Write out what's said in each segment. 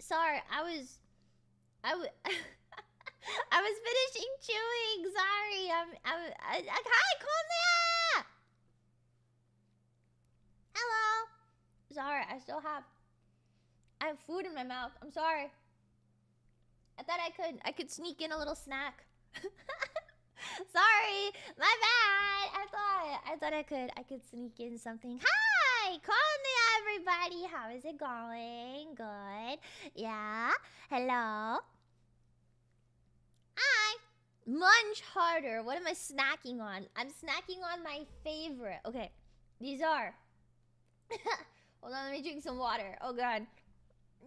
Sorry, I was I was finishing chewing. Sorry, hi, Konya! Hello. Sorry, I have food in my mouth. I'm sorry. I thought I could sneak in a little snack. Sorry, my bad. I thought I could sneak in something. Hi, Konya, everybody. How is it going? Good. Yeah. Hello. Hi. Munch harder. What am I snacking on? I'm snacking on my favorite. Okay, these are. Hold on, let me drink some water. Oh god.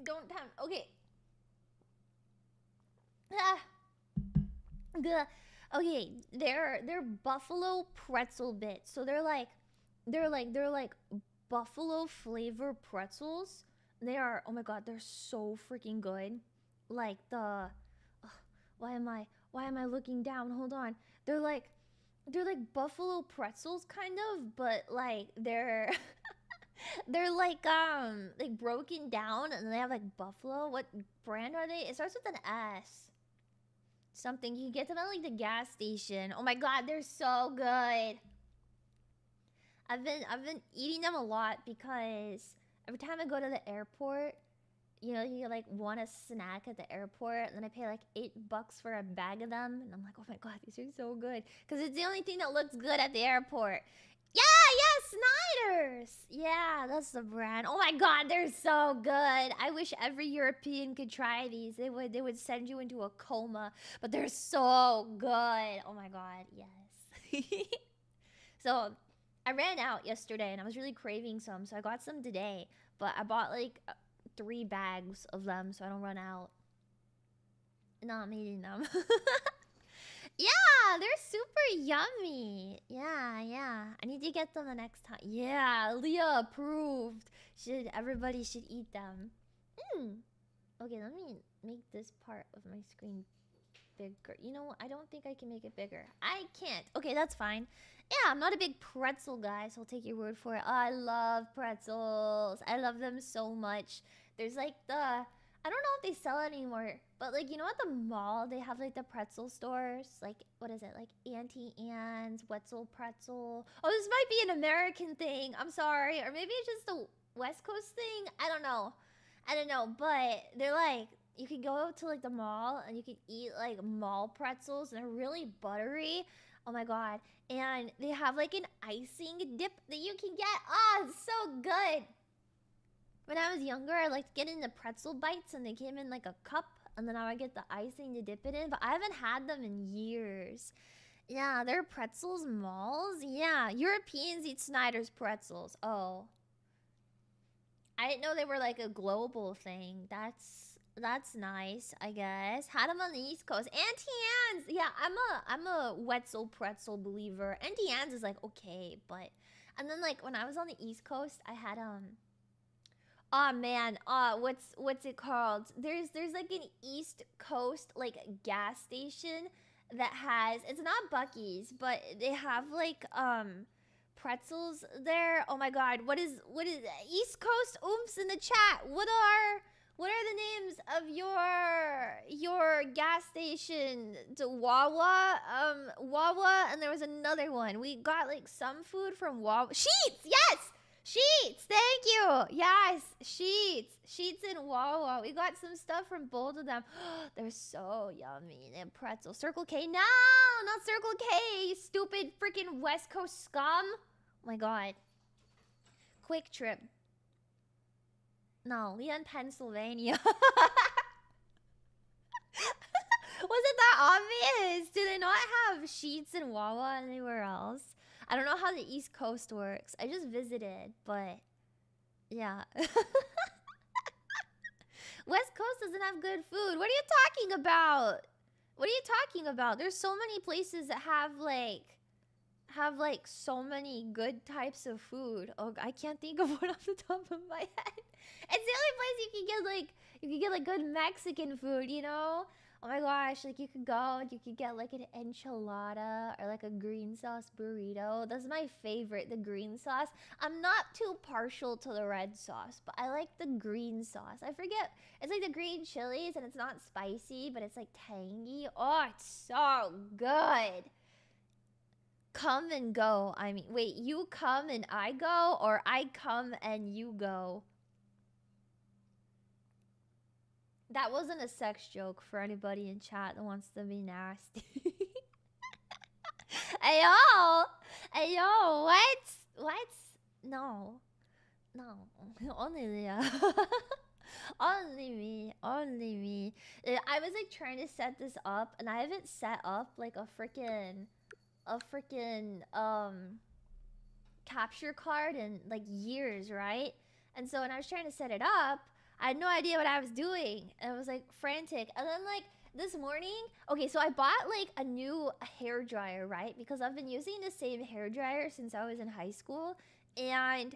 Don't time. Okay. Ah. Okay, they're buffalo pretzel bits. So they're like buffalo flavor pretzels. They are, oh my god, they're so freaking good. Like the why am I looking down? Hold on. They're like buffalo pretzels kind of, but like they're they're like broken down and they have like buffalo. What brand are they? It starts with an S. Something you can get them at like the gas station. Oh my god, they're so good. I've been eating them a lot because every time I go to the airport, you know, you like want a snack at the airport, and then I pay like $8 for a bag of them, and I'm like, oh my god, these are so good because it's the only thing that looks good at the airport. Yeah, Snyder's. Yeah, that's the brand. Oh my god, they're so good. I wish every European could try these. They would send you into a coma, but they're so good. Oh my god, yes. So I ran out yesterday and I was really craving some, so I got some today. But I bought like 3 bags of them so I don't run out. No, I'm eating them. Yeah, they're super yummy. Yeah. I need to get them the next time. Yeah, Lia approved. Everybody should eat them. Okay, let me make this part of my screen bigger. You know what? I don't think I can make it bigger. I can't. Okay, that's fine. Yeah, I'm not a big pretzel guy, so I'll take your word for it. Oh, I love pretzels. I love them so much. There's like I don't know if they sell it anymore, but like, you know, at the mall, they have like the pretzel stores. Like, what is it? Like Auntie Anne's, Wetzel Pretzel. Oh, this might be an American thing. I'm sorry. Or maybe it's just a West Coast thing. I don't know. But they're like, you can go to like the mall and you can eat like mall pretzels and they're really buttery. Oh my god. And they have like an icing dip that you can get. Oh, it's so good. When I was younger, I liked getting the pretzel bites and they came in like a cup. And then I would get the icing to dip it in. But I haven't had them in years. Yeah, they're pretzels malls. Yeah, Europeans eat Snyder's pretzels. Oh. I didn't know they were like a global thing. That's nice, I guess. Had them on the East Coast. Auntie Anne's. Yeah, I'm a Wetzel pretzel believer. Auntie Anne's is like okay, but and then like when I was on the East Coast, I had oh man, what's it called? There's like an East Coast like gas station that has, it's not Buc-ee's, but they have like pretzels there. Oh my god, what is East Coast oomph in the chat? What are the names of your gas station? To Wawa? Wawa, and there was another one. We got like some food from Wawa. Sheets, yes! Sheets, thank you. Yes, Sheets and Wawa. We got some stuff from both of them. They're so yummy. And pretzel. Circle K, no, not Circle K, you stupid freaking West Coast scum. Oh my god. Quick Trip. No, Leon, Pennsylvania. Was it that obvious? Do they not have Sheets and Wawa anywhere else? I don't know how the East Coast works. I just visited, but yeah. West Coast doesn't have good food. What are you talking about? What are you talking about? There's so many places that have like so many good types of food. Oh, I can't think of one off the top of my head. It's the only place you can get like good Mexican food, you know? Oh my gosh, like you could go and you could get like an enchilada or like a green sauce burrito. That's my favorite, the green sauce. I'm not too partial to the red sauce, but I like the green sauce. I forget, it's like the green chilies and it's not spicy, but it's like tangy. Oh, it's so good. Come and go. I mean, wait, you come and I go, or I come and you go? That wasn't a sex joke for anybody in chat that wants to be nasty. Ayo! Ayo, what? What? No. No. Only Leah. Only me. Only me. I was like trying to set this up, and I haven't set up like a freaking capture card in like years, right? And so when I was trying to set it up, I had no idea what I was doing. And I was like frantic. And then like this morning, okay, so I bought like a new hair dryer, right? Because I've been using the same hair dryer since I was in high school. And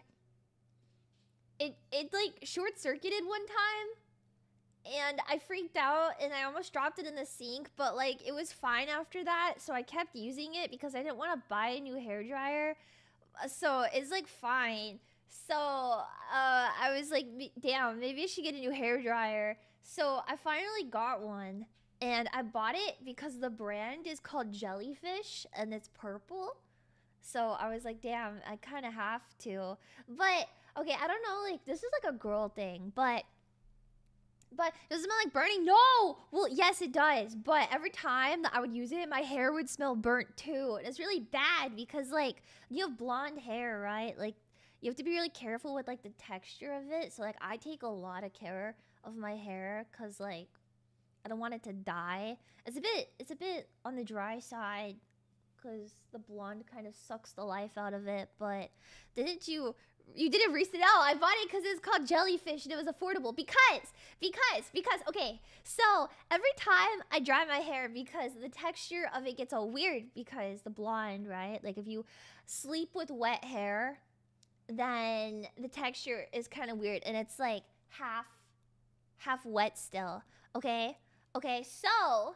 it like short circuited one time. And I freaked out and I almost dropped it in the sink, but like it was fine after that. So I kept using it because I didn't want to buy a new hair dryer. So it's like fine. So I was like, damn, maybe I should get a new hair dryer. So I finally got one, and I bought it because the brand is called Jellyfish and it's purple. So I was like, damn, I kind of have to. But okay, I don't know, like this is like a girl thing, but does it smell like burning? No! Well, yes, it does. But every time that I would use it, my hair would smell burnt too. And it's really bad because, like, you have blonde hair, right? Like, you have to be really careful with, like, the texture of it. So, like, I take a lot of care of my hair because, like, I don't want it to die. It's a bit on the dry side because the blonde kind of sucks the life out of it. But didn't you... You didn't recent out. I bought it because it's called Jellyfish and it was affordable. Because, okay. So, every time I dry my hair, because the texture of it gets all weird because the blonde, right? Like, if you sleep with wet hair, then the texture is kind of weird. And it's, like, half wet still. Okay? Okay, so...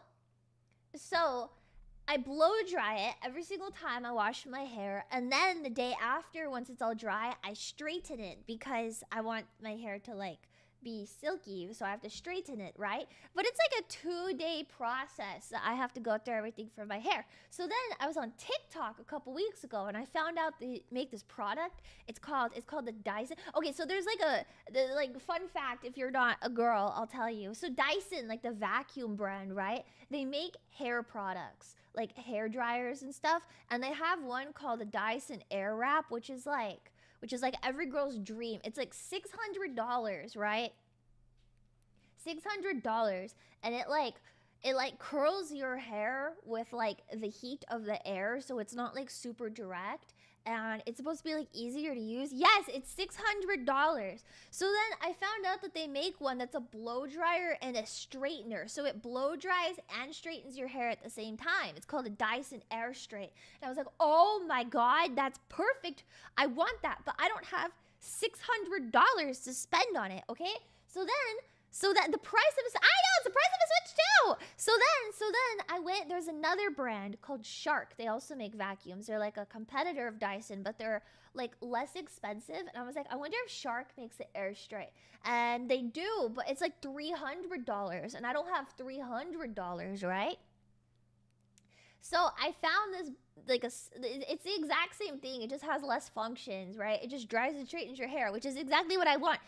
I blow dry it every single time I wash my hair, and then the day after, once it's all dry, I straighten it because I want my hair to like be silky, so I have to straighten it, right? But it's like a 2-day process that I have to go through everything for my hair. So then I was on TikTok a couple weeks ago, and I found out they make this product. It's called the Dyson. Okay, so there's like fun fact, if you're not a girl, I'll tell you. So Dyson, like the vacuum brand, right? They make hair products, like hair dryers and stuff, and they have one called the Dyson Airwrap, which is like every girl's dream. It's like $600, right? $600, and it like curls your hair with like the heat of the air, so it's not like super direct, and it's supposed to be like easier to use. Yes, it's $600. So then I found out that they make one that's a blow dryer and a straightener, so it blow dries and straightens your hair at the same time. It's called a Dyson Air Straight, and I was like, oh my god, that's perfect. I want that, but I don't have $600 to spend on it. Okay, so that the price of a... I know, it's the price of a Switch too! So then I went... There's another brand called Shark. They also make vacuums. They're like a competitor of Dyson, but they're like less expensive. And I was like, I wonder if Shark makes the Air Straight. And they do, but it's like $300. And I don't have $300, right? So I found this, like, it's the exact same thing. It just has less functions, right? It just dries and straightens your hair, which is exactly what I want.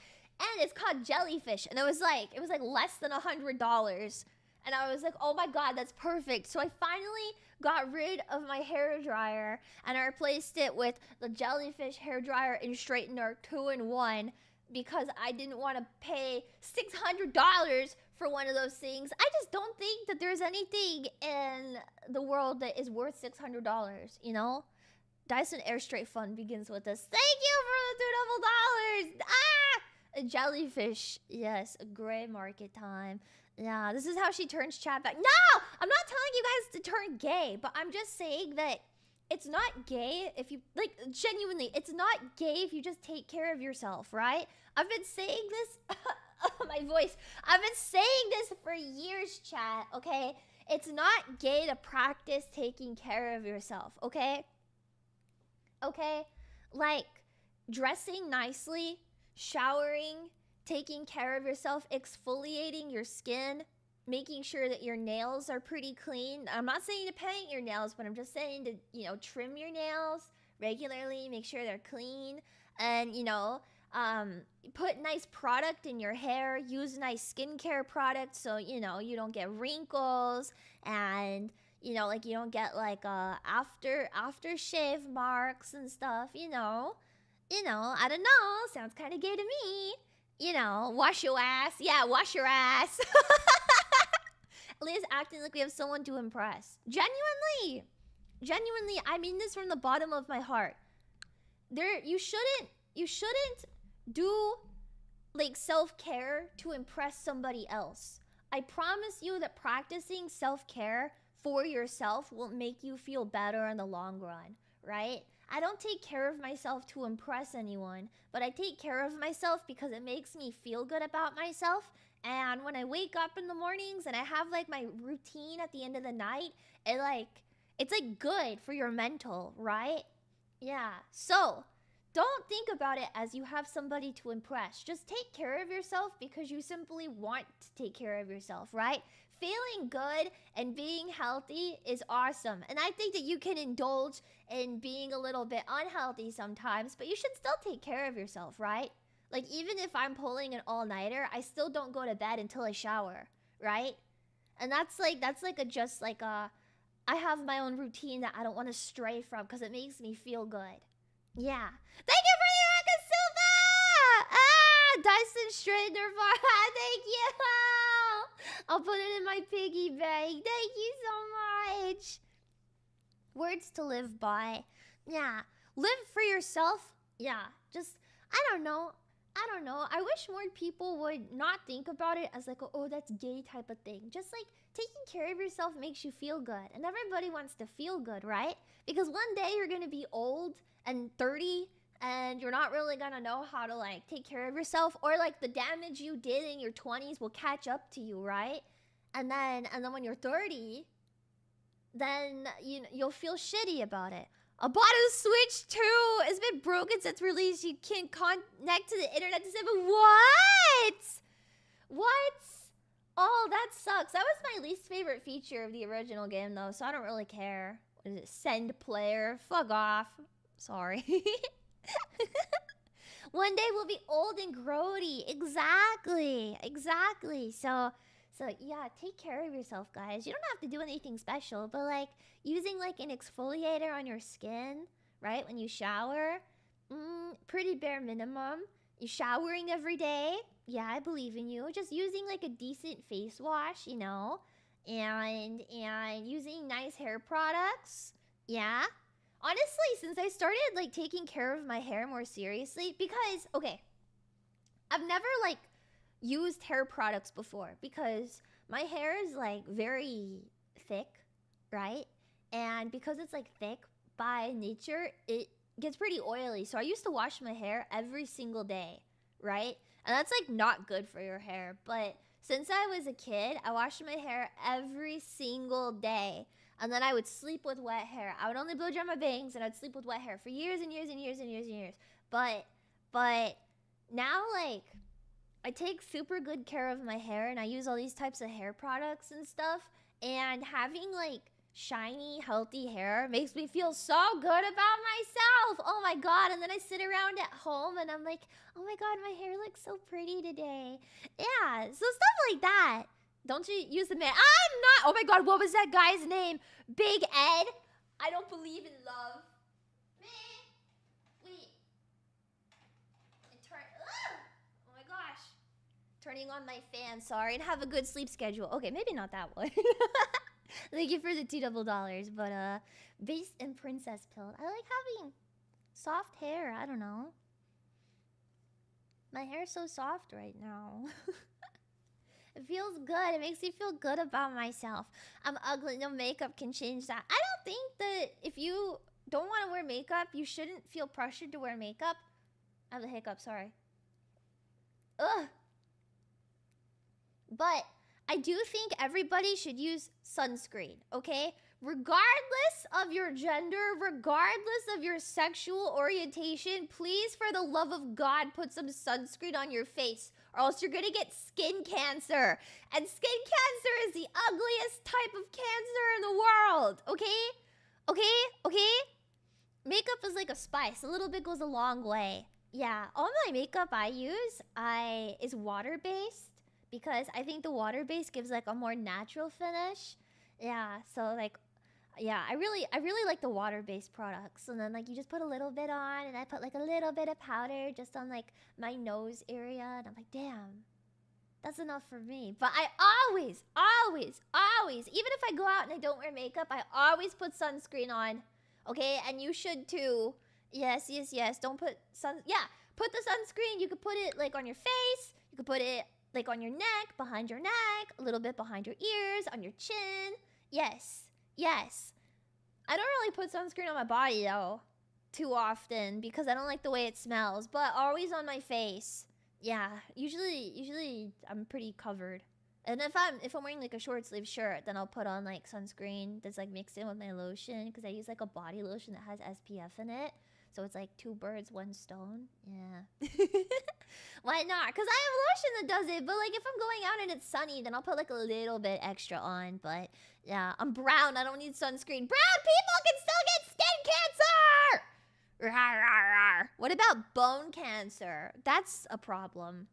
And it's called Jellyfish, and it was like less than $100, and I was like, oh my god, that's perfect. So I finally got rid of my hair dryer, and I replaced it with the Jellyfish hair dryer and straightener 2-in-1 because I didn't want to pay $600 for one of those things. I just don't think that there's anything in the world that is worth $600, you know? Dyson Air Straight Fun begins with this. Thank you for the $2 double. Ah! A Jellyfish, yes, a gray market time. Yeah, this is how she turns chat back. No! I'm not telling you guys to turn gay, but I'm just saying that it's not gay if you, like, genuinely, it's not gay if you just take care of yourself, right? I've been saying this My voice. I've been saying this for years, chat, okay? It's not gay to practice taking care of yourself, okay? Okay? Like, dressing nicely, showering, taking care of yourself, exfoliating your skin, making sure that your nails are pretty clean. I'm not saying to paint your nails, but I'm just saying to, you know, trim your nails regularly, make sure they're clean, and, you know, put nice product in your hair, use nice skincare products so, you know, you don't get wrinkles, and, you know, like, you don't get, like, after shave marks and stuff, you know, I don't know, sounds kind of gay to me. You know, wash your ass. Yeah, wash your ass. Lia's acting like we have someone to impress. Genuinely, I mean this from the bottom of my heart. You shouldn't do like self-care to impress somebody else. I promise you that practicing self-care for yourself will make you feel better in the long run, right? I don't take care of myself to impress anyone, but I take care of myself because it makes me feel good about myself. And when I wake up in the mornings and I have like my routine at the end of the night, it's like good for your mental, right? Yeah. So don't think about it as you have somebody to impress. Just take care of yourself because you simply want to take care of yourself, right? Feeling good and being healthy is awesome. And I think that you can indulge in being a little bit unhealthy sometimes, but you should still take care of yourself, right? Like, even if I'm pulling an all-nighter, I still don't go to bed until I shower, right? And that's like I have my own routine that I don't want to stray from because it makes me feel good. Yeah. Thank you for the Silva! Dyson Straightener bar. Thank you! I'll put it in my piggy bank. Thank you so much. Words to live by. Yeah. Live for yourself. Yeah. Just, I don't know. I wish more people would not think about it as like, oh, that's gay type of thing. Just like taking care of yourself makes you feel good. And everybody wants to feel good, right? Because one day you're going to be old and 30 and you're not really going to know how to like take care of yourself, or like the damage you did in your 20s will catch up to you, right? And then when you're 30, then you'll feel shitty about it. I bought a Switch 2. It's been broken since release. You can't connect to the internet to say, but what? What? Oh, that sucks. That was my least favorite feature of the original game, though, so I don't really care. What is it? Send player? Fuck off. Sorry. One day we'll be old and grody. Exactly. So yeah, take care of yourself, guys. You don't have to do anything special, but like using like an exfoliator on your skin, right? When you shower, pretty bare minimum. You showering every day. Yeah, I believe in you. Just using like a decent face wash, you know, and using nice hair products. Yeah. Honestly, since I started like taking care of my hair more seriously, because okay, I've never like used hair products before because my hair is like very thick, right? And because it's like thick by nature, it gets pretty oily. So I used to wash my hair every single day, right? And that's like not good for your hair. But since I was a kid, I washed my hair every single day. And then I would sleep with wet hair. I would only blow dry my bangs and I'd sleep with wet hair for years and years and years and years and years. But now like I take super good care of my hair and I use all these types of hair products and stuff. And having like shiny, healthy hair makes me feel so good about myself. Oh my god. And then I sit around at home and I'm like, oh my god, my hair looks so pretty today. Yeah, so stuff like that. Don't you use the man? I'm not. Oh my god, what was that guy's name? Big Ed? I don't believe in love. Man. Wait. Oh my gosh. Turning on my fan, sorry. And have a good sleep schedule. Okay, maybe not that one. Thank you for the $2 but base and princess pill. I like having soft hair. I don't know. My hair's so soft right now. It feels good. It makes me feel good about myself. I'm ugly. No makeup can change that. I don't think that if you don't want to wear makeup, you shouldn't feel pressured to wear makeup. I have the hiccup, sorry. Ugh. But I do think everybody should use sunscreen, okay? Regardless of your gender, regardless of your sexual orientation, please, for the love of God, put some sunscreen on your face, or else you're gonna get skin cancer. And skin cancer is the ugliest type of cancer in the world, okay? Okay? Okay? Makeup is like a spice. A little bit goes a long way. Yeah, all my makeup I use is water-based, because I think the water-based gives like a more natural finish. Yeah, so like, yeah, I really like the water-based products. And then like you just put a little bit on, and I put like a little bit of powder just on like my nose area, and I'm like, damn, that's enough for me. But I always, even if I go out and I don't wear makeup, I always put sunscreen on. Okay, and you should too. Yes. Don't put put the sunscreen. You could put it like on your face. You could put it like on your neck, behind your neck, a little bit behind your ears, on your chin. Yes. I don't really put sunscreen on my body though, too often, because I don't like the way it smells. But always on my face. Yeah, usually I'm pretty covered. And if I'm wearing like a short sleeve shirt, then I'll put on like sunscreen that's like mixed in with my lotion, because I use like a body lotion that has SPF in it. So it's like 2 birds, 1 stone. Yeah. Why not? Because I have lotion that does it. But like if I'm going out and it's sunny, then I'll put like a little bit extra on. But yeah, I'm brown. I don't need sunscreen. Brown people can still get skin cancer! Rawr, rawr, rawr. What about bone cancer? That's a problem.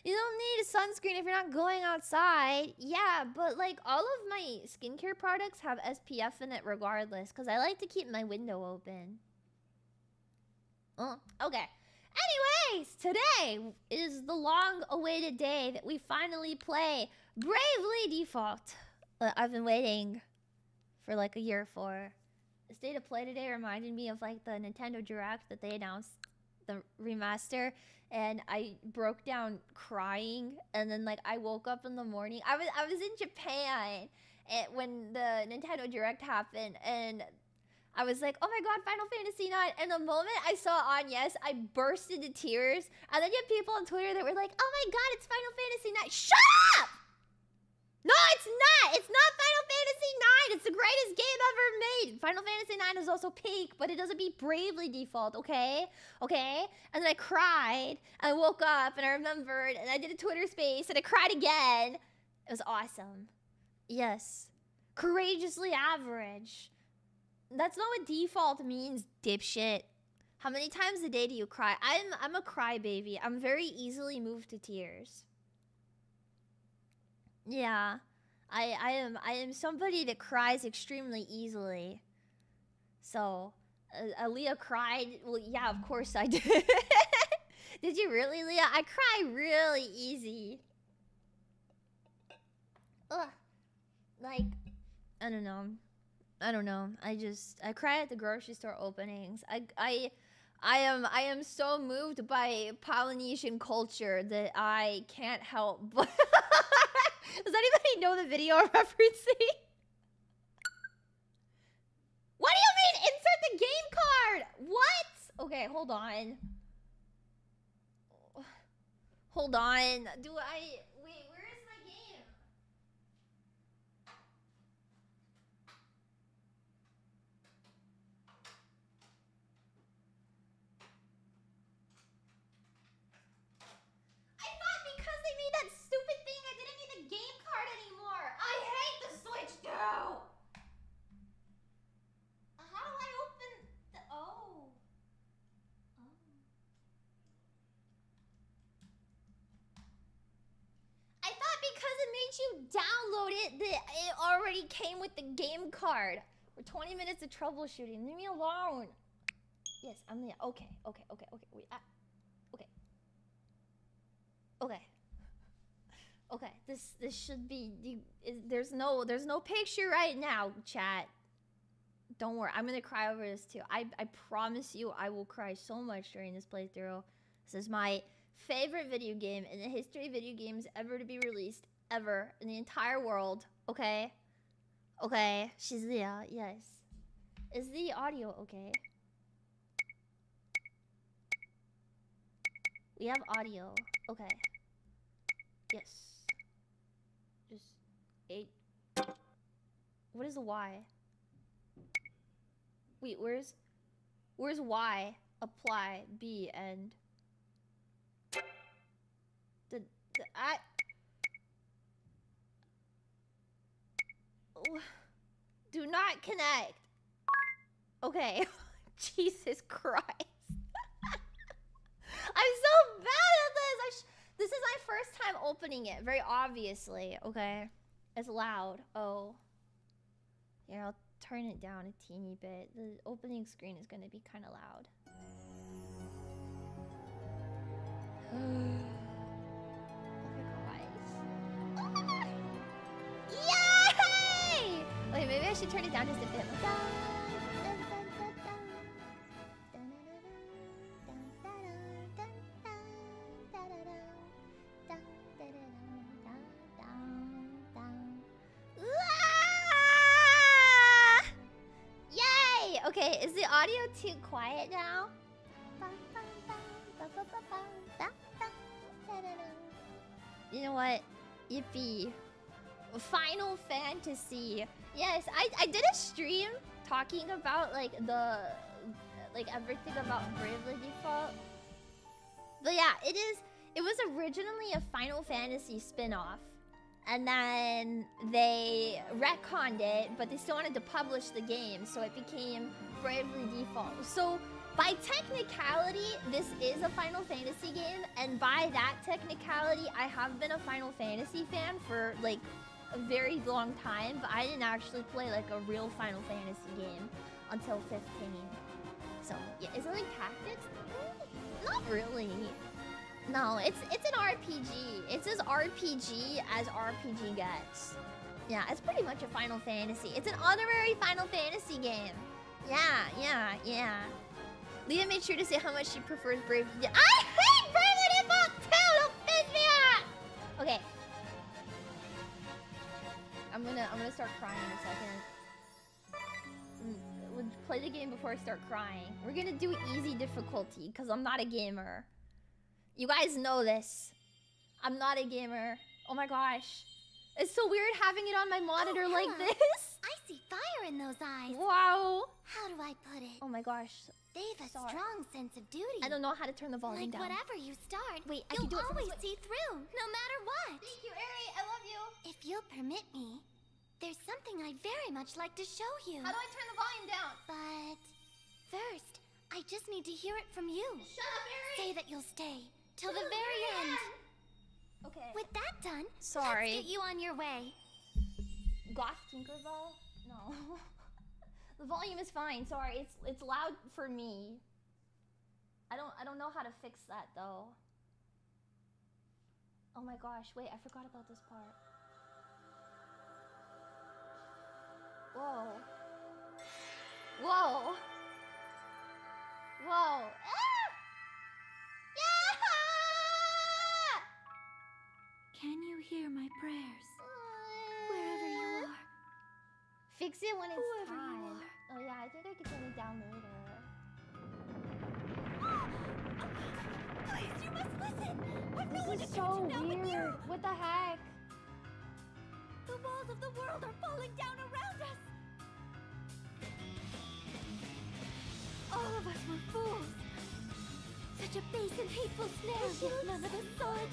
You don't need a sunscreen if you're not going outside. Yeah, but like all of my skincare products have SPF in it regardless, because I like to keep my window open. Okay. Anyways, today is the long-awaited day that we finally play Bravely Default. I've been waiting for like a year for. The state of play today reminded me of like the Nintendo Direct that they announced the remaster, and I broke down crying, and then like I woke up in the morning. I was in Japan when the Nintendo Direct happened, and I was like, oh my god, Final Fantasy 9. And the moment I saw Agnes, I burst into tears. And then you have people on Twitter that were like, oh my god, it's Final Fantasy 9. Shut up! No, it's not! It's not Final Fantasy 9! It's the greatest game ever made! Final Fantasy 9 is also peak, but it doesn't beat Bravely Default, okay? Okay? And then I cried, and I woke up, and I remembered, and I did a Twitter space, and I cried again. It was awesome. Yes. Courageously average. That's not what default means, dipshit. How many times a day do you cry? I'm a crybaby. I'm very easily moved to tears. Yeah, I am somebody that cries extremely easily. So, Lia cried. Well, yeah, of course I did. Did you really, Lia? I cry really easy. Ugh. Like, I don't know. I cry at the grocery store openings. I am so moved by Polynesian culture that I can't help but. Does anybody know the video I'm referencing? What do you mean? Insert the game card! What? Okay, hold on. Hold on. Wait, where is my game? I thought because they made that stupid thing, I didn't need the game card anymore. I hate the Switch, dude. How do I open the... Oh. I thought because it made you download it, that it already came with the game card. We're 20 minutes of troubleshooting. Leave me alone. Yes, I'm the... Okay. Wait, okay. Okay. Okay, this should be... There's no picture right now, chat. Don't worry, I'm gonna cry over this too. I promise you I will cry so much during this playthrough. This is my favorite video game in the history of video games ever to be released. Ever. In the entire world. Okay? Okay. She's Lia, yes. Is the audio okay? We have audio. Okay. Yes. Just 8. What is the Y? Wait, where's Y? Apply, B, end. I... Do not connect. Okay. Jesus Christ. I'm so bad at this. This is my first time opening it, very obviously. Okay. It's loud. Oh. Here, I'll turn it down a teeny bit. The opening screen is going to be kind of loud. Yay! Wait, maybe I should turn it down just a bit. Yay! Okay, is the audio too quiet now? You know what? Yippee. Final Fantasy. Yes, I did a stream talking about like everything about Bravely Default. But yeah, it was originally a Final Fantasy spin-off. And then they retconned it, but they still wanted to publish the game, so it became Bravely Default. So by technicality, this is a Final Fantasy game, and by that technicality, I have been a Final Fantasy fan for like a very long time, but I didn't actually play like a real Final Fantasy game until 15. So yeah, is it like tactics? Not really. No, it's an RPG. It's as RPG as RPG gets. Yeah, it's pretty much a Final Fantasy. It's an honorary Final Fantasy game. Yeah. Leah made sure to say how much she prefers Bravely Default. I hate Bravely Default too! Don't piss me off! Okay. I'm gonna start crying in a second. We'll play the game before I start crying. We're gonna do easy difficulty, because I'm not a gamer. You guys know this. I'm not a gamer. Oh my gosh. It's so weird having it on my monitor like this. I see fire in those eyes. Wow. How do I put it? Oh my gosh. They've a strong sense of duty. I don't know how to turn the volume down. Like whatever you start, wait, I can do it you'll always see through, no matter what. Thank you, Ari. I love you. If you'll permit me, there's something I'd very much like to show you. How do I turn the volume down? But first, I just need to hear it from you. Shut up, Ari. Say that you'll stay till the very end. Okay. With that done, sorry. let's get you on your way. Goth Tinkerbell? No. The volume is fine. Sorry, it's loud for me. I don't know how to fix that though. Oh my gosh, wait, I forgot about this part. Whoa. Whoa. Whoa. Ah! Yeah! Can you hear my prayers? Wherever you are. Fix it when it's Whoever time. you are. Oh yeah, I think I can turn it down later. Please, you must listen. I've no one This to is so turn to now but you. weird. What the heck? The walls of the world are falling down around us. All of us were fools. Such a base and hateful snare, yet none of us saw it.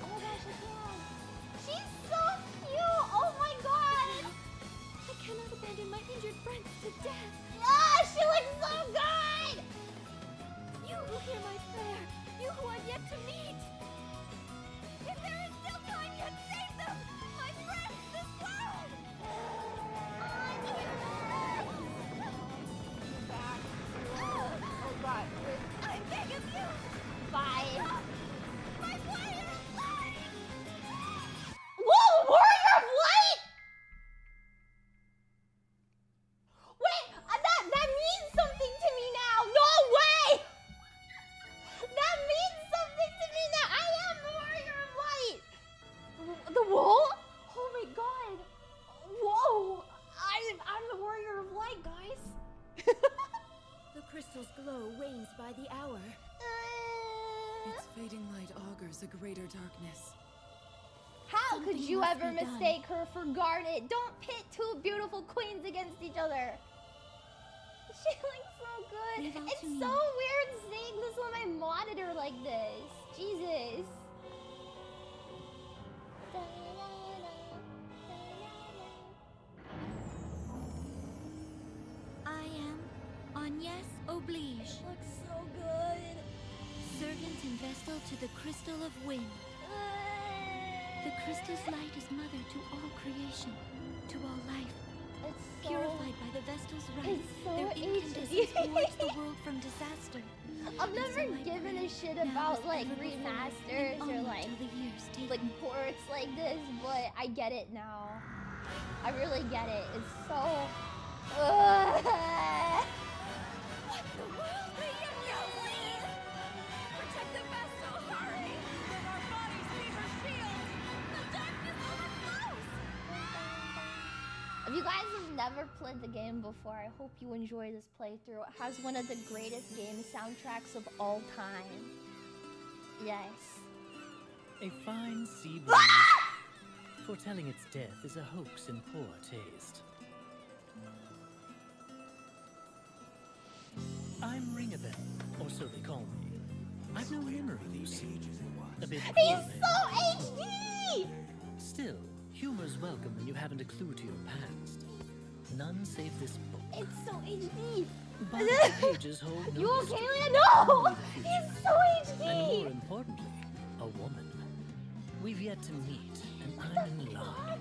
Oh my gosh, I can't. She's so cute. Oh my god. I cannot abandon my injured friends to death. Ah, she looks so good. You who hear my prayer, you who are yet to meet. If there is still time, yet save them, my friends, this world. Back. Oh god. I beg of you. Bye. My warrior of light. Whoa, Warrior of Light! Wait, that means something to me now. No way! That means something to me now. I am the Warrior of Light. fears a greater darkness. How could Something you must ever be done. mistake her for Garnet? Don't pit two beautiful queens against each other. She looks so good. Leave all It's to me. so weird seeing this on my monitor like this. Jesus. I am Agnes Oblige, Looks so good. servant and vestal to the Crystal of Wind. The crystal's light is mother to all creation, to all life. It's so... Purified by the Vestal's rites, It's so their incandescence wards the world from disaster. I've And never so I given pray, a shit now about as like ever before, remasters and or onward like till the years take me. ports like this, but I get it now. I really get it. It's so. What the world? No, please! Protect the Vestal, hurry! Let our bodies be her shield! The darkness overflows! If you guys have never played the game before, I hope you enjoy this playthrough. It has one of the greatest game soundtracks of all time. Yes. A fine sea breeze foretelling its death is a hoax in poor taste. I'm Ringabel, or so they call me. I've no memory, you see. A bit He's crawling. so HD! Still, humor's welcome when you haven't a clue to your past. None save this book. It's so HD! But the pages hold no You okay, history, Leah? No! only the future. He's so And HD! more importantly, a woman. We've yet to meet, and I'm in love.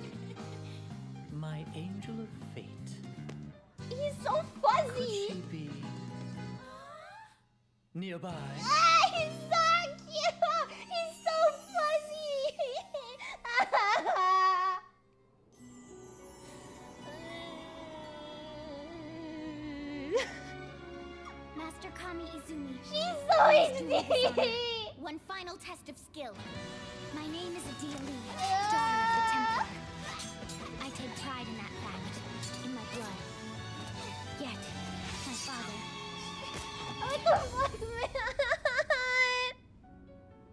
My angel of fate. He's so Could fuzzy! she be nearby? Ah, he's so cute! He's so fuzzy! Master Kami Izumi. She's so HD! One final test of skill. My name is Lia, daughter of the Templar. I take pride in that fact, in my blood. Yet, my father, What the fuck, man?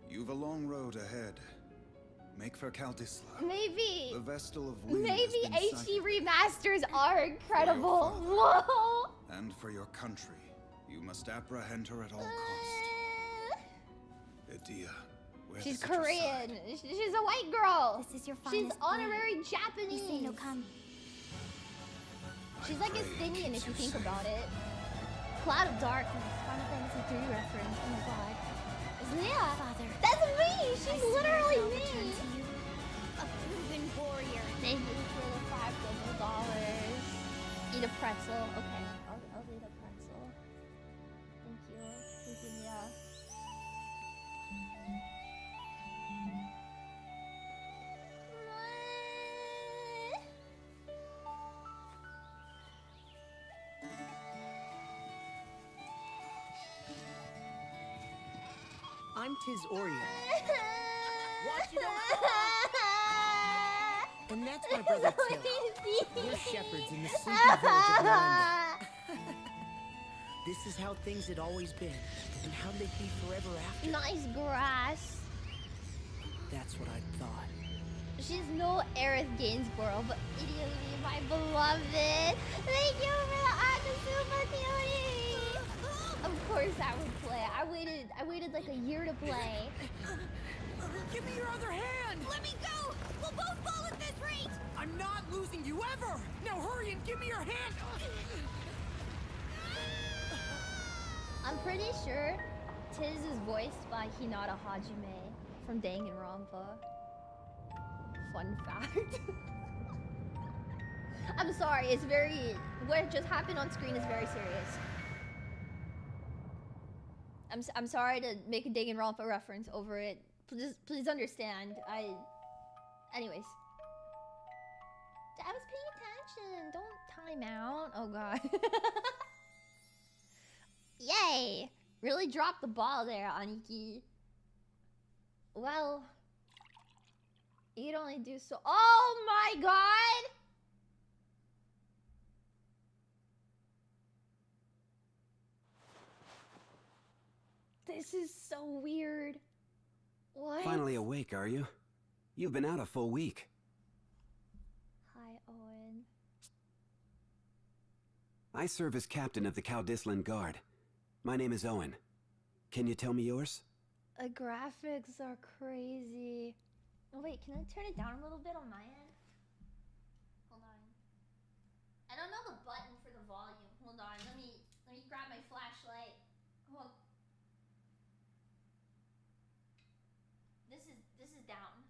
You've a long road ahead. Make for Caldisla. Maybe. The Vestal of Wind Maybe has been HD sighted. remasters are incredible. father. Whoa! And for your country, you must apprehend her at all cost. Idia, where She's does it Korean. reside? She's a white girl. this is your She's finest honorary blade. Japanese. Issei no Kami. She's I like pray it Estonian keeps if you you think safe. about it. Cloud of Darkness, Final Fantasy 3 reference. Oh my god. It's Lia. Father, That's me. I She's swear literally I'll me. return to you, a proven warrior. Thank you for the $5. Eat a pretzel. Okay, I'll eat a pretzel. Thank you. Thank you, Lia. I'm Tiz Orient, Watch you and that's my brother Till. We're shepherds in the sleepy village of Norende. This is how things had always been, and how they'd be forever after. Nice grass. That's what I thought. She's no Aerith Gainsborough, but ideally my beloved. Thank you for the Agn Super Cutie. Of course I would play. I waited like a year to play. Give me your other hand! Let me go! We'll both fall at this rate! I'm not losing you ever! Now hurry and give me your hand! I'm pretty sure Tiz is voiced by Hinata Hajime from Danganronpa. Fun fact. I'm sorry, it's very... What just happened on screen is very serious. I'm sorry to make a Danganronpa reference over it. Please understand. Anyways. I was paying attention. Don't time out. Oh god. Yay! Really dropped the ball there, Aniki. Well, you'd only do so. Oh my god! This is so weird. What? Finally awake, are you? You've been out a full week. Hi, Owen. I serve as captain of the Caldislan Guard. My name is Owen. Can you tell me yours? The graphics are crazy. Oh wait, can I turn it down a little bit on my end? Hold on. I don't know the button for the volume. Hold on, let me grab my flashlight. Hold. This is down.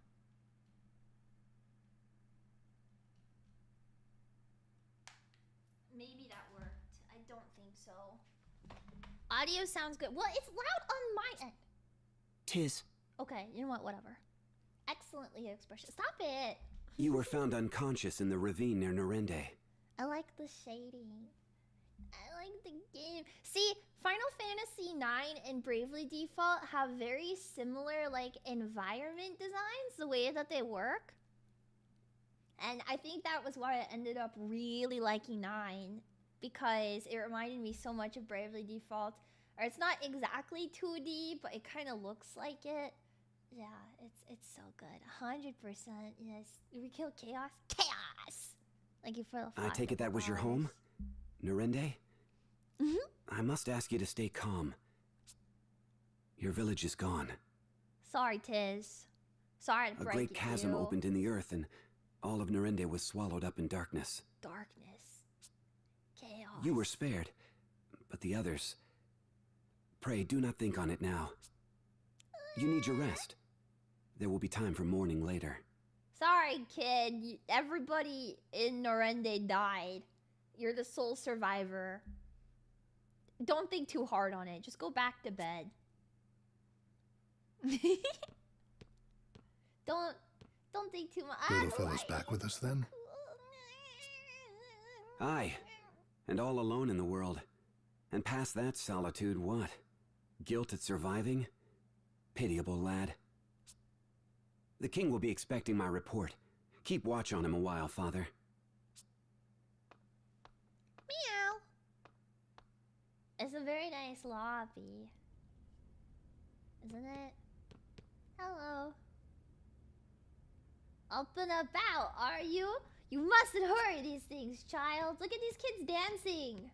Maybe that worked. I don't think so. Audio sounds good. Well, it's loud on my end. Tis. Okay, you know what? Whatever. Excellently expression. Stop it. You were found unconscious in the ravine near Norende. I like the shading. I like the game. See, Final Fantasy IX and Bravely Default have very similar like environment designs, the way that they work. And I think that was why I ended up really liking 9, because it reminded me so much of Bravely Default. Or it's not exactly 2D, but it kind of looks like it. Yeah, it's so good. 100%. Yes. We kill chaos. Chaos. Like you feel. I take it that was your home? Norende? Mhm. I must ask you to stay calm. Your village is gone. Sorry, Tiz. Sorry to A break great it chasm to you. opened in the earth and all of Norende was swallowed up in darkness. Darkness. Chaos. You were spared, but the others... Pray, do not think on it now. You need your rest. There will be time for mourning later. Sorry, kid. Everybody in Norende died. You're the sole survivor. Don't think too hard on it. Just go back to bed. Don't think too much. Little fella's back with us then? Aye, and all alone in the world. And past that solitude, what? Guilt at surviving? Pitiable lad. The king will be expecting my report. Keep watch on him a while, father. Meow. It's a very nice lobby. Isn't it? Hello. Up and about, are you? You mustn't hurry these things, child. Look at these kids dancing.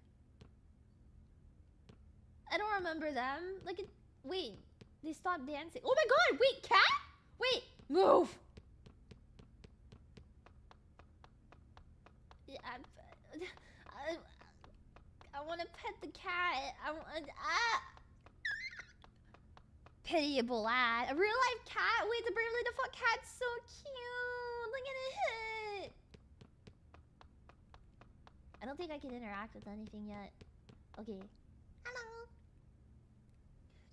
I don't remember them. Look at... Wait. They stopped dancing. Oh my god! Wait, cat? Wait. Move! Yeah, I want to pet the cat. I want... Pitiable lad. A real life cat? Wait, the Bravely Default cat's so cute. Look at it. I don't think I can interact with anything yet. Okay. Hello.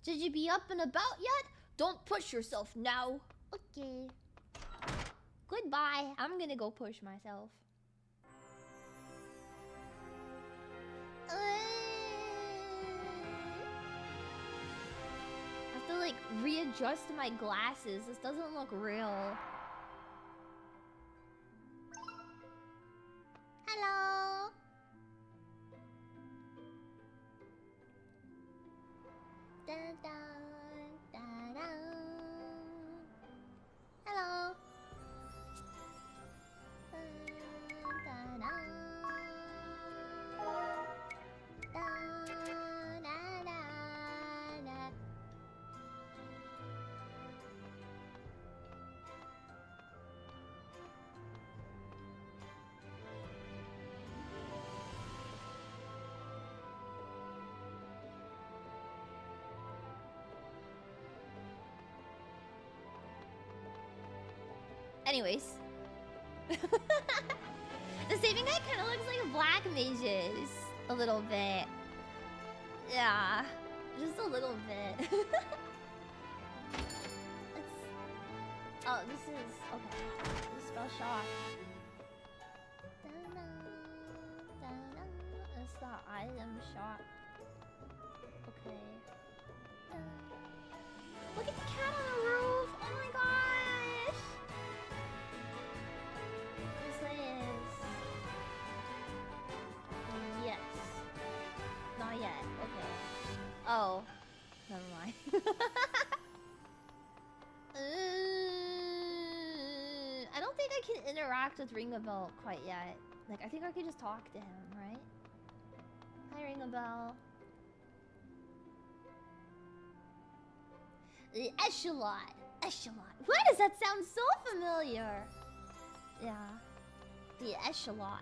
Should you be up and about yet? Don't push yourself now. Okay. Goodbye. I'm gonna go push myself. I have to like readjust my glasses. This doesn't look real. Hello. Da, da, da, da. Hello. Da, da, da. Da, da, da, da. Anyways. The saving guy kind of looks like a black mage's. A little bit. Yeah. Just a little bit. Oh, this is... Okay. This spell shock. It's the item shop. Okay. Look at the cat on the roof! Oh my gosh! This is... Yes. Not yet. Okay. Oh. Never mind. think I can interact with Ringabel quite yet. Like, I think I could just talk to him, right? Hi, Ringabel. The echelon. Echelon. Why does that sound so familiar? Yeah. The echelon.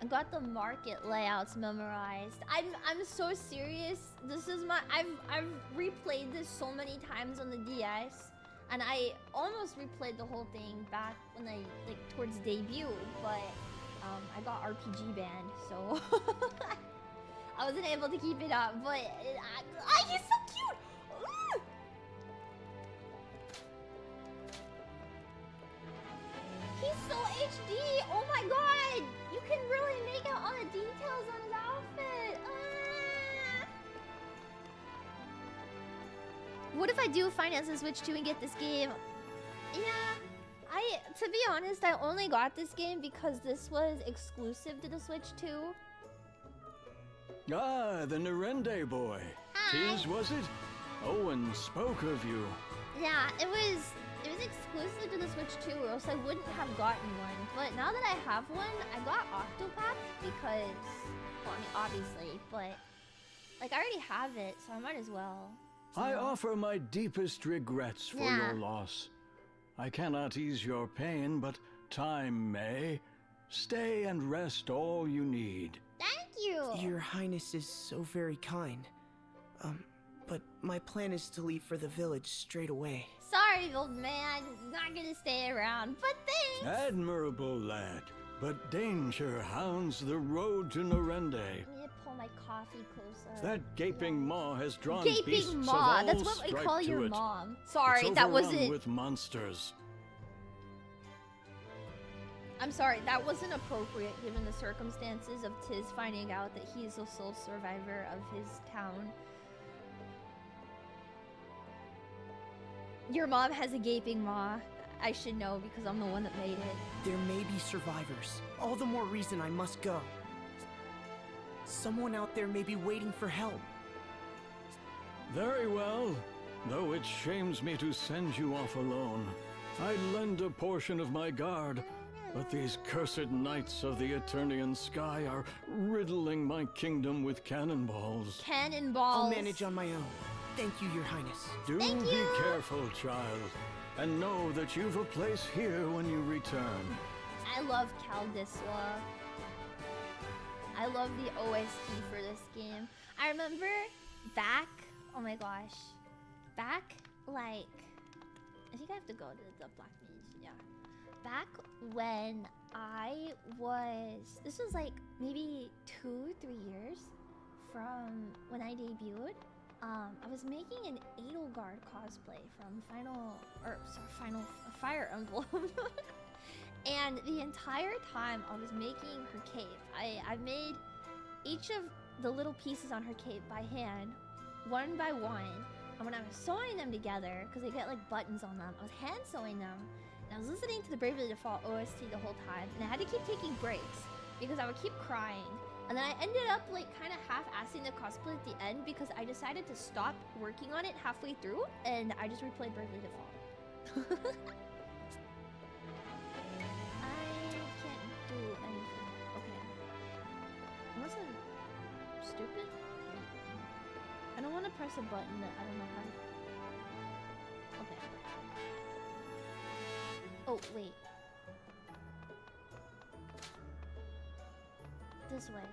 I got the market layouts memorized. I'm so serious. This is my I've replayed this so many times on the DS. And I almost replayed the whole thing back when I towards debut, but I got RPG banned, so I wasn't able to keep it up. But he's so cute. Ooh! He's so HD. Oh my god, you can really make out all the details on his outfit. What if I do finance the Switch 2 and get this game? Yeah, to be honest, I only got this game because this was exclusive to the Switch 2. Ah, the Norende boy. Hi. Tis, was it? Owen spoke of you. Yeah, it was exclusive to the Switch 2, or else I wouldn't have gotten one. But now that I have one, I got Octopath because, well, I mean, obviously, but like I already have it, so I might as well. I offer my deepest regrets for your loss. I cannot ease your pain, but time may. Stay and rest all you need. Thank you! Your Highness is so very kind. But my plan is to leave for the village straight away. Sorry, old man. Not gonna stay around, but thanks! Admirable lad, but danger hounds the road to Norende. I need to pull my coffee closer. That gaping maw has drawn beasts Gaping of maw! all That's what we stripe call to your it. mom. Sorry, It's that overrun wasn't... with monsters. I'm sorry, that wasn't appropriate given the circumstances of Tiz finding out that he is the sole survivor of his town. Your mom has a gaping maw. I should know because I'm the one that made it. There may be survivors. All the more reason I must go. Someone out there may be waiting for help. Very well. Though it shames me to send you off alone, I'd lend a portion of my guard. But these cursed knights of the Eternian sky are riddling my kingdom with cannonballs. Cannonballs. I'll manage on my own. Thank you, Your Highness. Do be careful, child. And know that you've a place here when you return. I love Caldisla. I love the OST for this game. I remember back, oh my gosh. Back, like, I think I have to go to the Black Mage, yeah. Back when I was, this was like maybe 2-3 years from when I debuted. I was making an Edelgard cosplay from Fire Emblem. And the entire time I was making her cape, I made each of the little pieces on her cape by hand, one by one. And when I was sewing them together, because they get like buttons on them, I was hand sewing them. And I was listening to the Bravely Default OST the whole time. And I had to keep taking breaks because I would keep crying. And then I ended up like kind of half-assing the cosplay at the end because I decided to stop working on it halfway through and I just replayed Bravely Default. I can't do anything. Okay. Unless I'm stupid? I don't want to press a button that I don't know how to... Okay. Oh, wait. This way.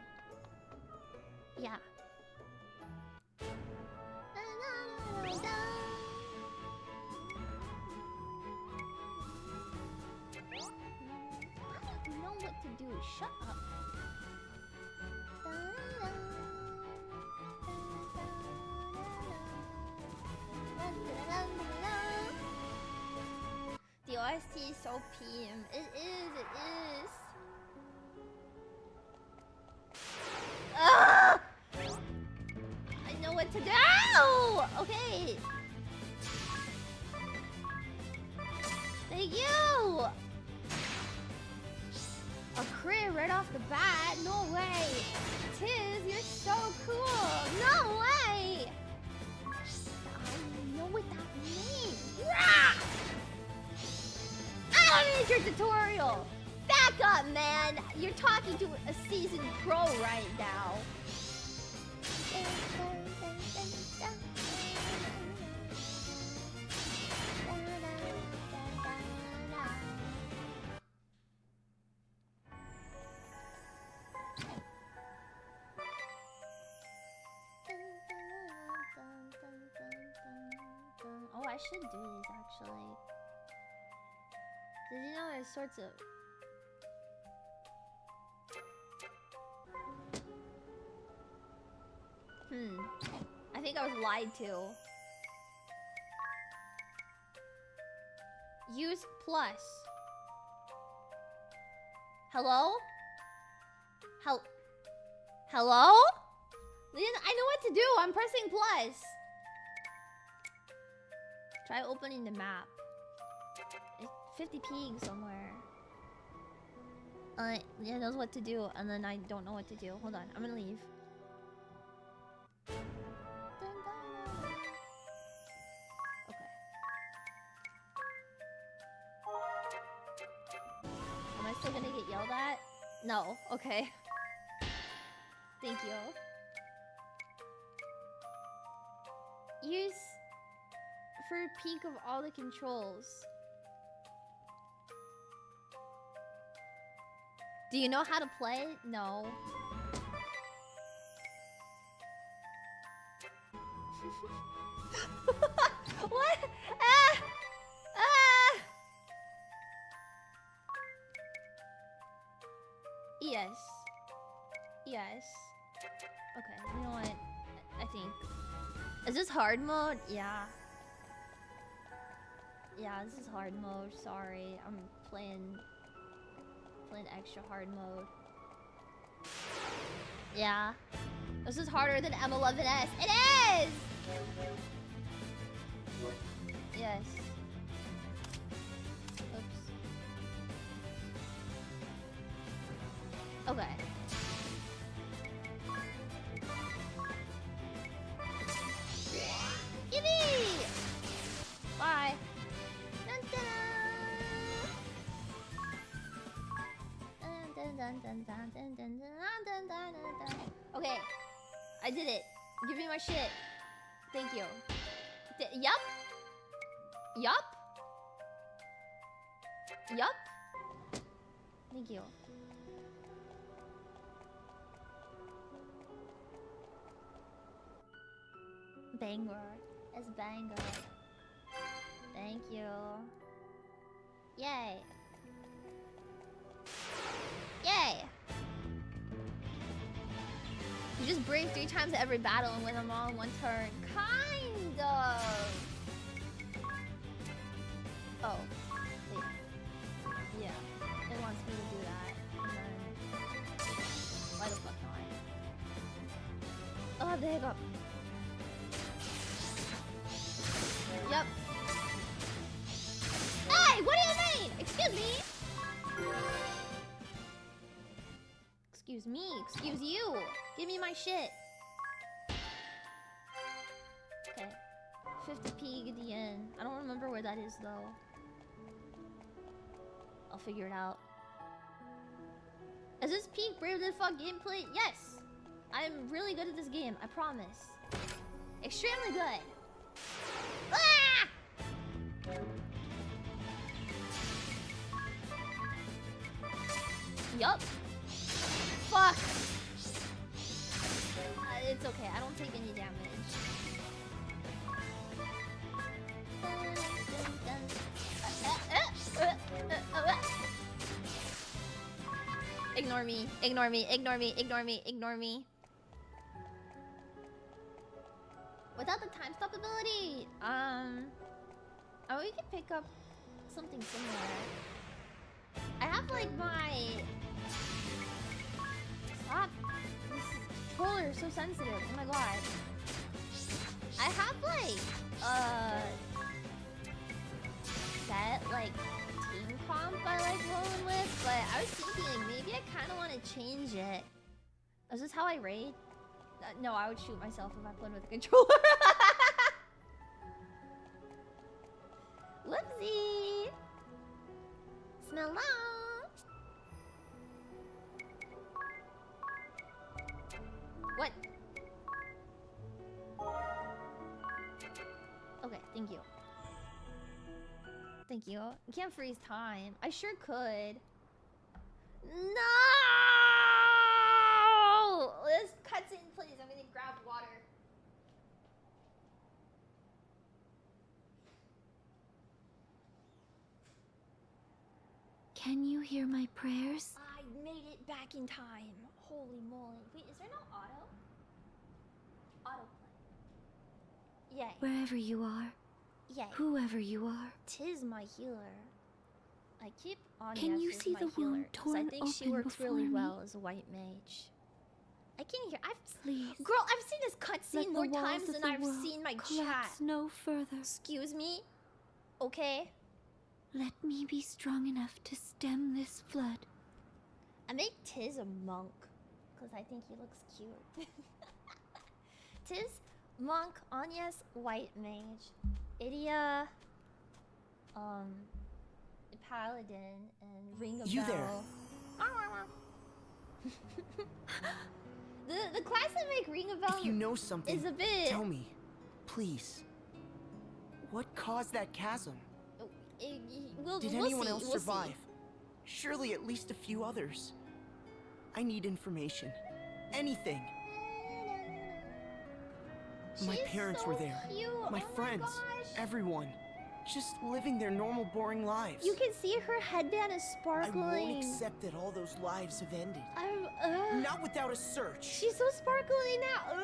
Yeah. I don't know what to do. Shut up. The OST is so PM. It is. Ah! I know what to do! Okay. Thank you! A crit right off the bat? No way! Tiz, you're so cool! No way! I know what that means! Rah! tutorial. Back up, man. You're talking to a seasoned pro right now. Oh, I should do these actually. Did you know there's sorts of... I think I was lied to. Use plus. Hello? Hello? I know what to do. I'm pressing plus. Try opening the map. It's 50p somewhere. Yeah, knows what to do, and then I don't know what to do. Hold on, I'm gonna leave. Okay. Am I still gonna get yelled at? No. Okay. Thank you. Use for a peek of all the controls. Do you know how to play? No. What? Yes. Yes. Okay, you know what? I think. Is this hard mode? Yeah. Yeah, this is hard mode. Sorry. I'm playing extra hard mode. Yeah. This is harder than M11S. It is! Yes. Oops. Okay. Yippee! Bye. Dun, dun, dun. Okay, I did it. Give me my shit. Thank you. Yup. Yup. Yup. Thank you. Banger. It's banger. Thank you. Yay. Yay! You just brave 3 times every battle and win them all in 1 turn. Kind of. Oh. Wait. Yeah. It wants me to do that. And then... Why the fuck not? Oh, there you go. Yep. Hey! What do you mean? Excuse me? Excuse me, excuse you. Give me my shit. Okay. 50p at the end. I don't remember where that is though. I'll figure it out. Is this peak Brave the Fuck gameplay? Yes! I'm really good at this game, I promise. Extremely good. Ah! Yup. Fuck! It's okay, I don't take any damage. Ignore me, ignore me, ignore me, ignore me, ignore me. Without the time stop ability, oh, we can pick up something similar. I have like my... Stop! This controller is so sensitive. Oh my god. I have like set like team comp I like rolling with, but I was thinking like maybe I kind of want to change it. Is this how I raid? No, I would shoot myself if I played with a controller. Whoopsie! Smell out. What? Okay, thank you. Thank you. You can't freeze time. I sure could. No! This cutscene, please. I'm gonna grab water. Can you hear my prayers? I made it back in time. Holy moly. Wait, is there no auto? Autoplay. Yay. Wherever you are, Yay. whoever you are. Tis my healer. I keep on Can you as see my the healer, wound 'cause I torn think she open works really before well me? as a white mage. I can hear. Please. Girl, I've seen this Let cutscene the more walls times of than the I've world seen my collapse chat. no further. Excuse me? Okay? Let me be strong enough to stem this flood. I make Tiz a monk because I think he looks cute. Tiz, monk, Anya's white mage, Idia, paladin, and Ringabel. You there. The class that make Ringabel If you know something, is a bit. tell me, please. What caused that chasm? Did we'll anyone see, else we'll survive? see. Surely at least a few others. I need information. Anything. My She's parents so were there. Cute. My Oh friends. gosh. Everyone. Just living their normal, boring lives. You can see her headband is I sparkling. won't accept that all those lives have ended. Not without a search. She's so sparkly now.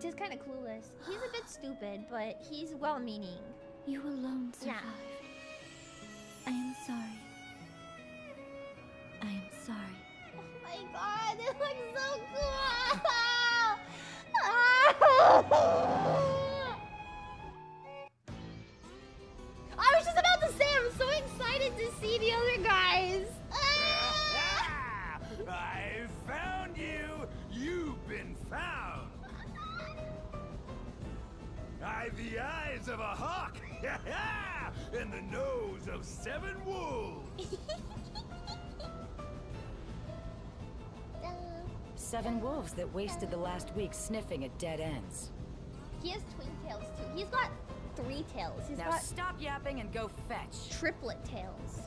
She's kind of clueless. He's a bit stupid, but he's well-meaning. You alone survived. Yeah. I am sorry. I am sorry. Oh my god, it looks so cool! I was just about to say, I'm so excited to see the other guys. I found you! You've been found! I've the eyes of a hawk! And the nose of 7 wolves! 7 wolves that wasted the last week sniffing at dead ends. He has twin tails too. He's got 3 tails. He's Now got stop yapping and go fetch. triplet tails.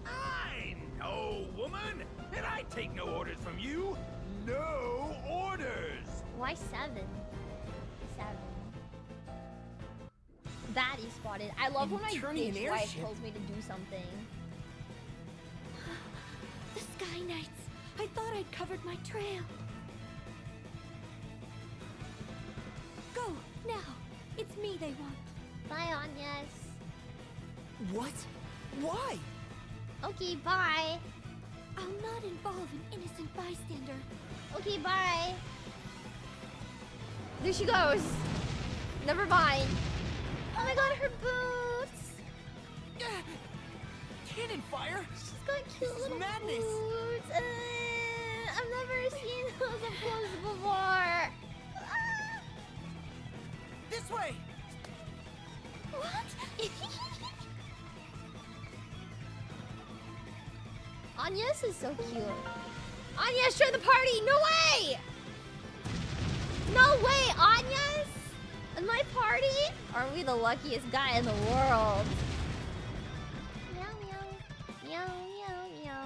I know, woman! And I take no orders from you! No orders! Why 7? 7. Baddie spotted. I love when my Turning an bitch wife airship. tells me to do something. The Sky Knights. I thought I'd covered my trail. Go, now. It's me they want. Bye, Anyas. What? Why? Okay, bye. I'll not involve an innocent bystander. Okay, bye. There she goes. Never mind. Oh my god, her boots. Cannon fire? She's got cute This is little madness. boots. I've never seen those up close before. This way! What? Anyas is so cute. Anyas, join the party! No way! No way, Anyas! In my party? Aren't we the luckiest guy in the world? Meow, meow. Meow, meow, meow,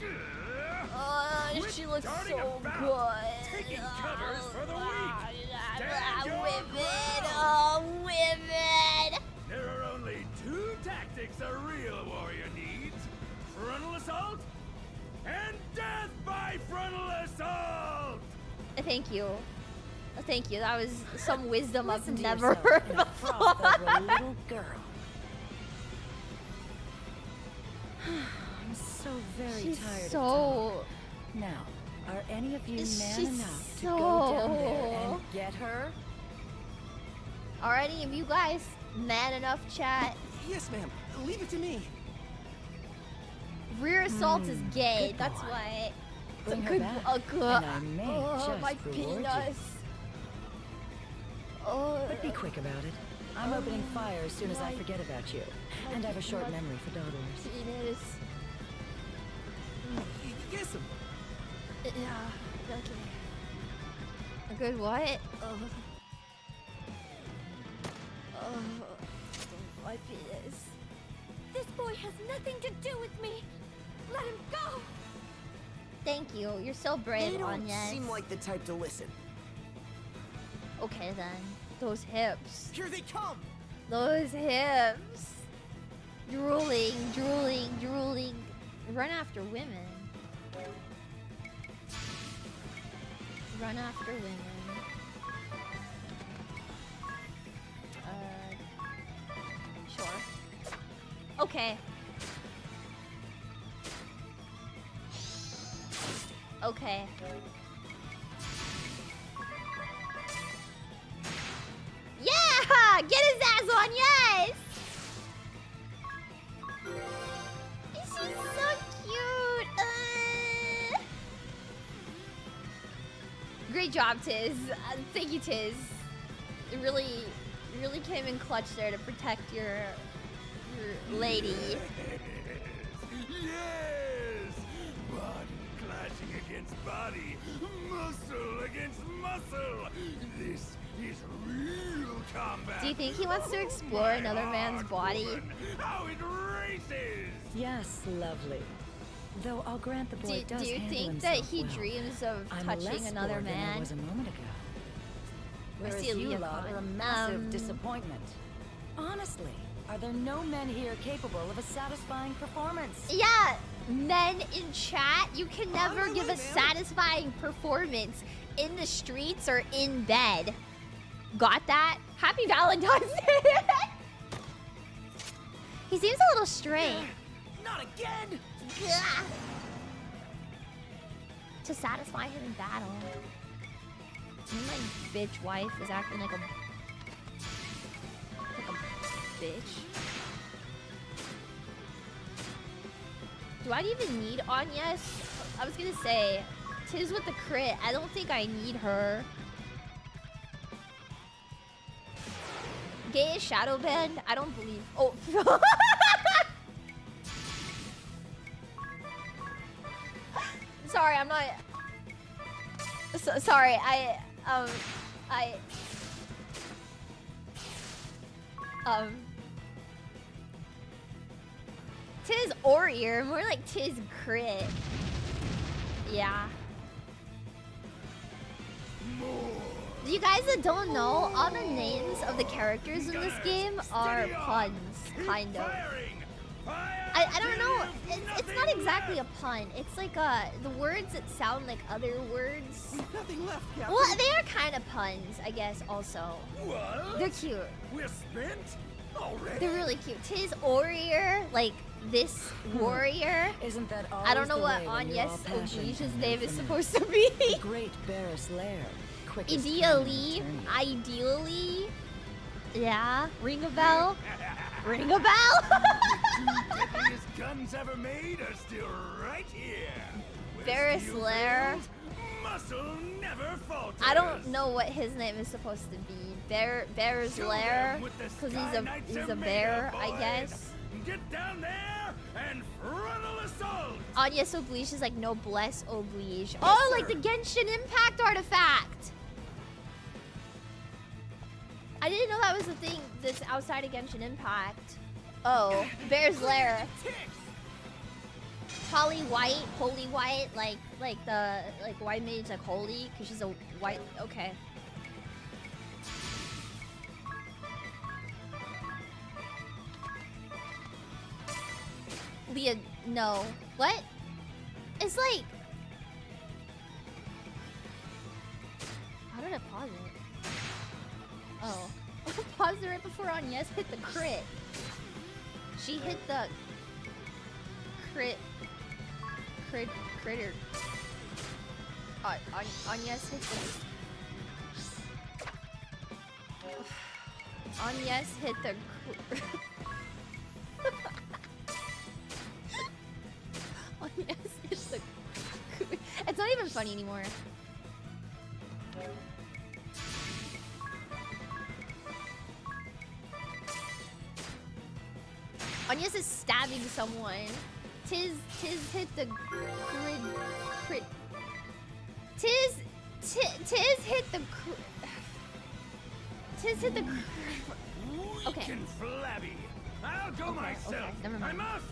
meow. Oh, she looks darting so about, good. taking covers for the weak. Stand your Women, ground. oh, women. There are only 2 tactics a real warrior needs. Frontal assault and death by frontal assault! Thank you. Thank you. That was some wisdom I've Listen to never yourself heard in a froth before. over a little girl. I'm so very She's tired of so... talk. Now, are any of you man She's enough to go down there so- and get her? Are any of you guys man enough, chat? Yes, ma'am. Leave it to me. Rear assault is gay. good That's boy. why. Bring her Good. back, good. and I may Oh, just my reward you. penis. Oh. But be quick about it. I'm opening fire as soon as I forget about you. And I have a short memory for daughters. It is. Kiss him. Yeah, okay. A good what? Oh, my penis. This boy has nothing to do with me. Let him go. Thank you. You're so brave, They don't Anya. seem like the type to listen. Okay then. Those hips. Here they come. Those hips. Drooling, drooling, drooling. Run after women. Run after women. Sure. Okay. Okay. Yeah! Get his ass on, yes! She's so cute. Great job, Tiz. Thank you, Tiz. You really came in clutch there to protect your lady. Yes! Body clashing against body, muscle against muscle. This is real combat. Do you think he wants to explore another man's body? How it races! Yes, lovely. Though I'll grant the boy does Do you handle think that himself he well. dreams of I'm touching less another bored than I man? was a moment ago. Whereas see a you Lia lot con. are a massive disappointment. Honestly, are there no men here capable of a satisfying performance? Yeah, men in chat, you can never give a satisfying performance in the streets or in bed. Got that? Happy Valentine's Day! He seems a little stray. Not again. Gah. To satisfy him in battle. And my bitch wife is acting like a bitch. Do I even need Agnes? I was gonna say, Tiz with the crit. I don't think I need her. Gay is shadow banned? I don't believe. Oh. Sorry, I'm not. Sorry, Tiz or ear, more like Tiz crit. Yeah. You guys that don't know, all the names of the characters in this game are puns, kind of. I don't know. It's not exactly a pun. It's like the words that sound like other words. Nothing left, Captain. Well, they are kind of puns, I guess. Also, What? they're cute. We're spent already. They're really cute. Tiz warrior, like this warrior. Isn't that all? I don't know what Agnes Oblege's name is supposed to The be. great Barris lair. Ideally, yeah. Ringabel. Ringabel. Deadliest guns ever made are still right here. With Barris steel Lair. wheels, muscle never falters. I don't know what his name is supposed to be. Bear's Show Lair, them what the because Sky Knights he's are a made bear, of, I boys. guess. Get down there and frontal assault. Agnes Oblige is like noblesse oblige. Oh, like the Genshin Impact artifact. I didn't know that was a thing that's outside of Genshin Impact. Oh, Bear's Lair. Holy White, like the white mage, like holy, because she's a white. Okay. Lia, no. What? It's like. How did I pause it? Oh. Paused it right before Agnes hit the crit. She hit the critter. Agnes hit the. Agnes hit the. Agnes hit the. It's not even funny anymore. Agnes is stabbing someone. Tiz hit the crit. Tiz hit the okay. Weak and flabby. I'll go myself. Okay, never I mind. must.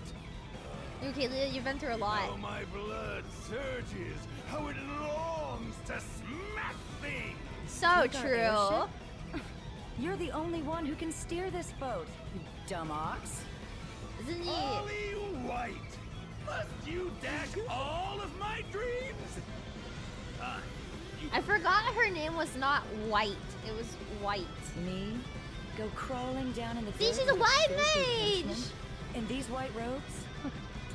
Okay, Lia, you've been through a lot. Oh, my blood surges. How it longs to smack things. So Like our true. airship? You're the only one who can steer this boat, you dumb ox. Isn't he? Ollie White. Must you dash all of my dreams? I forgot her name was not White. It was White. Me? Go crawling down in the See, dirt she's a with white filthy mage! henchman? In these white robes?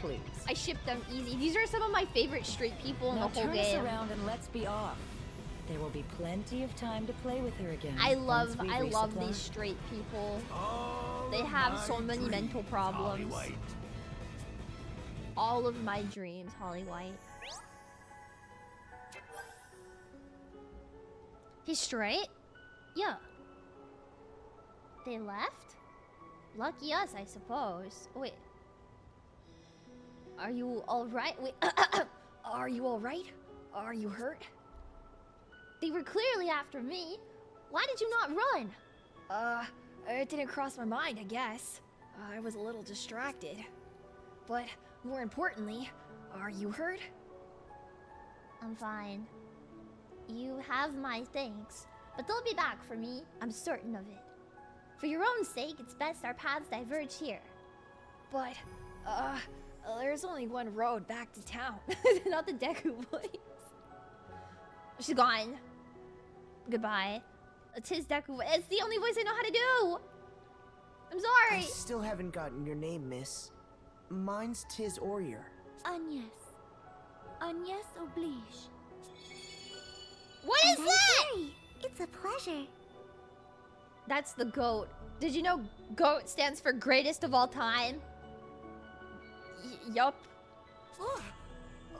Please. I ship them easy. These are some of my favorite straight people in Now the whole turn us game. around and let's be off. There will be plenty of time to play with her again. I once love we resupply. these straight people. All They of have my so many dreams, mental Ollie problems. White. All of my dreams, Holly White. He's straight? Yeah. They left? Lucky us, I suppose. Wait. Are you alright? Wait. Are you alright? Are you hurt? They were clearly after me. Why did you not run? It didn't cross my mind, I guess. I was a little distracted. But more importantly, are you hurt? I'm fine. You have my thanks, but they'll be back for me. I'm certain of it. For your own sake, it's best our paths diverge here. But, there's only one road back to town. Not the Deku voice. She's gone. Goodbye. It's his Deku voice. It's the only voice I know how to do. I'm sorry. I still haven't gotten your name, miss. Mine's Tiz Orier. Agnes. Agnes oblige. What is that? Very. It's a pleasure. That's the GOAT. Did you know GOAT stands for greatest of all time? Yup. Oh,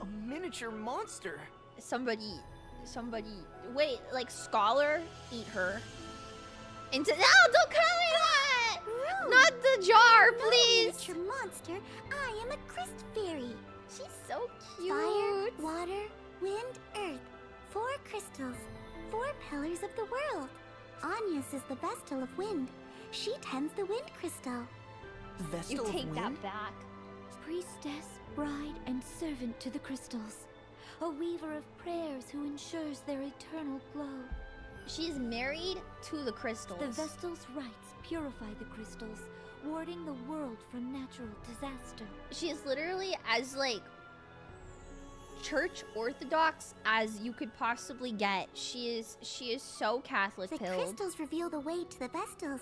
a miniature monster. Somebody, wait, like Scholar? Eat her. Into, no, don't call me that! Rude. Not the jar, No, please! miniature monster. I am a Christ fairy. She's so cute. Fire, water, wind, earth. 4 crystals. 4 pillars of the world. Agnes is the Vestal of Wind. She tends the wind crystal. Vestal You of take Wind? that back. Priestess, bride, and servant to the crystals. A weaver of prayers who ensures their eternal glow. She's married to the crystals. The Vestal's rites purify the crystals, warding the world from natural disaster. She is literally as like church orthodox as you could possibly get. She is so Catholic The pilled. crystals reveal the way to the Vestals,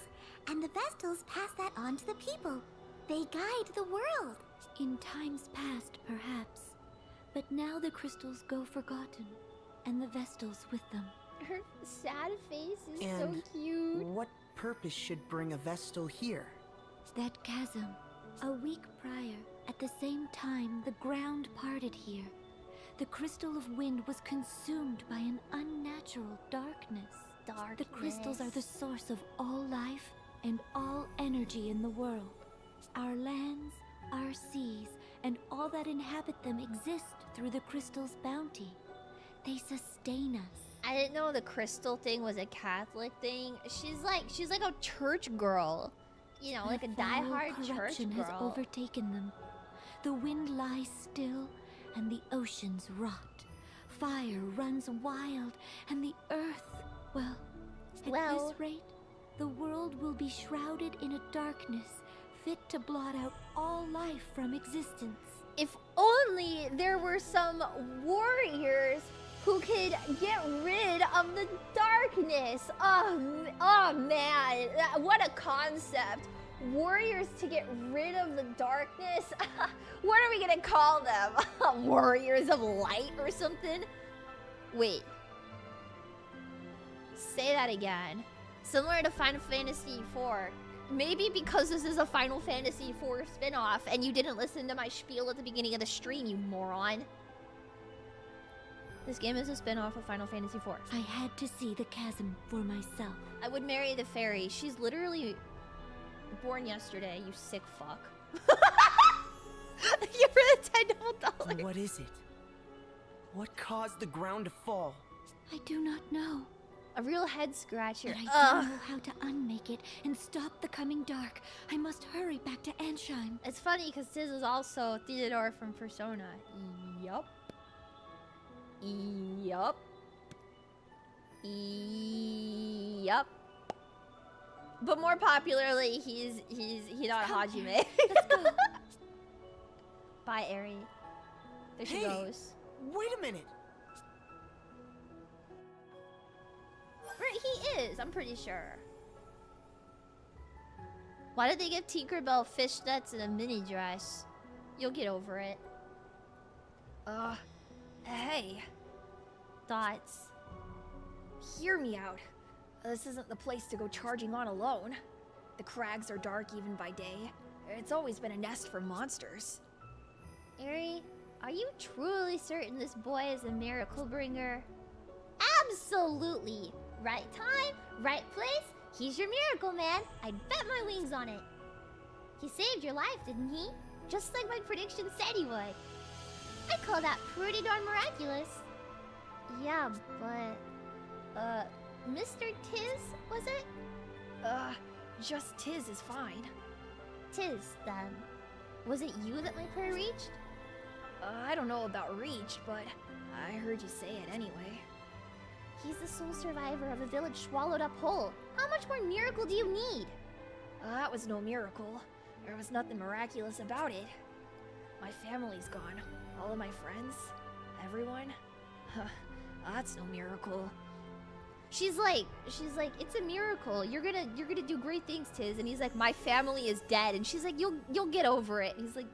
and the Vestals pass that on to the people. They guide the world. In times past, perhaps. But now the crystals go forgotten, and the Vestals with them. Her sad face is And so cute. what purpose should bring a Vestal here? That chasm, a week prior, at the same time the ground parted here. The crystal of wind was consumed by an unnatural darkness. The crystals are the source of all life and all energy in the world. Our lands, our seas, and all that inhabit them exist through the crystal's bounty. They sustain us. I didn't know the crystal thing was a Catholic thing. She's like a church girl. You know, like a foul diehard church corruption has girl. overtaken them. The wind lies still, and the oceans rot. Fire runs wild, and the earth, well, at this rate, the world will be shrouded in a darkness fit to blot out all life from existence. If only there were some warriors who could get rid of the darkness. Oh man, what a concept. Warriors to get rid of the darkness? What are we gonna call them? Warriors of light or something? Wait. Say that again. Similar to Final Fantasy IV. Maybe because this is a Final Fantasy IV spin-off and you didn't listen to my spiel at the beginning of the stream, you moron. This game is a spin-off of Final Fantasy IV. I had to see the chasm for myself. I would marry the fairy. She's literally born yesterday, you sick fuck. You're for the $10. What is it? What caused the ground to fall? I do not know. A real head scratcher. But I do know how to unmake it and stop the coming dark. I must hurry back to Ansheim. It's funny because Tiz is also Theodore from Persona. Yup. Yup. Yup. But more popularly, he's not Hajime. Let's go. Bye, Eri. There she Hey, goes. wait a minute. Right, he is. I'm pretty sure. Why did they give Tinkerbell fishnets and a mini dress? You'll get over it. Hey, Thoughts? hear me out. This isn't the place to go charging on alone. The crags are dark even by day. It's always been a nest for monsters. Eri, are you truly certain this boy is a miracle bringer? Absolutely! Right time, right place, he's your miracle man. I'd bet my wings on it. He saved your life, didn't he? Just like my prediction said he would. I call that pretty darn miraculous. Yeah, but... Mr. Tiz, was it? Just Tiz is fine. Tiz, then. Was it you that my prayer reached? I don't know about reach, but I heard you say it anyway. He's the sole survivor of a village swallowed up whole. How much more miracle do you need? That was no miracle. There was nothing miraculous about it. My family's gone. All of my friends. Everyone. That's no miracle. She's like, it's a miracle. You're gonna do great things, Tiz. And he's like, my family is dead. And she's like, you'll get over it. And he's like,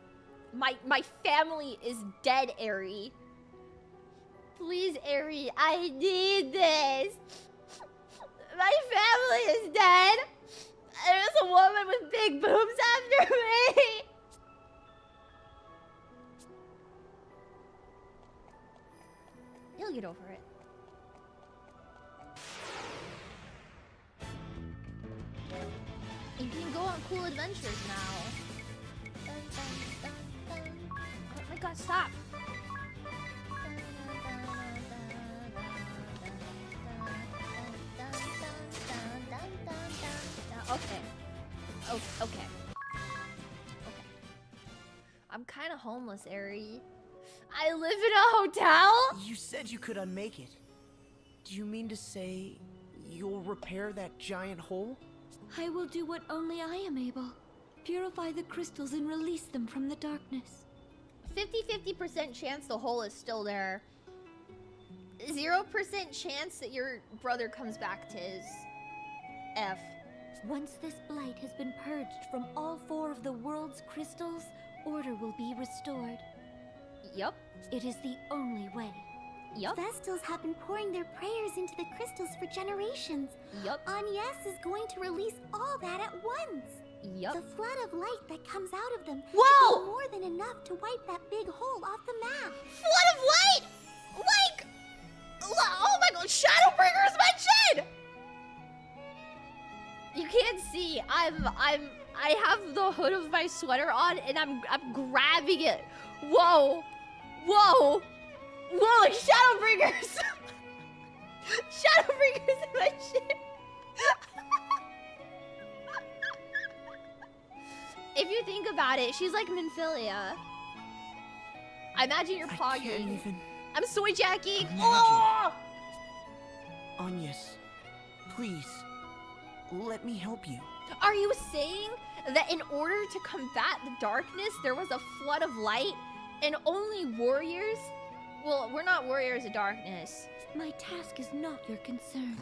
my family is dead, Eri. Please, Eri, I need this. My family is dead. There's a woman with big boobs after me. You'll get over it. You can go on cool adventures now. Dun, dun, dun, dun. Oh my god, stop! Okay. Oh, okay. Okay. I'm kind of homeless, Eri. I live in a hotel? You said you could unmake it. Do you mean to say you'll repair that giant hole? I will do what only I am able. Purify the crystals and release them from the darkness. 50% chance the hole is still there. 0% chance that your brother comes back to his F. Once this blight has been purged from all 4 of the world's crystals, order will be restored. Yup. It is the only way. Yup. Vestals have been pouring their prayers into the crystals for generations. Yup. Agnes is going to release all that at once. Yup. The flood of light that comes out of them Whoa! will be more than enough to wipe that big hole off the map. Flood of light! Like... Oh my god, Shadowbringer's mentioned! You can't see. I have the hood of my sweater on and I'm grabbing it. Whoa! Whoa! Whoa, like Shadowbringers! Shadowbringers in my shit! If you think about it, she's like Minfilia. I imagine you're I can't pogging. even... I'm soy jacking. Imagine. Oh! Agnes, please, let me help you. Are you saying that in order to combat the darkness, there was a flood of light and only warriors? Well, we're not warriors of darkness. My task is not your concern.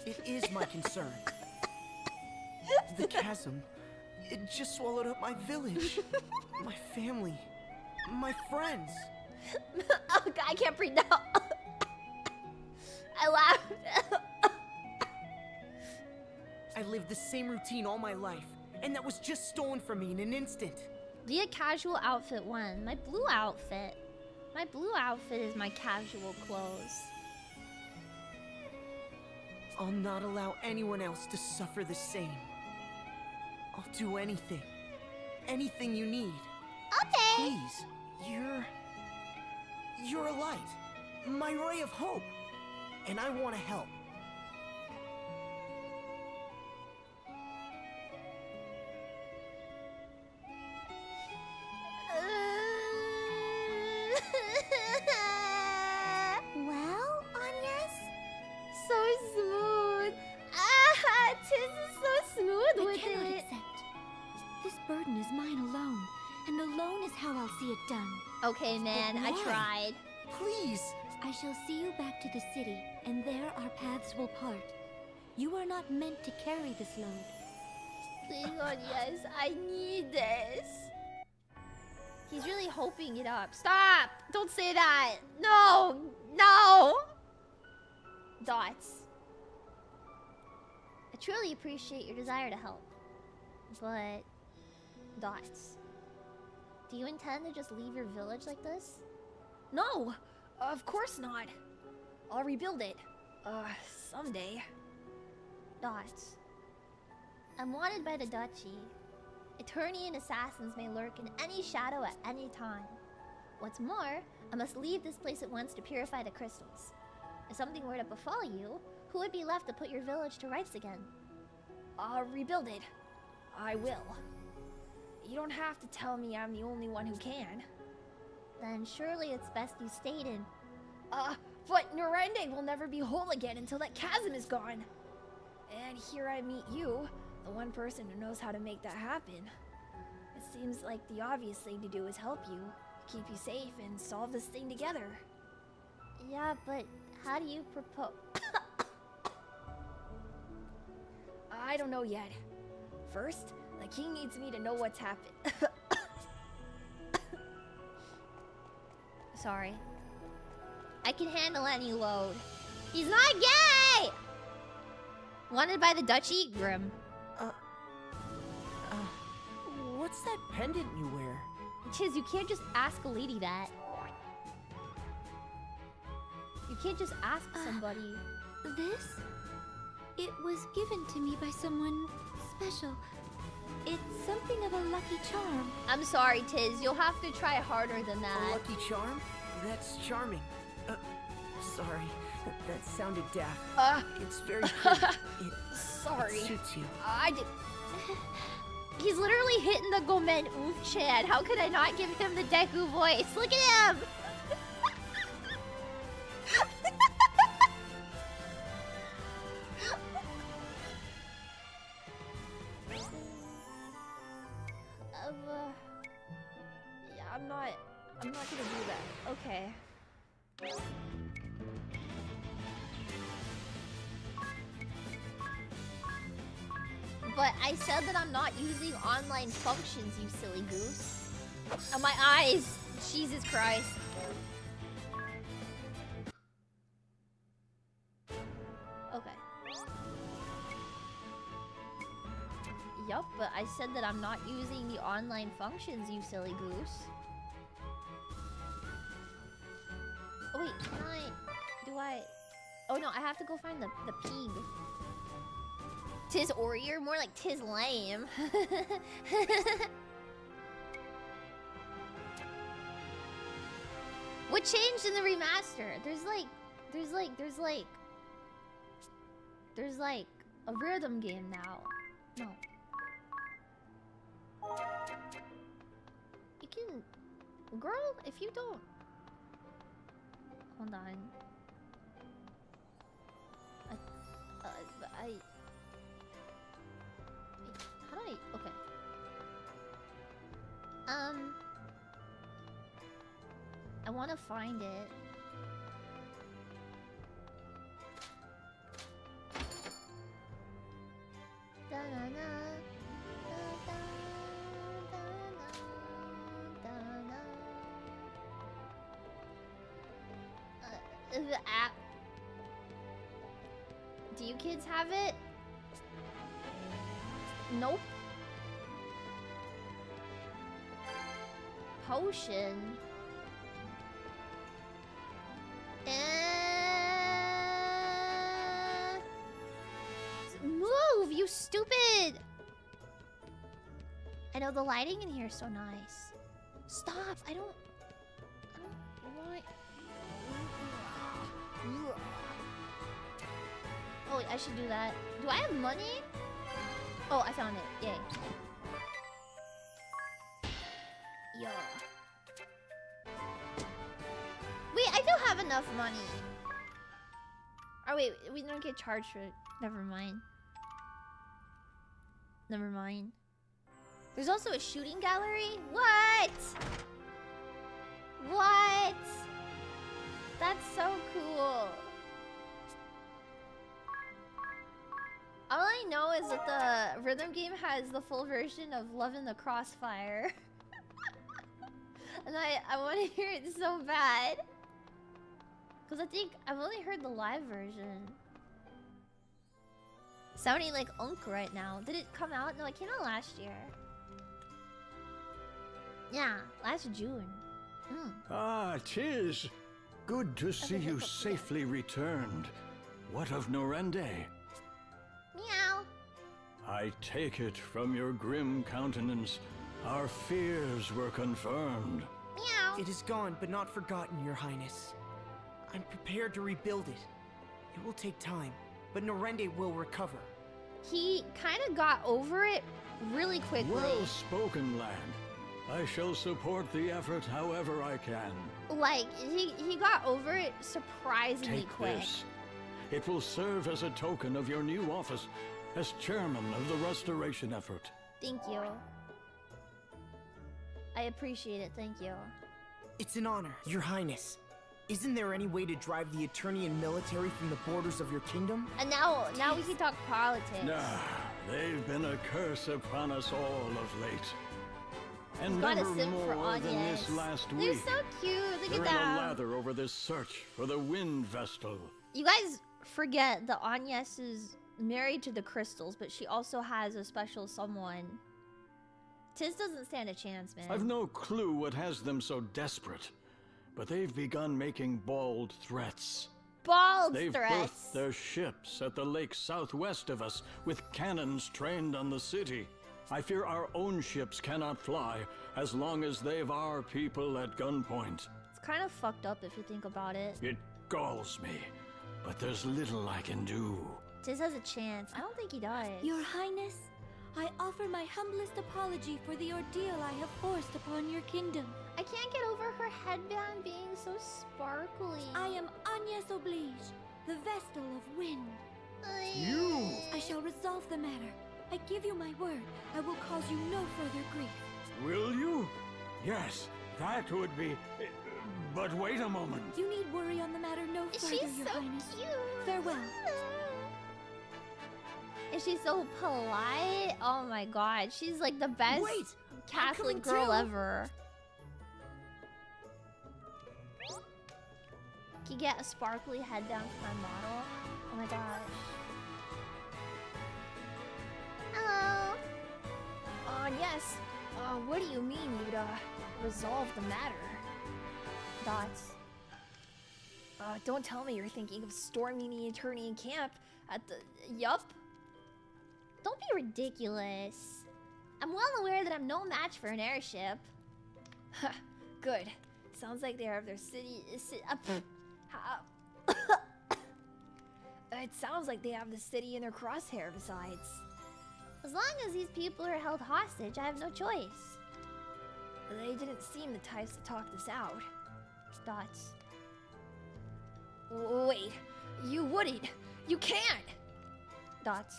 It is my concern. The chasm, it just swallowed up my village, my family, my friends. Oh, God, I can't breathe now. I laughed. I lived the same routine all my life, and that was just stolen from me in an instant. Lia casual outfit 1. My blue outfit. My blue outfit is my casual clothes. I'll not allow anyone else to suffer the same. I'll do anything, anything you need. Okay. Please, you're a light, my ray of hope, and I want to help. Well, Agnes? So smooth. Ah, Tiz is so smooth I with cannot it. accept. This burden is mine alone, and alone is how I'll see it done. Okay, man, I why? tried. Please. I shall see you back to the city, and there our paths will part. You are not meant to carry this load. Please, God, yes, I need this. He's really hoping it up. Stop! Don't say that. No, no. Dots. I truly appreciate your desire to help, but Dots, do you intend to just leave your village like this? No, of course not. I'll rebuild it. Someday. Dots, I'm wanted by the Duchy. Eternian assassins may lurk in any shadow at any time. What's more, I must leave this place at once to purify the crystals. If something were to befall you, who would be left to put your village to rights again? I'll rebuild it. I will. You don't have to tell me I'm the only one who can. Then surely it's best you stayed in. But Norende will never be whole again until that chasm is gone. And here I meet you, the one person who knows how to make that happen. It seems like the obvious thing to do is help you, keep you safe, and solve this thing together. Yeah, but how do you propose? I don't know yet. First, the king needs me to know what's happened. Sorry. I can handle any load. He's not gay! Wanted by the Duchy? Grim. What's that pendant you wear? Chiz, you can't just ask a lady that. You can't just ask somebody. This? It was given to me by someone special. It's something of a lucky charm. I'm sorry, Tiz. You'll have to try harder than A that. lucky charm? That's charming. Sorry, that sounded daft. It's very pretty. Sorry. It suits you. I did. He's literally hitting the Gomen Oof Chad. How could I not give him the Deku voice? Look at him! Yeah, I'm not gonna do that. Okay. But I said that I'm not using online functions, you silly goose. Oh, my eyes! Jesus Christ. Okay. Yup, but I said that I'm not using the online functions, you silly goose. Oh wait, can I... Do I... Oh no, I have to go find the pig. Tis Orier? More like tis lame. What changed in the remaster? There's like a rhythm game now. No. You can... Girl, if you don't... Hold on. How do I... Okay. I want to find it. The app. Do you kids have it? Nope. Potion. Move, you stupid! I know the lighting in here is so nice. Stop! I don't want. Oh, I should do that. Do I have money? Oh, I found it. Yay. Yeah. Wait, I do have enough money. Oh wait, we don't get charged for it. Never mind. Never mind. There's also a shooting gallery? What? What? That's so cool. All I know is that the rhythm game has the full version of Love in the Crossfire. And I want to hear it so bad. Because I think I've only heard the live version. Sounding like Unk right now. Did it come out? No, it came out last year. Yeah, last June. Ah, 'tis. Good to see you safely returned. What of Norende? Meow. I take it from your grim countenance, our fears were confirmed. Meow. It is gone, but not forgotten, Your Highness. I'm prepared to rebuild it. It will take time, but Norende will recover. He kind of got over it really quickly. Well spoken, lad. I shall support the effort however I can. Like, he got over it surprisingly Take quick. this. It will serve as a token of your new office as chairman of the restoration effort. Thank you. I appreciate it, thank you. It's an honor, Your Highness. Isn't there any way to drive the Eternian military from the borders of your kingdom? And now we can talk politics. Nah, they've been a curse upon us all of late. And Got a never sim for more than Agnes. this last They're week. so cute. Look They're at in that. a lather over this search for the Wind Vestal. You guys forget that Agnes is married to the crystals, but she also has a special someone. Tiz doesn't stand a chance, man. I've no clue what has them so desperate, but they've begun making bold threats. Bold They've threats. berthed their ships at the lake southwest of us with cannons trained on the city. I fear our own ships cannot fly as long as they've our people at gunpoint. It's kind of fucked up if you think about it. It galls me, but there's little I can do. Tiz has a chance. I don't think he does. Your Highness, I offer my humblest apology for the ordeal I have forced upon your kingdom. I can't get over her headband being so sparkly. I am Agnes Oblige, the Vestal of Wind. You! I shall resolve the matter. I give you my word. I will cause you no further grief. Will you? Yes, that would be... But wait a moment. You need worry on the matter no further, She's Your so Highness. cute. Farewell. Is she so polite? Oh my god, she's like the best Wait, Catholic coming girl too. ever. Can you get a sparkly headband for my model? Oh my gosh. Hello. Yes. What do you mean you'd, resolve the matter? Dots. Don't tell me you're thinking of storming the Eternian camp at the... Yup. Don't be ridiculous. I'm well aware that I'm no match for an airship. Good. Sounds like they have their city... It sounds like they have the city in their crosshair besides. As long as these people are held hostage, I have no choice. They didn't seem the types to talk this out. Dots. Wait, you wouldn't. You can't. Dots.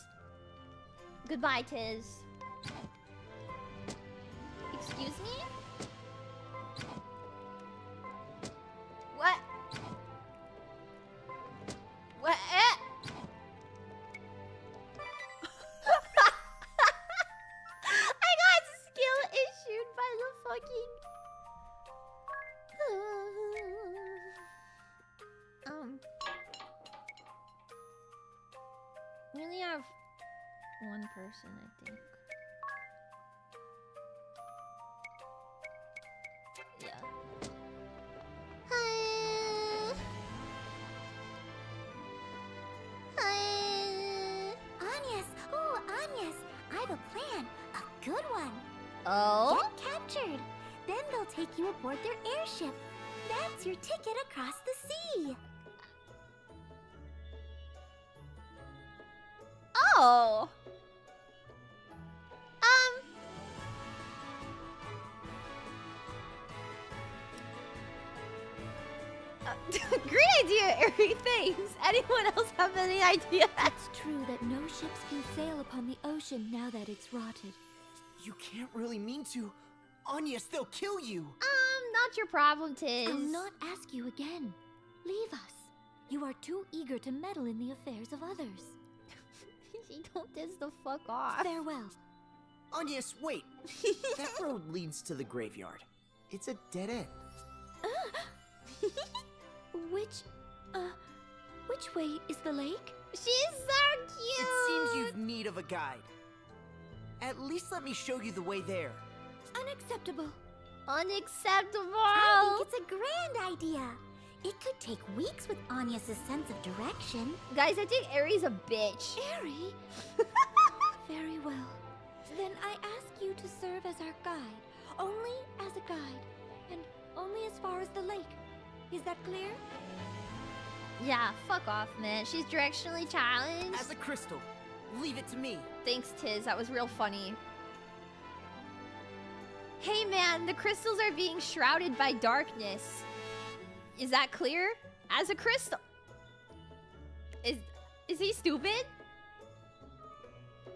Goodbye, Tiz. Excuse me? What? What? I got skill issued by the fucking... We only have one person, I think. Yeah. Hi. Hi. Agnes! Oh, Agnes! I have a plan. A good one. Oh? Get captured. Then they'll take you aboard their airship. That's your ticket across the sea. Oh. Great idea, Ari. Thanks. Anyone else have any idea? It's true that no ships can sail upon the ocean now that it's rotted. You can't really mean to. Agnes, they'll kill you. Not your problem, Tiz. I'll not ask you again. Leave us. You are too eager to meddle in the affairs of others. She told Tiz to fuck off. Farewell. Agnes, wait. That road leads to the graveyard. It's a dead end. Which way is the lake? She's so cute. It seems you've need of a guide. At least let me show you the way there. Unacceptable. Unacceptable. I think it's a grand idea. It could take weeks with Agnes' sense of direction. Guys, I think Ari's a bitch. Ari? Very well. Then I ask you to serve as our guide. Only as a guide. And only as far as the lake. Is that clear? Yeah, fuck off, man. She's directionally challenged. As a crystal. Leave it to me. Thanks, Tiz. That was real funny. Hey, man, the crystals are being shrouded by darkness. Is that clear? As a crystal. Is he stupid?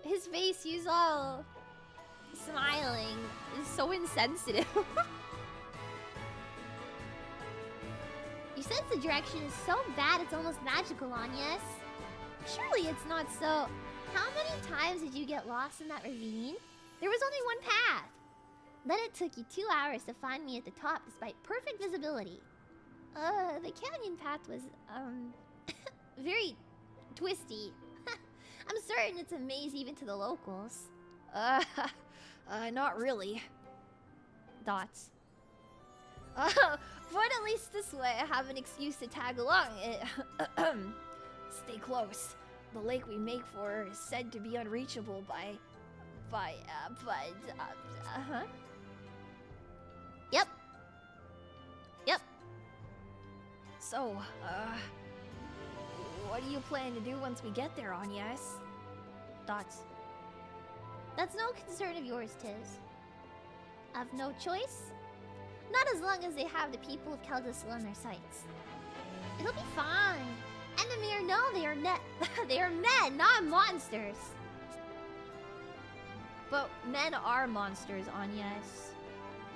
His face, he's all smiling. Is so insensitive. You sense the direction is so bad it's almost magical, Agnes. Surely it's not so. How many times did you get lost in that ravine? There was only one path. Then it took you 2 hours to find me at the top despite perfect visibility. The canyon path was, very twisty. I'm certain it's a maze even to the locals. Not really. Dots. But at least this way I have an excuse to tag along. Stay close. The lake we make for is said to be unreachable by Yep. Yep. So, what do you plan to do once we get there, Agnes? Dots. That's no concern of yours, Tiz. I've no choice. Not as long as they have the people of Caldisla on their sights. It'll be fine. Enemy no, they are they are men, not monsters. But men are monsters, Agnes.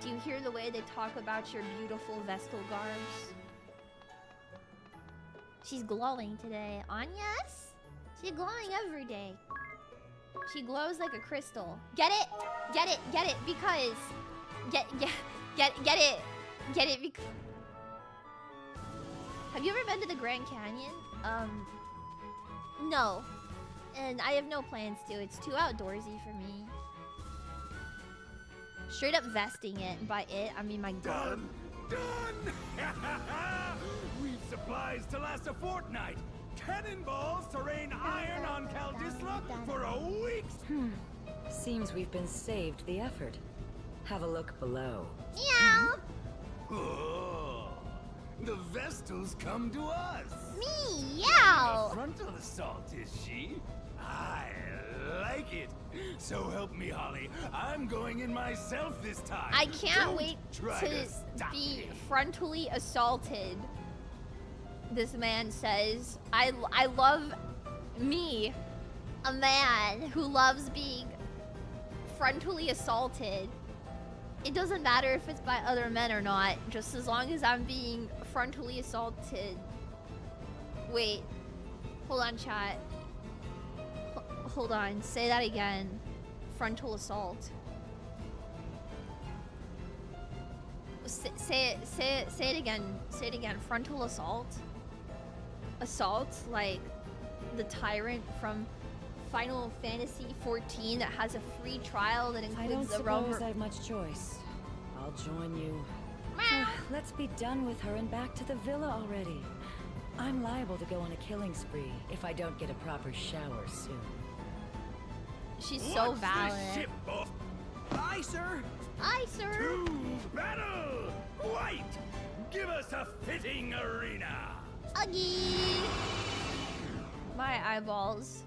Do you hear the way they talk about your beautiful Vestal garbs? She's glowing today. Agnes? She's glowing every day. She glows like a crystal. Get it? Get it? Get it? Because... Get it because... Have you ever been to the Grand Canyon? No. And I have no plans to. It's too outdoorsy for me. Straight up vesting it. And by it, I mean my garb. Done! We've supplies to last a fortnight. Cannonballs to rain iron on Caldisla for a week. Seems we've been saved the effort. Have a look below. Meow! Oh, the Vestals come to us. Meow! A frontal assault, is she? I like it. So help me, Holly. I'm going in myself this time. I can't Don't wait try to stop be me. frontally assaulted. This man says, I love me, a man who loves being frontally assaulted. It doesn't matter if it's by other men or not, just as long as I'm being frontally assaulted. Wait, hold on, chat. Hold on, say that again. Frontal assault. Say it again. Say it again. Frontal assault. Assault, like the tyrant from Final Fantasy 14 that has a free trial that I don't includes the realm. suppose I have much choice. I'll join you. Let's be done with her and back to the villa already. I'm liable to go on a killing spree if I don't get a proper shower soon. She's so Watch valid. this ship, boss. Aye, sir. Aye, sir. To battle! White, give us a fitting arena. Uggy. My eyeballs.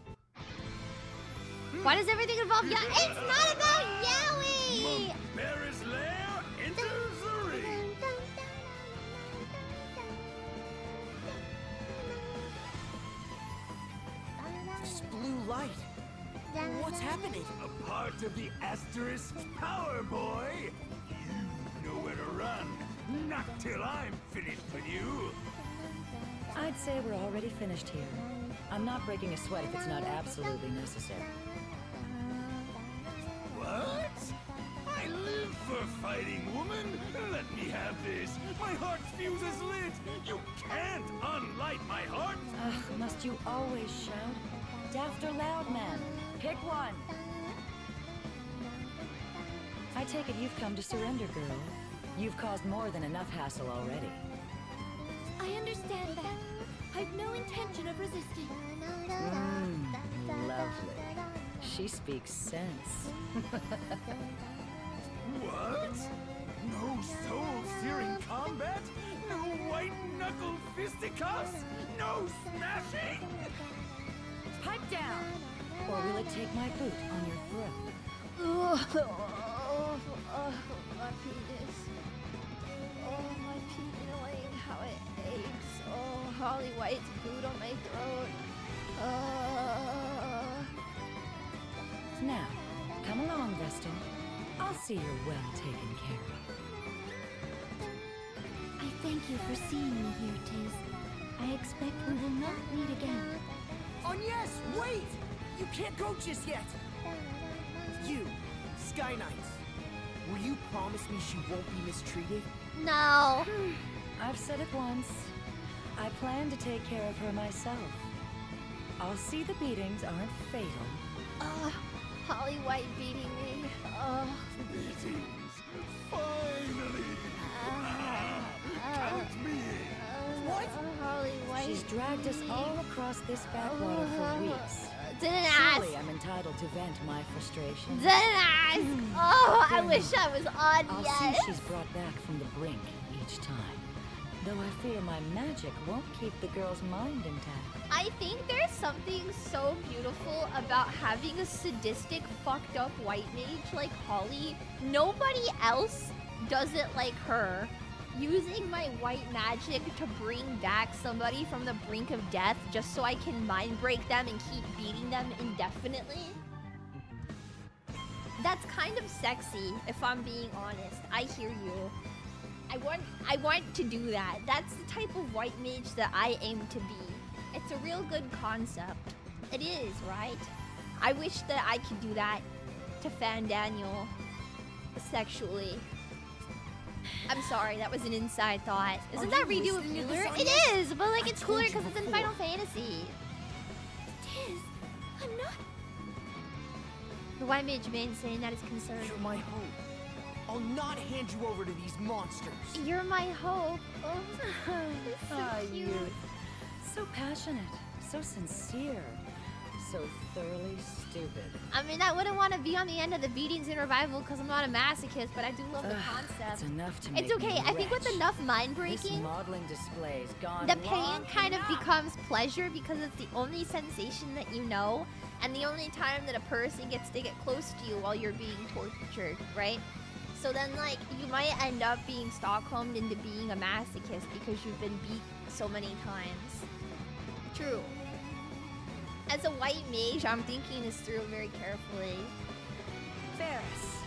Why does everything involve Yaoi? It's not about Yaoi! Bear's lair enters the ring. This blue light. What's happening? A part of the asterisk power, boy. You know where to run. Not till I'm finished with you. I'd say we're already finished here. I'm not breaking a sweat if it's not absolutely necessary. What? I live for fighting, woman. Let me have this. My heart's fuse is lit. You can't unlight my heart. Ugh, must you always shout? Daft or loud, man? Pick one. I take it you've come to surrender, girl. You've caused more than enough hassle already. I understand that. I've no intention of resisting. Lovely. She speaks sense. What? No soul-searing combat? No white-knuckle fisticuffs? No smashing? Pipe down! Or will it take my boot on your throat? My penis. Oh, my penis, how it aches. Oh, Holly White's boot on my throat. Now, come along, Vestal. I'll see you're well taken care of. I thank you for seeing me here, Tiz. I expect we will not meet again. Oh, yes, wait! You can't go just yet. You, Sky Knights. Will you promise me she won't be mistreated? No. I've said it once. I plan to take care of her myself. I'll see the beatings aren't fatal. Holly White beating me. Beatings. Finally. Count me in. What? Holly White. She's dragged us all across this backwater for weeks. Didn't ask. Surely I'm entitled to vent my frustration. Didn't ask. Oh, I wish I was on. I'll Yes. see she's brought back from the brink each time. Though I fear my magic won't keep the girl's mind intact. I think there's something so beautiful about having a sadistic, fucked up white mage like Holly. Nobody else does it like her. Using my white magic to bring back somebody from the brink of death just so I can mind break them and keep beating them indefinitely. That's kind of sexy, if I'm being honest. I hear you. I want to do that. That's the type of white mage that I aim to be. It's a real good concept. It is, right? I wish that I could do that to Fan Daniel sexually. I'm sorry, that was an inside thought. Isn't that redo of cooler? It is, but like it's cooler because it's in Final Fantasy. Tiz, I'm not. The white mage man saying that is concerned. You're my hope. I'll not hand you over to these monsters. You're my hope. Oh, it's so cute. Youth. So passionate, so sincere, so thoroughly stupid. I mean, I wouldn't want to be on the end of the beatings in Revival because I'm not a masochist, but I do love the concept. It's enough to make It's okay. me I think with retch. enough mind This breaking, modeling display's gone the pain long kind of enough. becomes pleasure because it's the only sensation that you know and the only time that a person gets to get close to you while you're being tortured, right? So then, like, you might end up being Stockholmed into being a masochist because you've been beat so many times. True. As a white mage, I'm thinking this through very carefully. Ferris,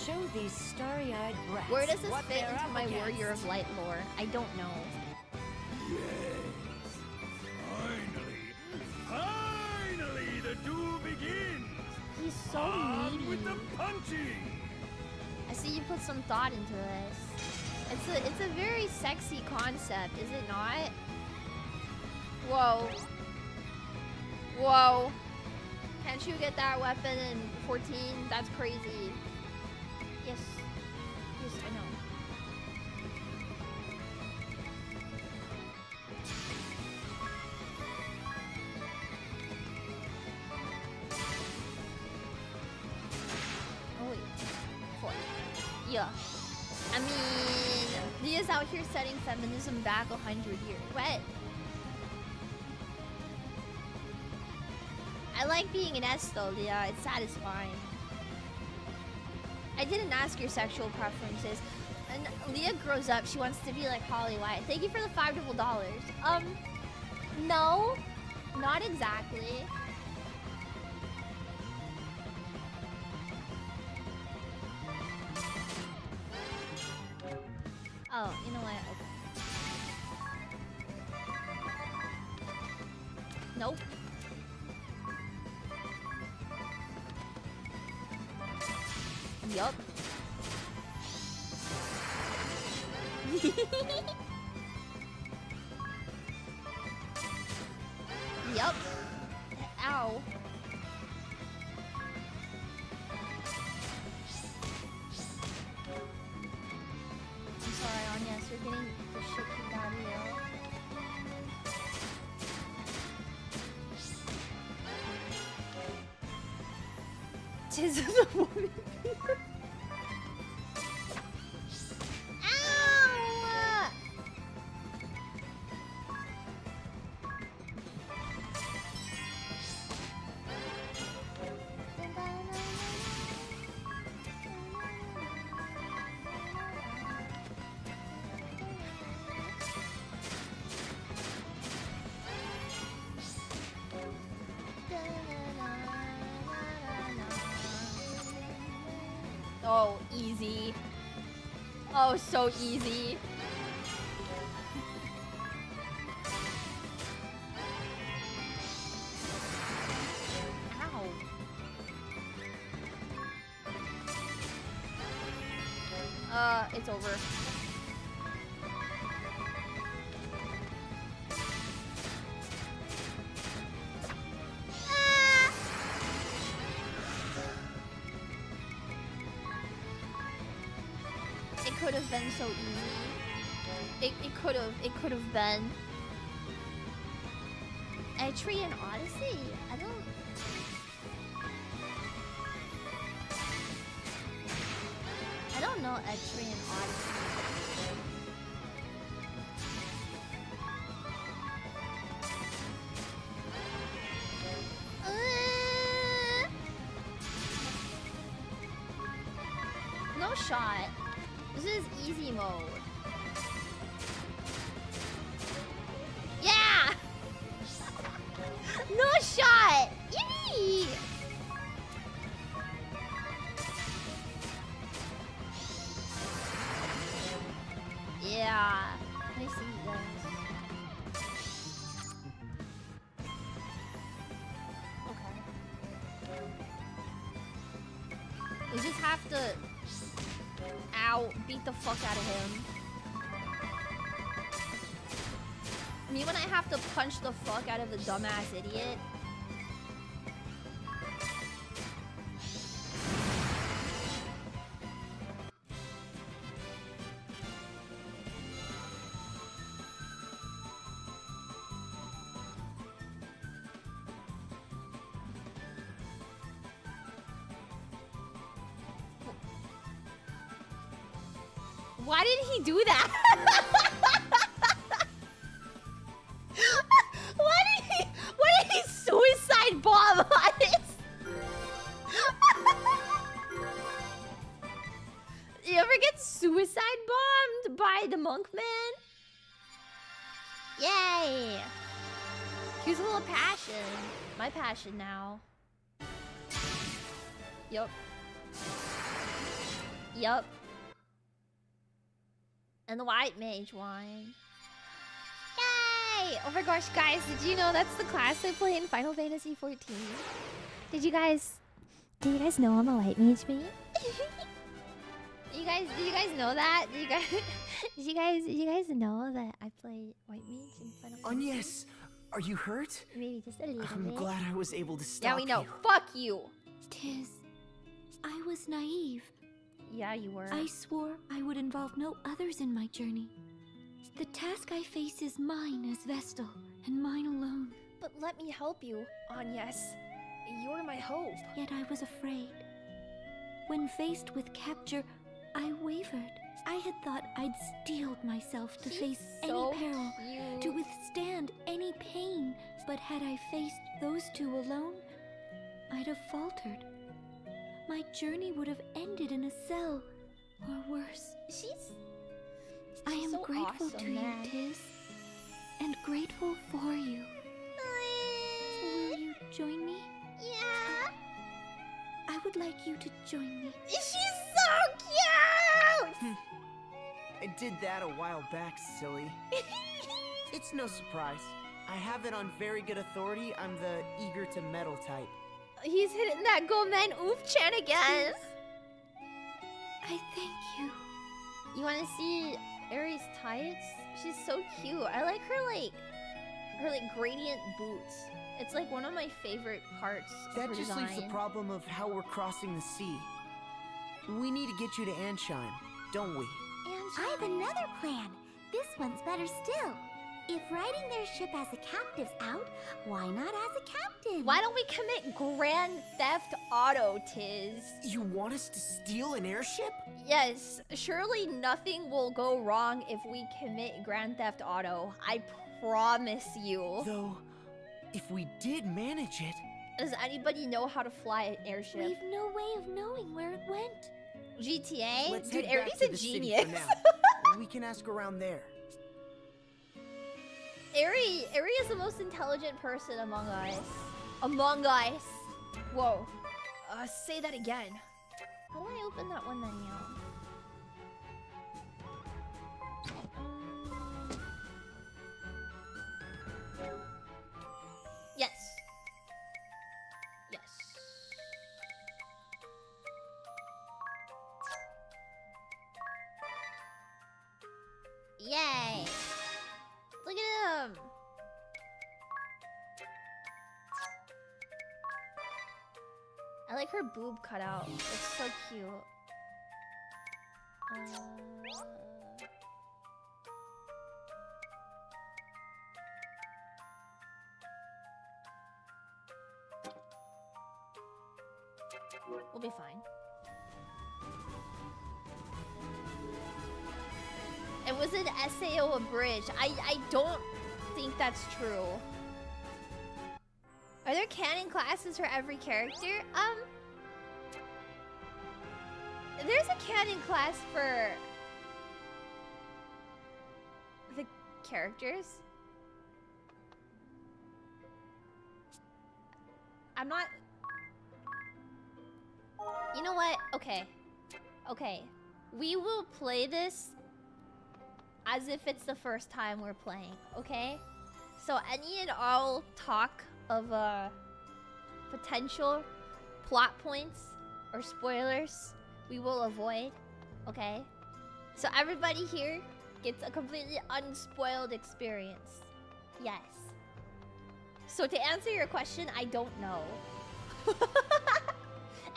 show these starry-eyed brats Where does this what fit they're into up my against. Warrior of Light lore? I don't know. Yes. Finally, the duel begins. He's so On needy. with the punching. I see you put some thought into this. It's a very sexy concept, is it not? Whoa. Whoa. Can't you get that weapon in 14? That's crazy. Yes. Yes, I know. Oh wait. Leah. I mean, Leah's out here setting feminism back 100 years. What? I like being an S though, Leah. It's satisfying. I didn't ask your sexual preferences. And Leah grows up, she wants to be like Holly White. Thank you for the $5. No, not exactly. Oh, you know what? Okay. Nope. Yup. Yup. Ow. I'm sorry, Anya, so you're getting the shit kicked out of you. Tis the woman beater. Ow! Oh, easy. Oh, so easy. Ow. It's over. It could have been so easy. It could have been. A tree in Odyssey? I don't know a tree in Odyssey. No shot. This is easy mode. Yeah! No shot! Yippee! Yeah. I see this. Okay. We just have to... Ow, beat the fuck out of him. Me when I have to punch the fuck out of the dumbass idiot. Why did he do that? Why did he suicide bomb us? You ever get suicide bombed by the monk man? Yay! Here's a little passion. My passion now. Yup. Yup. And the white mage wine. Yay! Oh my gosh, guys, did you know that's the class I play in Final Fantasy 14? Did you guys know I'm a white mage main? Did you guys know that? Did you guys know that I play white mage in Final Fantasy? Yes. Are you hurt? Maybe just a little bit. I'm glad I was able to stop Yeah, we know. you. Fuck you. Tis. I was naive. Yeah, you were. I swore I would involve no others in my journey. The task I face is mine as Vestal, and mine alone. But let me help you, Agnes. You're my hope. Yet I was afraid. When faced with capture, I wavered. I had thought I'd steeled myself to She's face so any peril, cute. to withstand any pain. But had I faced those two alone, I'd have faltered. My journey would have ended in a cell, or worse. I am so grateful awesome, to man. you, Tiz, and grateful for you. Will you join me? Yeah. I would like you to join me. She's so cute! I did that a while back, silly. It's no surprise. I have it on very good authority. I'm the eager to meddle type. He's hitting that go man oof chan again. I thank you. You want to see Aries tights? She's so cute. I like her gradient boots. It's like one of my favorite parts of That her just design. leaves the problem of how we're crossing the sea. We need to get you to Ansheim, don't we? I have another plan. This one's better still. If riding their ship as a captive's out, why not as a captain? Why don't we commit Grand Theft Auto, Tiz? You want us to steal an airship? Yes, surely nothing will go wrong if we commit Grand Theft Auto. I promise you. Though, if we did manage it... Does anybody know how to fly an airship? We've no way of knowing where it went. GTA? Let's Dude, head back Aries to a the city genius. for now. We can ask around there. Aerie is the most intelligent person among us. Among us. Whoa. Say that again. How do I open that one menu? Yes. Yes. Yay! Look at him! I like her boob cutout. It's so cute. We'll be fine. It was an SAO abridged. I don't think that's true. Are there canon classes for every character? There's a canon class for the characters. I'm not... You know what? Okay. Okay. We will play this as if it's the first time we're playing, okay? So any and all talk of potential plot points or spoilers, we will avoid, okay? So everybody here gets a completely unspoiled experience. Yes. So to answer your question, I don't know.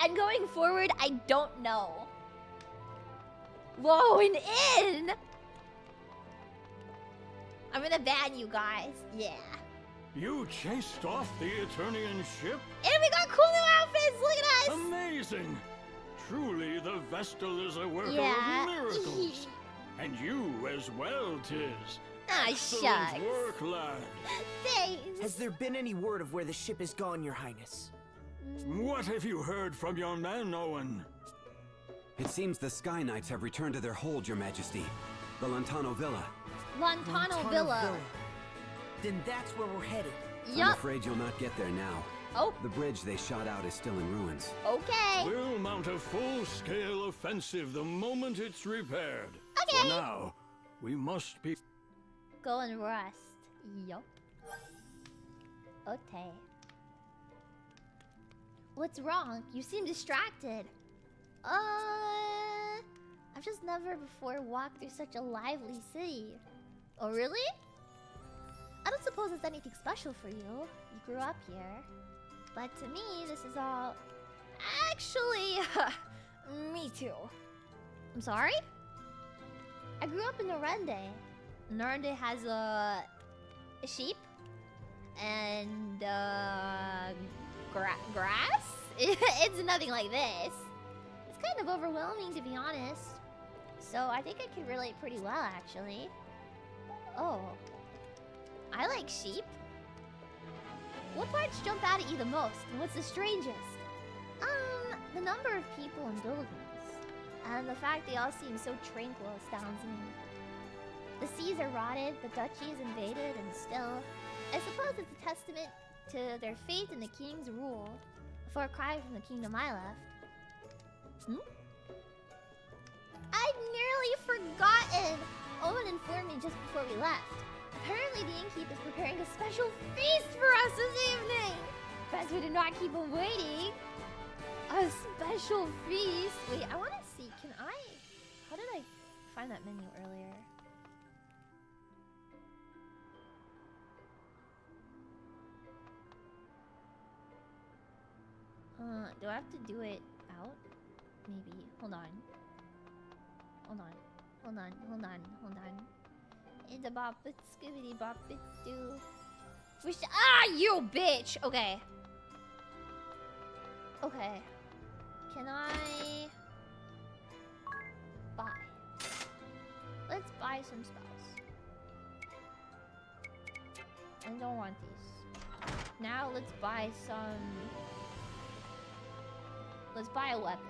And going forward, I don't know. Whoa, an inn! I'm gonna ban you guys. Yeah. You chased off the Eternian ship? And we got cool new outfits! Look at us! Amazing! Truly, the Vestal is a worker Yeah. of miracles. And you as well, Tiz. Ah, Excellent shucks. work, lad. Thanks. Has there been any word of where the ship has gone, Your Highness? What have you heard from your man, Owen? It seems the Sky Knights have returned to their hold, Your Majesty. The Lantano Villa. Lantano Villa. Then that's where we're headed. I'm Yup. afraid you'll not get there now. Oh. The bridge they shot out is still in ruins. Okay. We'll mount a full-scale offensive the moment it's repaired. Okay. For now, we must be... Go and rest. Yup. Okay. What's wrong? You seem distracted. I've just never before walked through such a lively city. Oh, really? I don't suppose it's anything special for you. You grew up here. But to me, this is all... Actually, me too. I'm sorry? I grew up in Norende. Norende has a sheep and grass. It's nothing like this. It's kind of overwhelming, to be honest. So I think I can relate pretty well, actually. Oh. I like sheep. What parts jump out at you the most, and what's the strangest? The number of people and buildings. And the fact they all seem so tranquil astounds me. The seas are rotted, the duchy is invaded, and still... I suppose it's a testament to their faith in the king's rule. A far cry from the kingdom I left. I'd nearly forgotten! Owen informed me just before we left. Apparently the innkeep is preparing a special feast for us this evening! Best we did not keep him waiting. A special feast? Wait, I want to see. Can I... How did I find that menu earlier? Do I have to do it out? Maybe. Hold on. Hold on. Hold on. Hold on. Hold on. In the bop it skibbity bop it do. Wish. Ah, you bitch! Okay. Okay. Can I buy? Let's buy some spells. I don't want these. Now let's buy some. Let's buy a weapon.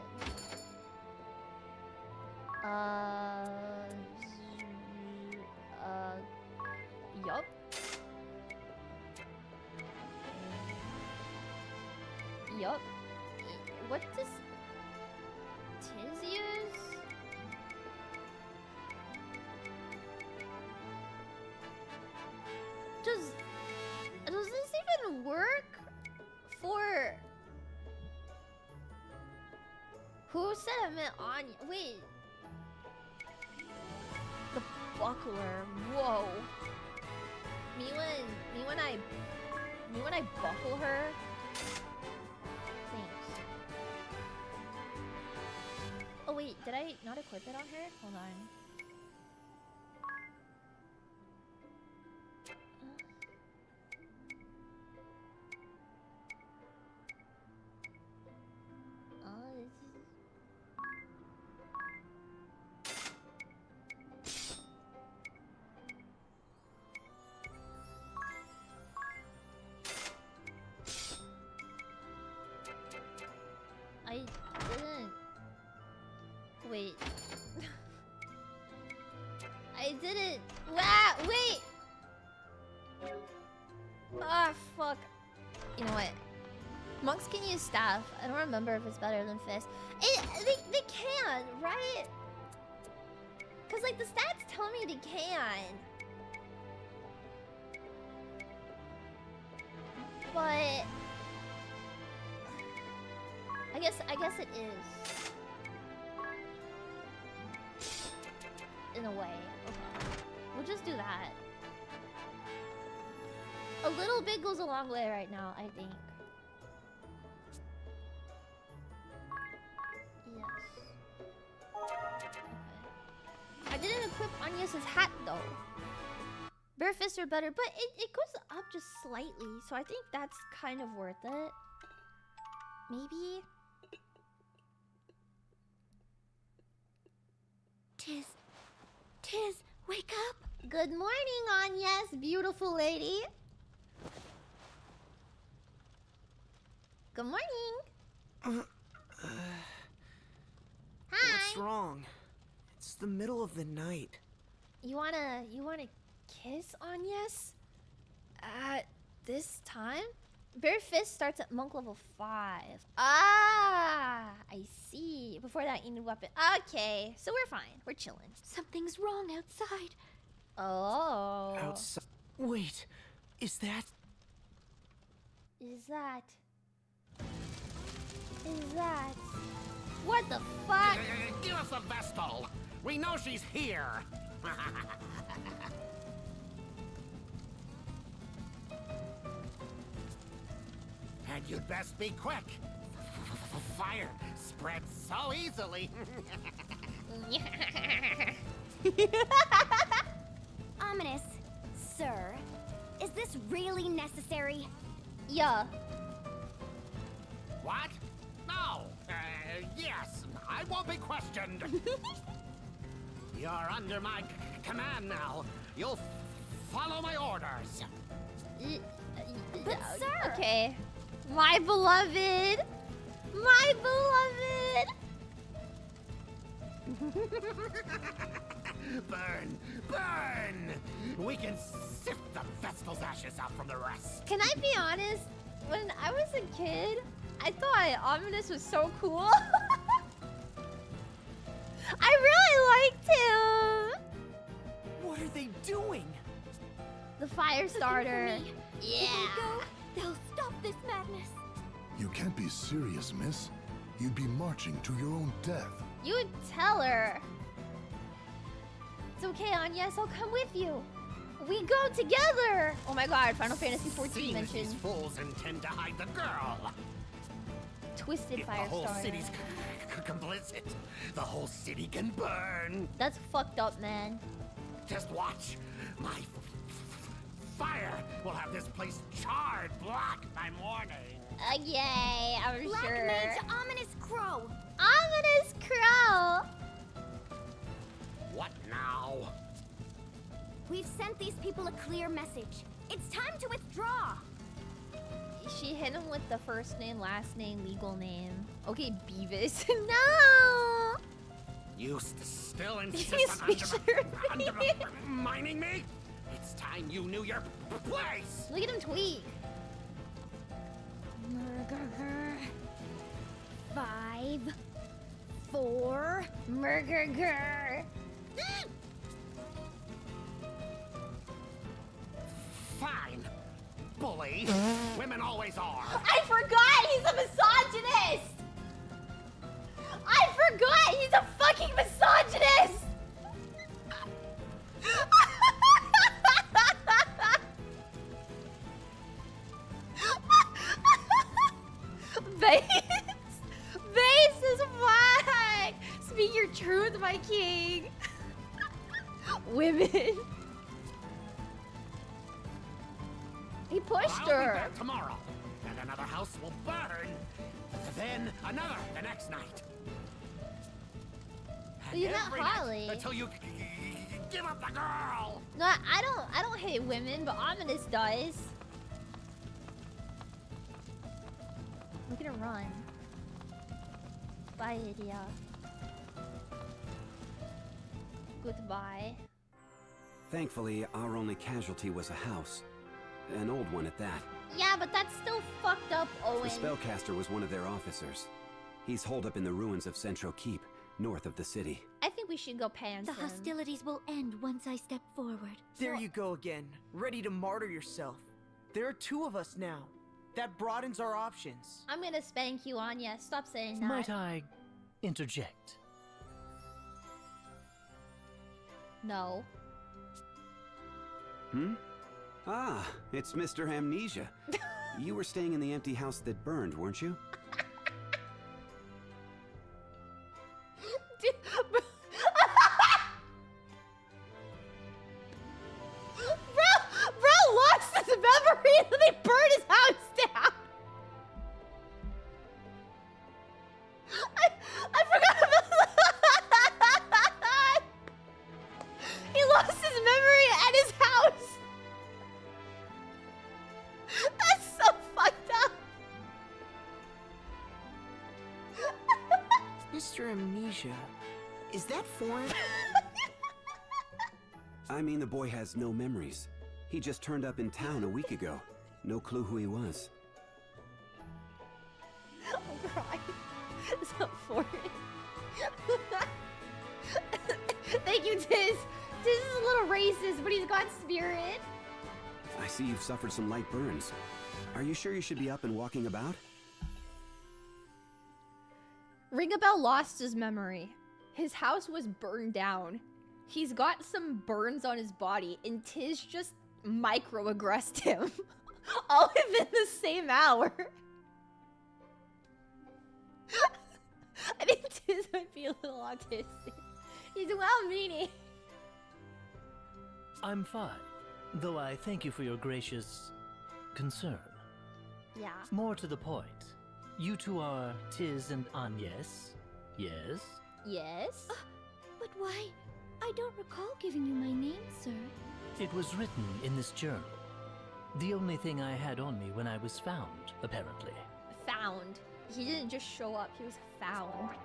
Yup. Yup. What does Tiz use? Does this even work for? Who said I meant Anya? Wait. The buckler. Whoa. Me when I buckle her. Thanks. Oh wait, did I not equip it on her? Hold on. I didn't. Wait. I didn't. Wow, wait! Ah, fuck. You know what? Monks can use staff. I don't remember if it's better than fist. They can, right? Cause like the stats tell me they can. But I guess it is. In a way. Okay. We'll just do that. A little bit goes a long way right now, I think. Yes. Okay. I didn't equip Anya's hat though. Bare fists are better, but it goes up just slightly, so I think that's kind of worth it. Maybe? Tiz, wake up! Good morning, Anya's beautiful lady. Good morning. Hi. What's wrong? It's the middle of the night. You wanna kiss Anya's? At this time? Bare Fist starts at monk level 5. Ah, I see. Before that, you need weapon. Okay, so we're fine. We're chilling. Something's wrong outside. Oh. Outside. Wait, is that? What the fuck? Give us the Vestal. We know she's here. And you'd best be quick. Fire spreads so easily. Ominous, sir. Is this really necessary? Yeah. What? No. Yes. I won't be questioned. You're under my command now. You'll follow my orders. But sir. Okay. My beloved. My beloved. Burn! Burn! We can sift the Vestal's ashes out from the rest. Can I be honest? When I was a kid, I thought Ominous was so cool. I really liked him. What are they doing? The fire starter. Yeah. If we go, they'll stop this madness. You can't be serious, miss. You'd be marching to your own death. You would tell her. It's okay, Agnes, I'll come with you. We go together. Oh my god, Final Fantasy 14 mentioned. These fools intend to hide the girl. Twisted if fire the whole starter. city's complicit, the whole city can burn. That's fucked up, man. Just watch. My fire will have this place charred black by morning. Yay, I'm Black sure. Mage Ominous Crow. Ominous Crow. What now? We've sent these people a clear message. It's time to withdraw. She hit him with the first name, last name, legal name. Okay, Beavis. No! You still He's insist on undermining me? It's time you knew your place. Look at him tweet. 5, 4. Murger. Fine. Bully. Women always are. I forgot he's a misogynist! I forgot he's a fucking misogynist! Base is whack! Speak your truth, my king! Women. He pushed I'll her. be back tomorrow, and another house will burn. Then another the next night. And You're not every night Holly. until you give up the girl. No, I don't hate women, but Ominous does. Look at her run. Bye, Lydia. Goodbye. Thankfully, our only casualty was a house. An old one at that. Yeah, but that's still fucked up, Owen. The spellcaster was one of their officers. He's holed up in the ruins of Central Keep, north of the city. I think we should go pants The him. hostilities will end once I step forward. There you go again, ready to martyr yourself. There are 2 of us now. That broadens our options. I'm gonna spank you, Anya. Stop saying that. Might I interject? No. Hmm? Ah, it's Mr. Amnesia. You were staying in the empty house that burned, weren't you? Bro lost his memory and they burned his house down. I forgot about that. He lost his memory at his house. That's so fucked up. Mr. Amnesia, is that foreign? I mean, the boy has no memories. He just turned up in town a week ago. No clue who he was. I'm crying. It's not foreign. Thank you, Tiz. Tiz is a little racist, but he's got spirit. I see you've suffered some light burns. Are you sure you should be up and walking about? Ringabel lost his memory. His house was burned down. He's got some burns on his body, and Tiz just microaggressed him. All within the same hour. I think Tiz might be a little autistic. He's well-meaning. I'm fine, though I thank you for your gracious concern. Yeah. More to the point, you two are Tiz and Agnes, yes? Yes? But why? I don't recall giving you my name, sir. It was written in this journal. The only thing I had on me when I was found, apparently. Found. He didn't just show up, he was found.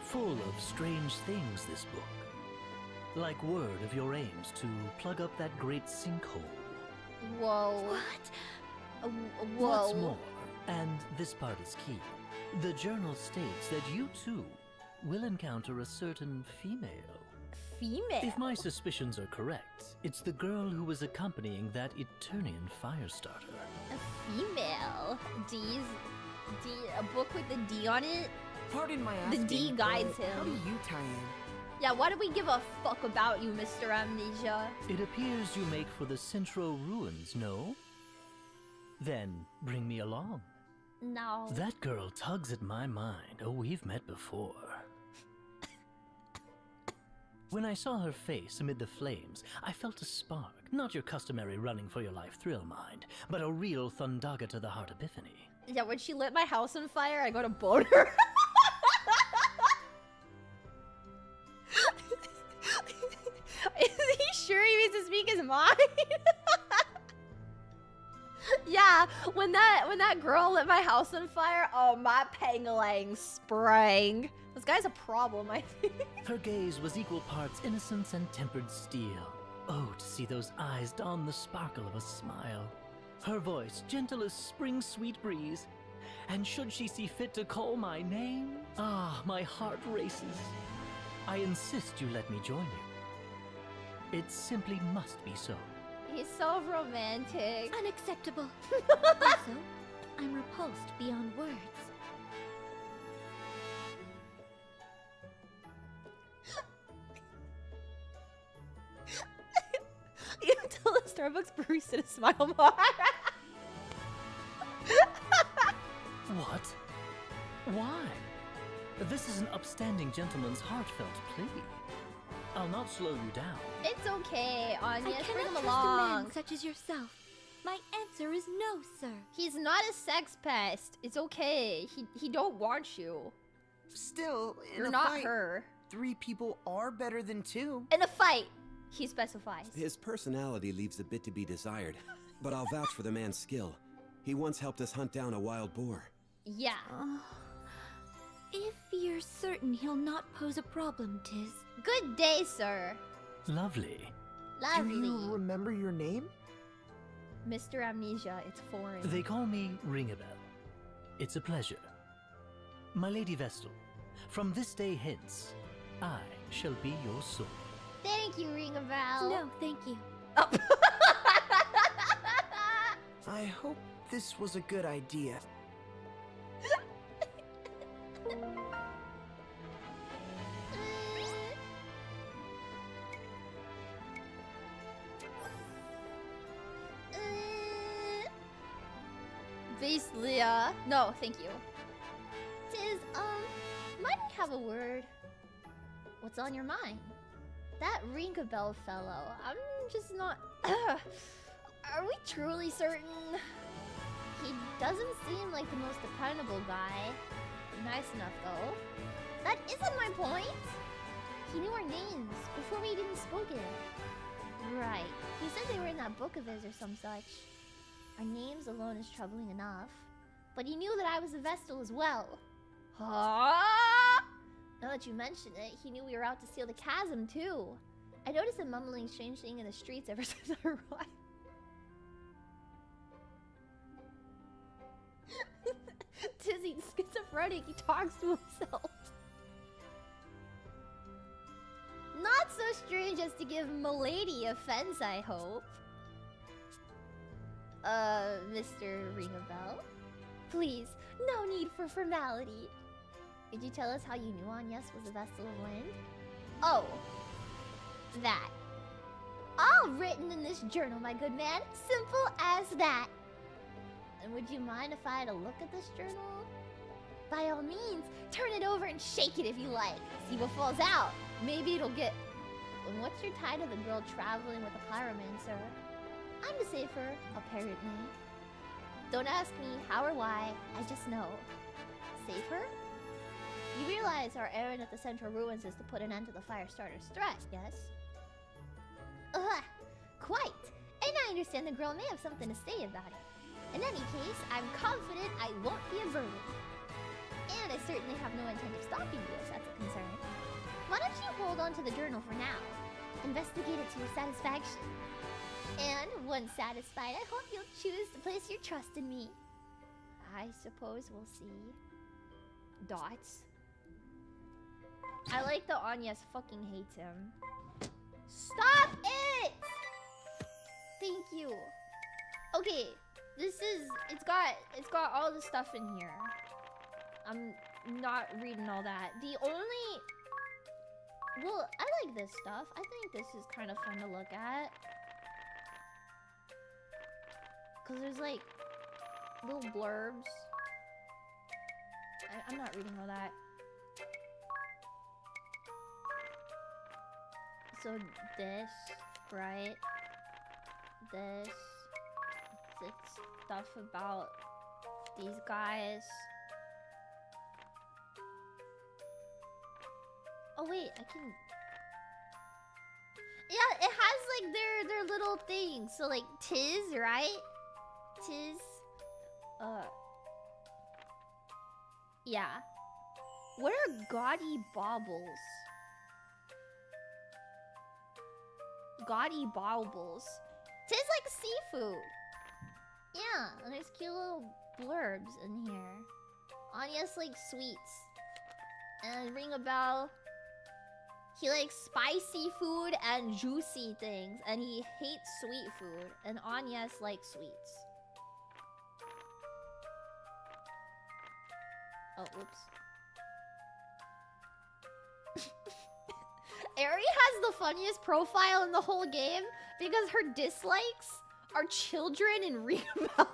Full of strange things, this book. Like word of your aims to plug up that great sinkhole. Whoa. What? Whoa. What's more, and this part is key, the journal states that you too will encounter a certain female. Female? If my suspicions are correct, it's the girl who was accompanying that Eternian Firestarter. A female? A book with the D on it? Pardon my The asking, D guides but how do him. you tie in? Yeah, why do we give a fuck about you, Mr. Amnesia? It appears you make for the Centro Ruins, no? Then bring me along. No. That girl tugs at my mind. Oh, we've met before. When I saw her face amid the flames, I felt a spark. Not your customary running for your life thrill mind, but a real Thundaga to the heart epiphany. Yeah, when she lit my house on fire, I got a boner. Is he sure he needs to speak his mind? Yeah, when that girl lit my house on fire, oh, my pangalang sprang. This guy's a problem, I think. Her gaze was equal parts innocence and tempered steel. Oh, to see those eyes don the sparkle of a smile. Her voice gentle as spring sweet breeze. And should she see fit to call my name, ah, my heart races. I insist you let me join you. It simply must be so. He's so romantic. Unacceptable. Also, I'm repulsed beyond words. You tell the Starbucks barista to smile more. What? Why? This is an upstanding gentleman's heartfelt plea. I'll not slow you down. It's okay, Anya. I Bring him cannot trust a along. man such as yourself. My answer is no, sir. He's not a sex pest. It's okay. He don't want you. Still, in You're a not fight, her. 3 people are better than 2. In a fight, he specifies. His personality leaves a bit to be desired, but I'll vouch for the man's skill. He once helped us hunt down a wild boar. Yeah. If you're certain he'll not pose a problem, Tiz. Good day, sir. Lovely. Lovely. Do you remember your name? Mr. Amnesia, it's foreign. They call me Ringabel. It's a pleasure. My Lady Vestal, from this day hence, I shall be your sword. Thank you, Ringabel. No, thank you. I hope this was a good idea. Base Lia. No, thank you. Tiz, might I have a word? What's on your mind? That Ringabel fellow, I'm just not... Are we truly certain? He doesn't seem like the most dependable guy. Nice enough, though. That isn't my point! He knew our names before we had even spoken. Right. He said they were in that book of his or some such. Our names alone is troubling enough. But he knew that I was a Vestal as well. Huh? Now that you mention it, he knew we were out to seal the chasm, too. I noticed him mumbling strange thing in the streets ever since I arrived. Tizzy, schizophrenic, he talks to himself. Not so strange as to give Milady offense, I hope. Mr. Ringabel? Please, no need for formality. Could you tell us how you knew Agnes was a Vestal of Wind? Oh, that. All written in this journal, my good man. Simple as that. And would you mind if I had a look at this journal? By all means, turn it over and shake it if you like. See what falls out. Maybe it'll get... And what's your tie to the girl traveling with the pyromancer? I'm the safer, apparently. Don't ask me how or why, I just know. Save her? You realize our errand at the Central Ruins is to put an end to the Firestarter's threat, yes? Quite. And I understand the girl may have something to say about it. In any case, I'm confident I won't be a burden. And I certainly have no intent of stopping you if that's a concern. Why don't you hold on to the journal for now? Investigate it to your satisfaction. And once satisfied, I hope you'll choose to place your trust in me. I suppose we'll see. Dots. I like that Agnes fucking hates him. Stop it! Thank you. Okay, this is it's got all the stuff in here. I'm not reading all that. The only well, I like this stuff. I think this is kind of fun to look at. Cause there's like little blurbs. I'm not reading all that. So this, right? This. It's stuff about these guys. Oh wait, I can... Yeah, it has like their little things. So like Tiz, right? Tiz. Yeah. What are gaudy baubles? Gaudy baubles. Tis like seafood. Yeah, and there's cute little blurbs in here. Agnes likes sweets. And Ringabel, he likes spicy food and juicy things. And he hates sweet food. And Agnes likes sweets. Oh, whoops. Ari has the funniest profile in the whole game because her dislikes are children and Ringabel.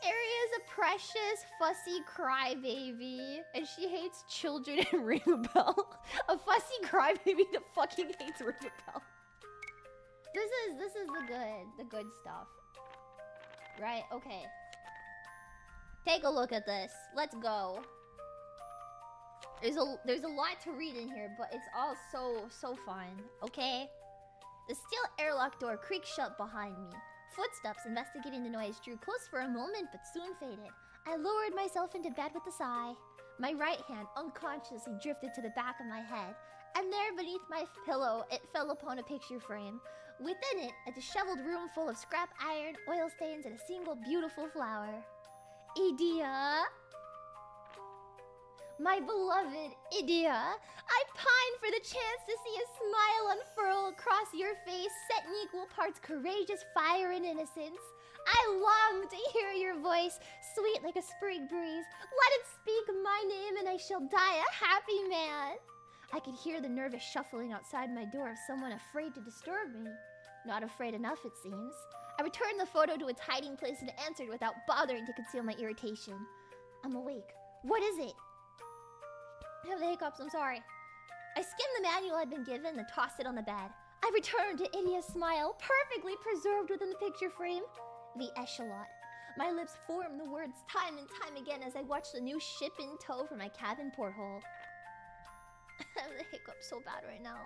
Ari is a precious, fussy crybaby, and she hates children and Ringabel. A fussy crybaby that fucking hates Ringabel. This is the good stuff. Right, okay. Take a look at this. Let's go. There's a lot to read in here, but it's all so fun, okay? The steel airlock door creaked shut behind me. Footsteps investigating the noise drew close for a moment, but soon faded. I lowered myself into bed with a sigh. My right hand unconsciously drifted to the back of my head, and there beneath my pillow, it fell upon a picture frame. Within it, a disheveled room full of scrap iron, oil stains, and a single beautiful flower. Idia. My beloved Idia, I pine for the chance to see a smile unfurl across your face, set in equal parts courageous fire and innocence. I long to hear your voice, sweet like a spring breeze. Let it speak my name and I shall die a happy man. I could hear the nervous shuffling outside my door of someone afraid to disturb me. Not afraid enough, it seems. I returned the photo to its hiding place and answered without bothering to conceal my irritation. I'm awake. What is it? I have the hiccups, I'm sorry. I skimmed the manual I'd been given and tossed it on the bed. I returned to Idia's smile, perfectly preserved within the picture frame. The echelon. My lips formed the words time and time again as I watched the new ship in tow from my cabin porthole. I have the hiccups so bad right now.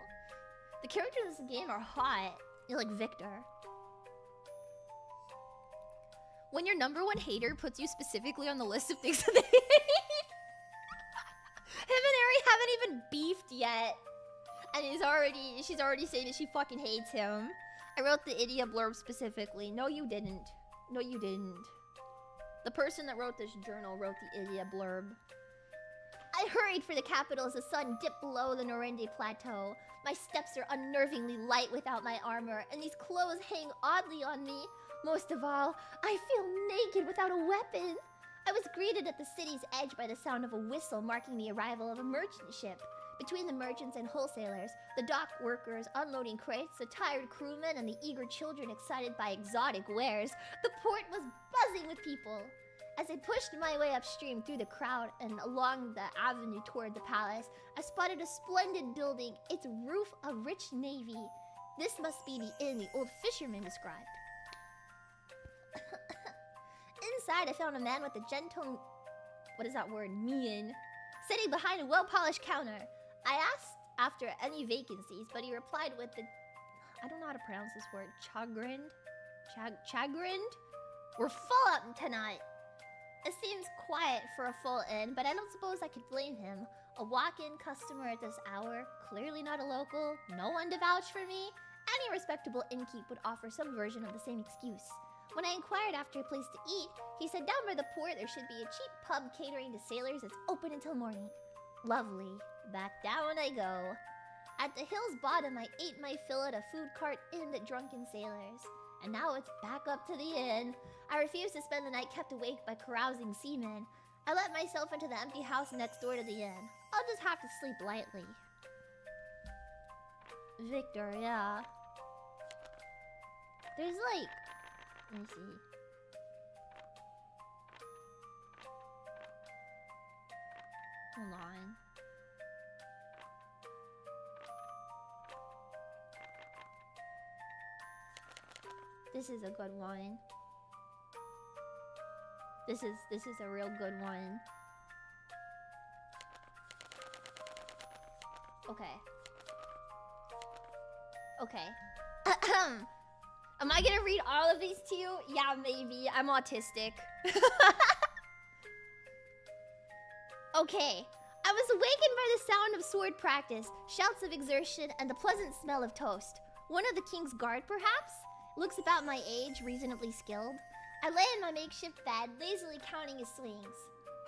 The characters in this game are hot. You're like Victor. When your #1 hater puts you specifically on the list of things that they hate. Him and Ari haven't even beefed yet. And she's already saying that she fucking hates him. I wrote the Idia blurb specifically. No, you didn't. No, you didn't. The person that wrote this journal wrote the Idia blurb. I hurried for the capital as the sun dipped below the Norende plateau. My steps are unnervingly light without my armor, and these clothes hang oddly on me. Most of all, I feel naked without a weapon. I was greeted at the city's edge by the sound of a whistle marking the arrival of a merchant ship. Between the merchants and wholesalers, the dock workers unloading crates, the tired crewmen, and the eager children excited by exotic wares, the port was buzzing with people. As I pushed my way upstream through the crowd and along the avenue toward the palace, I spotted a splendid building, its roof a rich navy. This must be the inn the old fisherman described. Inside, I found a man with a gentle... what is that word? Mien. Sitting behind a well-polished counter. I asked after any vacancies, but he replied with the... I don't know how to pronounce this word. Chagrined? Chagrined? We're full up tonight. It seems quiet for a full inn, but I don't suppose I could blame him. A walk-in customer at this hour, clearly not a local, no one to vouch for me. Any respectable innkeep would offer some version of the same excuse. When I inquired after a place to eat, he said down by the port there should be a cheap pub catering to sailors that's open until morning. Lovely. Back down I go. At the hill's bottom, I ate my fill at a food cart aimed at drunken sailors. And now it's back up to the inn. I refuse to spend the night kept awake by carousing seamen. I let myself into the empty house next door to the inn. I'll just have to sleep lightly. Victor, yeah. There's like... let me see. Hold on. This is a good one. This is a real good one. Okay. Okay. Am I gonna read all of these to you? Yeah, maybe. I'm autistic. Okay. I was awakened by the sound of sword practice, shouts of exertion, and the pleasant smell of toast. One of the king's guard, perhaps? Looks about my age, reasonably skilled. I lay in my makeshift bed, lazily counting his swings.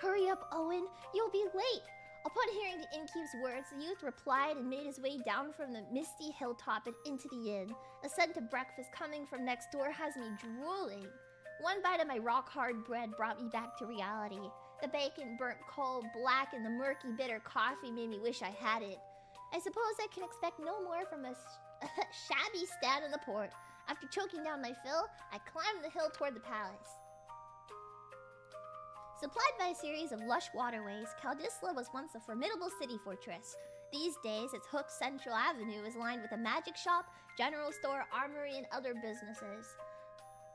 Hurry up, Owen. You'll be late. Upon hearing the innkeep's words, the youth replied and made his way down from the misty hilltop and into the inn. The scent of breakfast coming from next door has me drooling. One bite of my rock-hard bread brought me back to reality. The bacon burnt coal black and the murky, bitter coffee made me wish I had it. I suppose I can expect no more from a shabby stand in the port. After choking down my fill, I climbed the hill toward the palace. Supplied by a series of lush waterways, Caldisla was once a formidable city fortress. These days, its hooked Central Avenue is lined with a magic shop, general store, armory, and other businesses.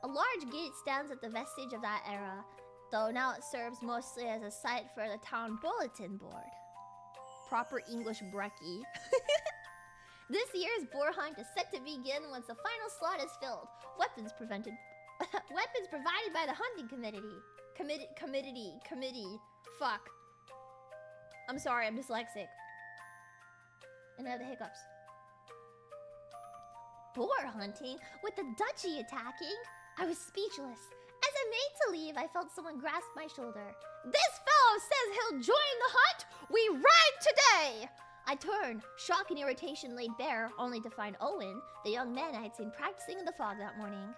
A large gate stands at the vestige of that era, though now it serves mostly as a site for the town bulletin board. Proper English brekkie. This year's boar hunt is set to begin once the final slot is filled. Weapons provided by the hunting committee. Fuck. I'm sorry, I'm dyslexic. And I have the hiccups. Boar hunting? With the duchy attacking? I was speechless. As I made to leave, I felt someone grasp my shoulder. This fellow says he'll join the hunt! We ride today! I turned, shock and irritation laid bare, only to find Owen, the young man I had seen practicing in the fog that morning.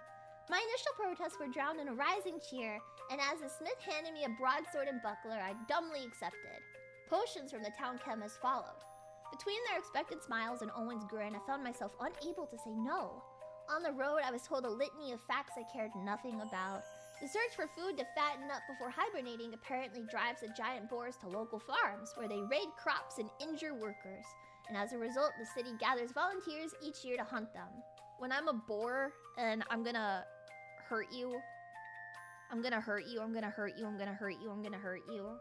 My initial protests were drowned in a rising cheer, and as the smith handed me a broadsword and buckler, I dumbly accepted. Potions from the town chemist followed. Between their expectant smiles and Owen's grin, I found myself unable to say no. On the road, I was told a litany of facts I cared nothing about. The search for food to fatten up before hibernating apparently drives the giant boars to local farms, where they raid crops and injure workers. And as a result, the city gathers volunteers each year to hunt them. When I'm a boar and I'm gonna hurt you, I'm gonna hurt you, I'm gonna hurt you, I'm gonna hurt you, I'm gonna hurt you.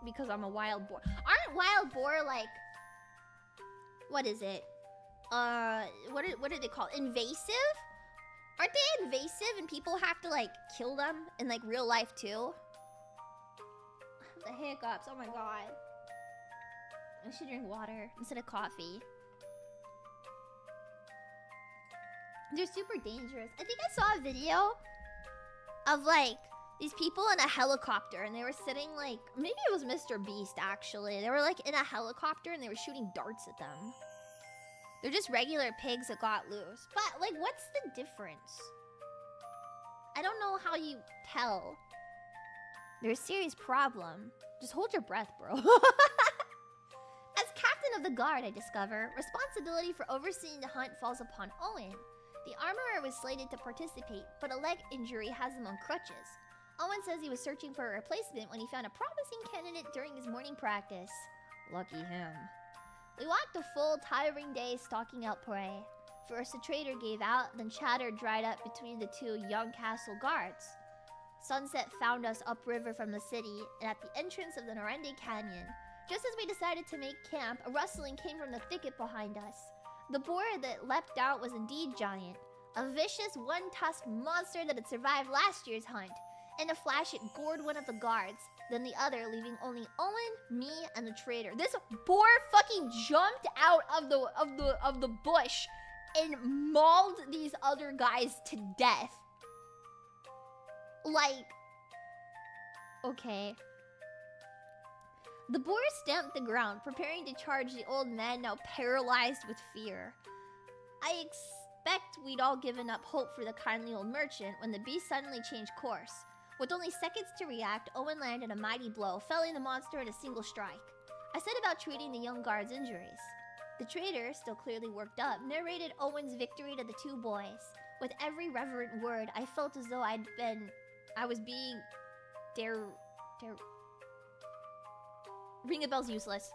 Because I'm a wild boar. Aren't wild boar like... what is it? What are they called? Invasive? Aren't they invasive and people have to like kill them in like real life too? The hiccups, oh my god. I should drink water instead of coffee. They're super dangerous. I think I saw a video of like these people in a helicopter and they were sitting like, maybe it was Mr. Beast actually. They were like in a helicopter and they were shooting darts at them. They're just regular pigs that got loose. But, like, what's the difference? I don't know how you tell. There's a serious problem. Just hold your breath, bro. As captain of the guard, I discover, responsibility for overseeing the hunt falls upon Owen. The armorer was slated to participate, but a leg injury has him on crutches. Owen says he was searching for a replacement when he found a promising candidate during his morning practice. Lucky him. We walked a full, tiring day stalking out prey. First the trader gave out, then chatter dried up between the two young castle guards. Sunset found us upriver from the city and at the entrance of the Norende Canyon. Just as we decided to make camp, a rustling came from the thicket behind us. The boar that leapt out was indeed giant, a vicious one-tusked monster that had survived last year's hunt. In a flash, it gored one of the guards, then the other, leaving only Owen, me, and the trader. This boar fucking jumped out of the bush and mauled these other guys to death. Like, okay. The boar stamped the ground, preparing to charge the old man, now paralyzed with fear. I expect we'd all given up hope for the kindly old merchant when the beast suddenly changed course. With only seconds to react, Owen landed a mighty blow, felling the monster in a single strike. I set about treating the young guard's injuries. The trader, still clearly worked up, narrated Owen's victory to the two boys. With every reverent word, I felt as though I was being Ringabel's useless.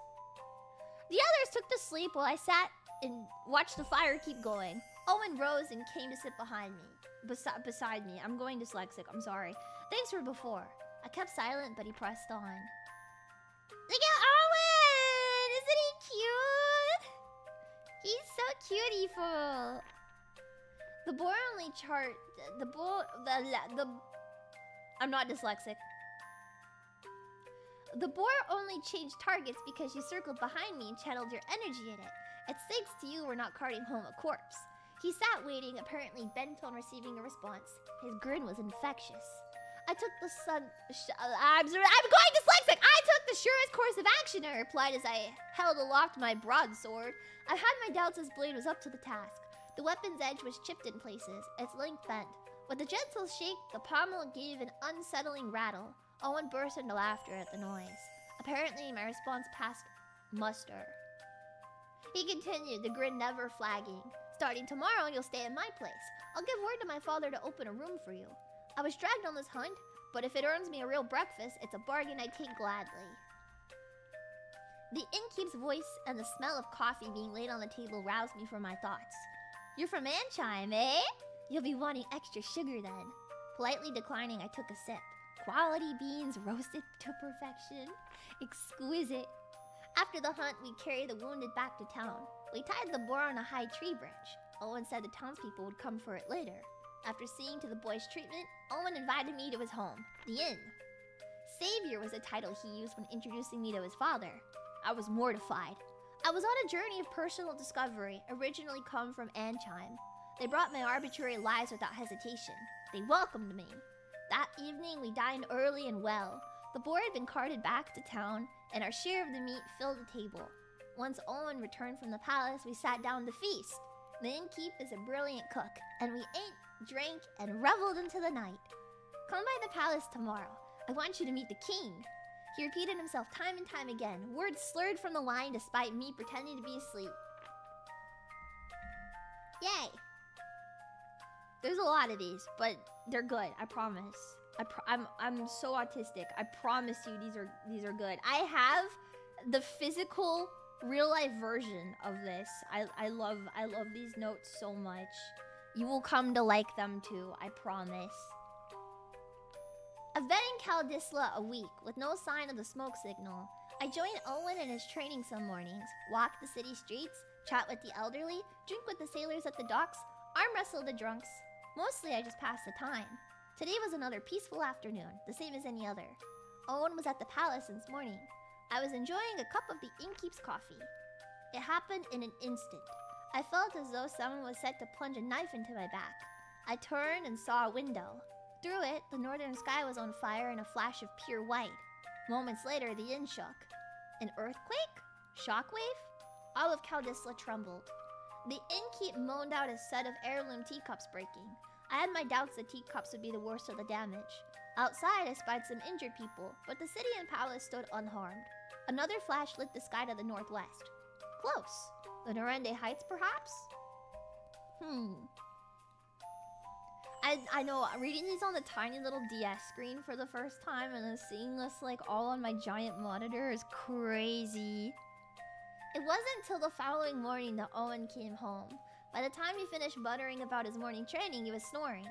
The others took to sleep while I sat and watched the fire keep going. Owen rose and came to sit behind me. Beside me. I'm going dyslexic, I'm sorry. Thanks for before. I kept silent, but he pressed on. Look at Owen! Isn't he cute? He's so cutieful. The boar only I'm not dyslexic. The boar only changed targets because you circled behind me and channeled your energy in it. It's thanks to you we're not carting home a corpse. He sat waiting, apparently bent on receiving a response. His grin was infectious. I'm going dyslexic! I took the surest course of action, I replied as I held aloft my broadsword. I had my doubts his blade was up to the task. The weapon's edge was chipped in places, its length bent. With a gentle shake, the pommel gave an unsettling rattle. Owen burst into laughter at the noise. Apparently, my response passed muster. He continued, the grin never flagging. Starting tomorrow, you'll stay in my place. I'll give word to my father to open a room for you. I was dragged on this hunt, but if it earns me a real breakfast, it's a bargain I take gladly. The innkeep's voice and the smell of coffee being laid on the table roused me from my thoughts. You're from Anchime, eh? You'll be wanting extra sugar then. Politely declining, I took a sip. Quality beans roasted to perfection. Exquisite. After the hunt, we carried the wounded back to town. We tied the boar on a high tree branch. Owen said the townspeople would come for it later. After seeing to the boy's treatment, Owen invited me to his home, the inn. Savior was the title he used when introducing me to his father. I was mortified. I was on a journey of personal discovery, originally come from Anchime. They brought my arbitrary lies without hesitation. They welcomed me. That evening, we dined early and well. The boar had been carted back to town, and our share of the meat filled the table. Once Owen returned from the palace, we sat down to feast. The innkeep is a brilliant cook, and we ate, drank, and reveled into the night. Come by the palace tomorrow. I want you to meet the king. He repeated himself time and time again, words slurred from the line despite me pretending to be asleep. Yay! There's a lot of these, but they're good, I promise. I'm so autistic. I promise you these are good. I have the physical real life version of this. I love these notes so much. You will come to like them too, I promise. I've been in Caldisla a week with no sign of the smoke signal. I join Owen in his training some mornings, walk the city streets, chat with the elderly, drink with the sailors at the docks, arm wrestle the drunks. Mostly I just pass the time. Today was another peaceful afternoon, the same as any other. Owen was at the palace since morning. I was enjoying a cup of the innkeep's coffee. It happened in an instant. I felt as though someone was set to plunge a knife into my back. I turned and saw a window. Through it, the northern sky was on fire in a flash of pure white. Moments later, the inn shook. An earthquake? Shockwave? All of Caldisla trembled. The innkeep moaned out a set of heirloom teacups breaking. I had my doubts the teacups would be the worst of the damage. Outside, I spied some injured people, but the city and palace stood unharmed. Another flash lit the sky to the northwest. Close. The Norende Heights, perhaps? I know, reading these on the tiny little DS screen for the first time and then seeing this like all on my giant monitor is crazy. It wasn't till the following morning that Owen came home. By the time he finished muttering about his morning training, he was snoring.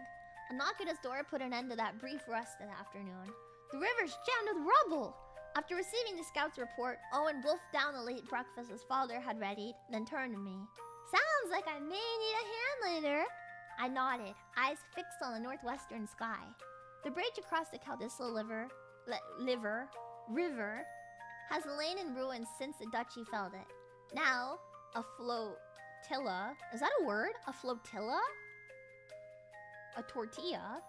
A knock at his door put an end to that brief rest that afternoon. The river's jammed with rubble! After receiving the scout's report, Owen wolfed down the late breakfast his father had readied, then turned to me. Sounds like I may need a hand later. I nodded, eyes fixed on the northwestern sky. The bridge across the Caldisla river has lain in ruins since the duchy felled it. Now, a flotilla... Is that a word? A flotilla? A tortilla?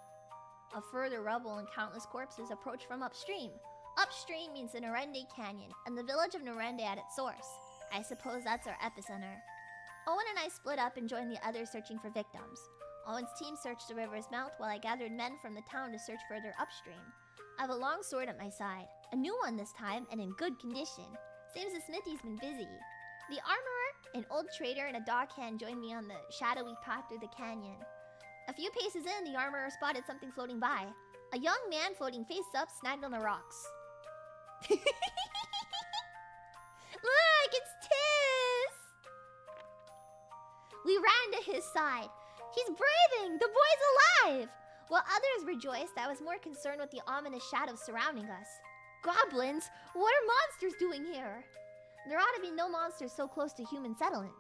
Of further rubble and countless corpses approach from upstream. Upstream means the Norende Canyon, and the village of Norende at its source. I suppose that's our epicenter. Owen and I split up and joined the others searching for victims. Owen's team searched the river's mouth while I gathered men from the town to search further upstream. I have a long sword at my side. A new one this time, and in good condition. Seems the smithy's been busy. The armorer, an old trader, and a dockhand joined me on the shadowy path through the canyon. A few paces in, the armorer spotted something floating by. A young man floating face up, snagged on the rocks. Look, it's Tiz! We ran to his side. He's breathing! The boy's alive! While others rejoiced, I was more concerned with the ominous shadows surrounding us. Goblins? What are monsters doing here? There ought to be no monsters so close to human settlement.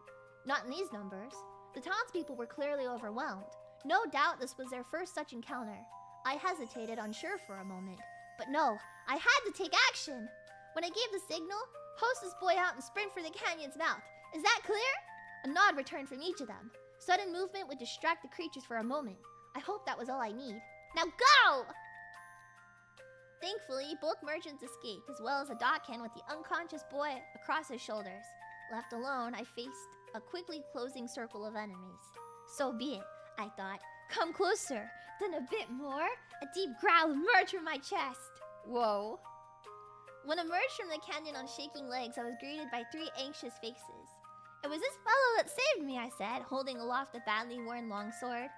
Not in these numbers. The townspeople were clearly overwhelmed. No doubt this was their first such encounter. I hesitated, unsure for a moment. But no, I had to take action! When I gave the signal, host this boy out and sprint for the canyon's mouth. Is that clear? A nod returned from each of them. Sudden movement would distract the creatures for a moment. I hope that was all I need. Now go! Thankfully, both merchants escaped, as well as a dockhand with the unconscious boy across his shoulders. Left alone, I faced a quickly closing circle of enemies. So be it, I thought. Come closer, then a bit more. A deep growl emerged from my chest. Whoa. When I emerged from the canyon on shaking legs, I was greeted by 3 anxious faces. It was this fellow that saved me, I said, holding aloft a badly worn longsword.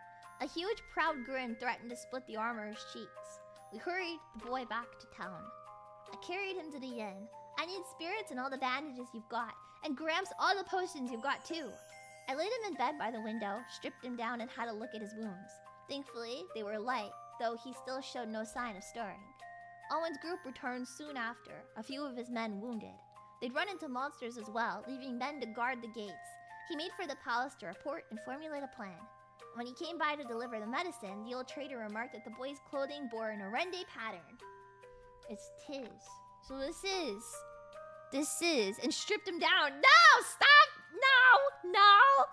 A huge, proud grin threatened to split the armorer's cheeks. We hurried the boy back to town. I carried him to the inn. I need spirits and all the bandages you've got. And Gramps, all the potions you've got too. I laid him in bed by the window, stripped him down, and had a look at his wounds. Thankfully, they were light, though he still showed no sign of stirring. Owen's group returned soon after, a few of his men wounded. They'd run into monsters as well, leaving men to guard the gates. He made for the palace to report and formulate a plan. When he came by to deliver the medicine, the old trader remarked that the boy's clothing bore an Norende pattern. It's Tiz. So this is, and stripped him down. No! Stop! No!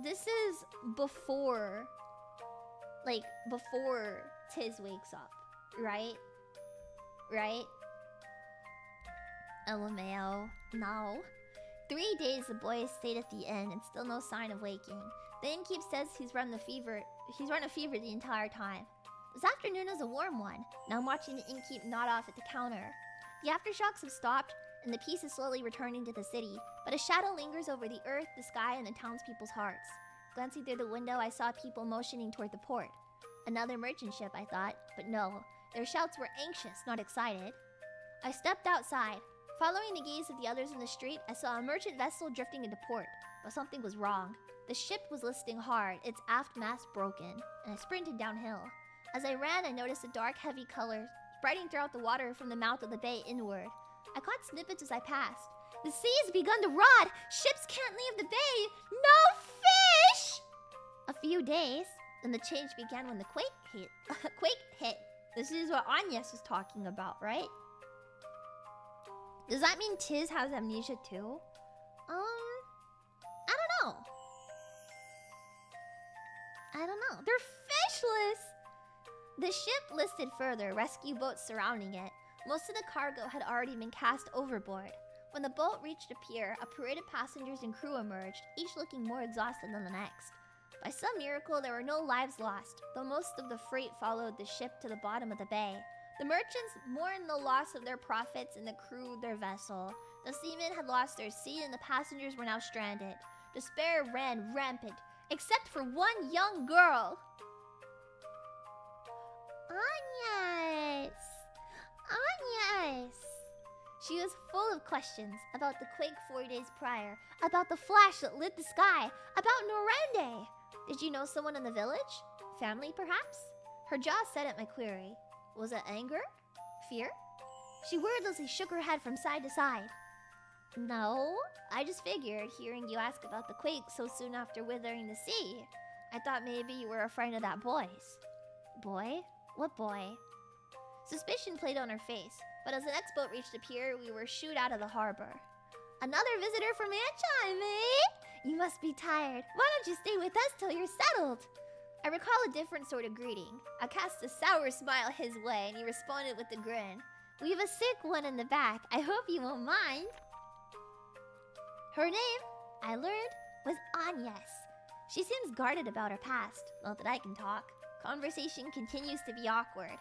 This is before, like, before Tiz wakes up, right? Right? LMAO. No. 3 days the boy stayed at the inn and still no sign of waking. The innkeep says he's run a fever the entire time. This afternoon was a warm one. Now I'm watching the innkeep nod off at the counter. The aftershocks have stopped, and the peace is slowly returning to the city, but a shadow lingers over the earth, the sky, and the townspeople's hearts. Glancing through the window, I saw people motioning toward the port. Another merchant ship, I thought, but no. Their shouts were anxious, not excited. I stepped outside. Following the gaze of the others in the street, I saw a merchant vessel drifting into port, but something was wrong. The ship was listing hard, its aft mast broken, and I sprinted downhill. As I ran, I noticed a dark, heavy color spreading throughout the water from the mouth of the bay inward. I caught snippets as I passed. The sea has begun to rot! Ships can't leave the bay! No fish! A few days, then the change began when the quake hit. This is what Agnes was talking about, right? Does that mean Tiz has amnesia too? I don't know. They're fishless! The ship listed further, rescue boats surrounding it. Most of the cargo had already been cast overboard. When the boat reached a pier, a parade of passengers and crew emerged, each looking more exhausted than the next. By some miracle, there were no lives lost, though most of the freight followed the ship to the bottom of the bay. The merchants mourned the loss of their profits and the crew of their vessel. The seamen had lost their seat and the passengers were now stranded. Despair ran rampant, except for one young girl. Agnes! Agnes! She was full of questions about the quake 4 days prior, about the flash that lit the sky, about Norende. Did you know someone in the village? Family, perhaps? Her jaw set at my query. Was it anger? Fear? She wordlessly shook her head from side to side. No, I just figured, hearing you ask about the quake so soon after withering the sea. I thought maybe you were a friend of that boy's. Boy? What boy? Suspicion played on her face, but as the next boat reached the pier, we were shooed out of the harbor. Another visitor from Anchime, eh? You must be tired. Why don't you stay with us till you're settled? I recall a different sort of greeting. I cast a sour smile his way, and he responded with a grin. We have a sick one in the back. I hope you won't mind. Her name, I learned, was Agnes. She seems guarded about her past. Not that I can talk. Conversation continues to be awkward.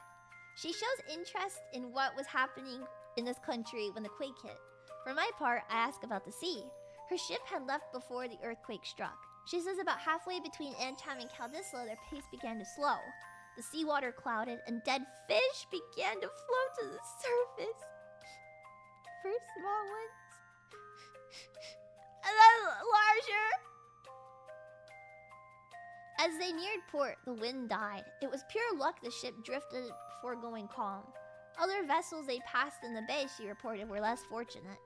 She shows interest in what was happening in this country when the quake hit. For my part, I ask about the sea. Her ship had left before the earthquake struck. She says about halfway between Anchime and Caldisla, their pace began to slow. The seawater clouded, and dead fish began to float to the surface. First small ones, and then larger. As they neared port, the wind died. It was pure luck the ship drifted before going calm. Other vessels they passed in the bay, she reported, were less fortunate.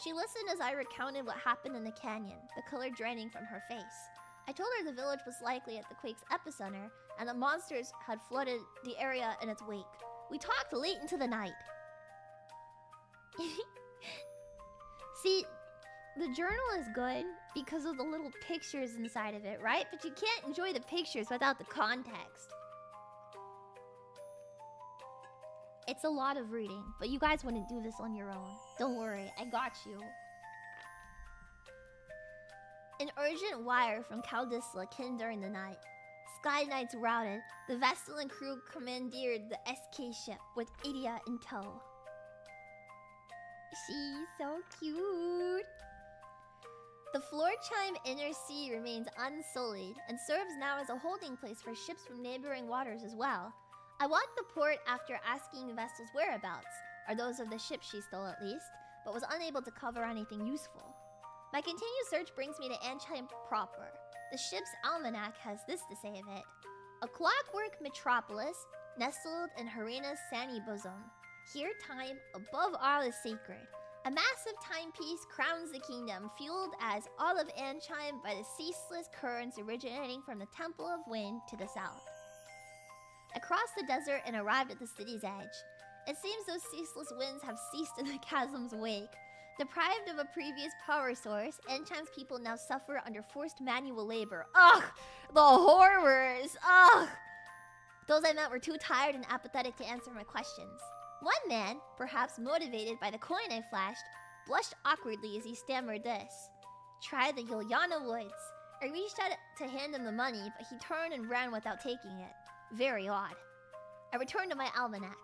She listened as I recounted what happened in the canyon, the color draining from her face. I told her the village was likely at the quake's epicenter, and the monsters had flooded the area in its wake. We talked late into the night. See, the journal is good because of the little pictures inside of it, right? But you can't enjoy the pictures without the context. It's a lot of reading, but you guys wouldn't do this on your own. Don't worry, I got you. An urgent wire from Caldisla came during the night. Sky Knights routed. The vessel and crew commandeered the SK ship with Idia in tow. She's so cute. The floor chime inner sea remains unsullied and serves now as a holding place for ships from neighboring waters as well. I walked the port after asking the vessel's whereabouts, or those of the ship she stole at least, but was unable to cover anything useful. My continued search brings me to Anchime proper. The ship's almanac has this to say of it. A clockwork metropolis nestled in Harina's sandy bosom. Here time above all is sacred. A massive timepiece crowns the kingdom, fueled as all of Anchime by the ceaseless currents originating from the Temple of Wind to the south. I crossed the desert and arrived at the city's edge. It seems those ceaseless winds have ceased in the chasm's wake. Deprived of a previous power source, Anchime's people now suffer under forced manual labor. Ugh! The horrors! Ugh! Those I met were too tired and apathetic to answer my questions. One man, perhaps motivated by the coin I flashed, blushed awkwardly as he stammered this. Try the Yuliana Woods. I reached out to hand him the money, but he turned and ran without taking it. Very odd. I returned to my almanac.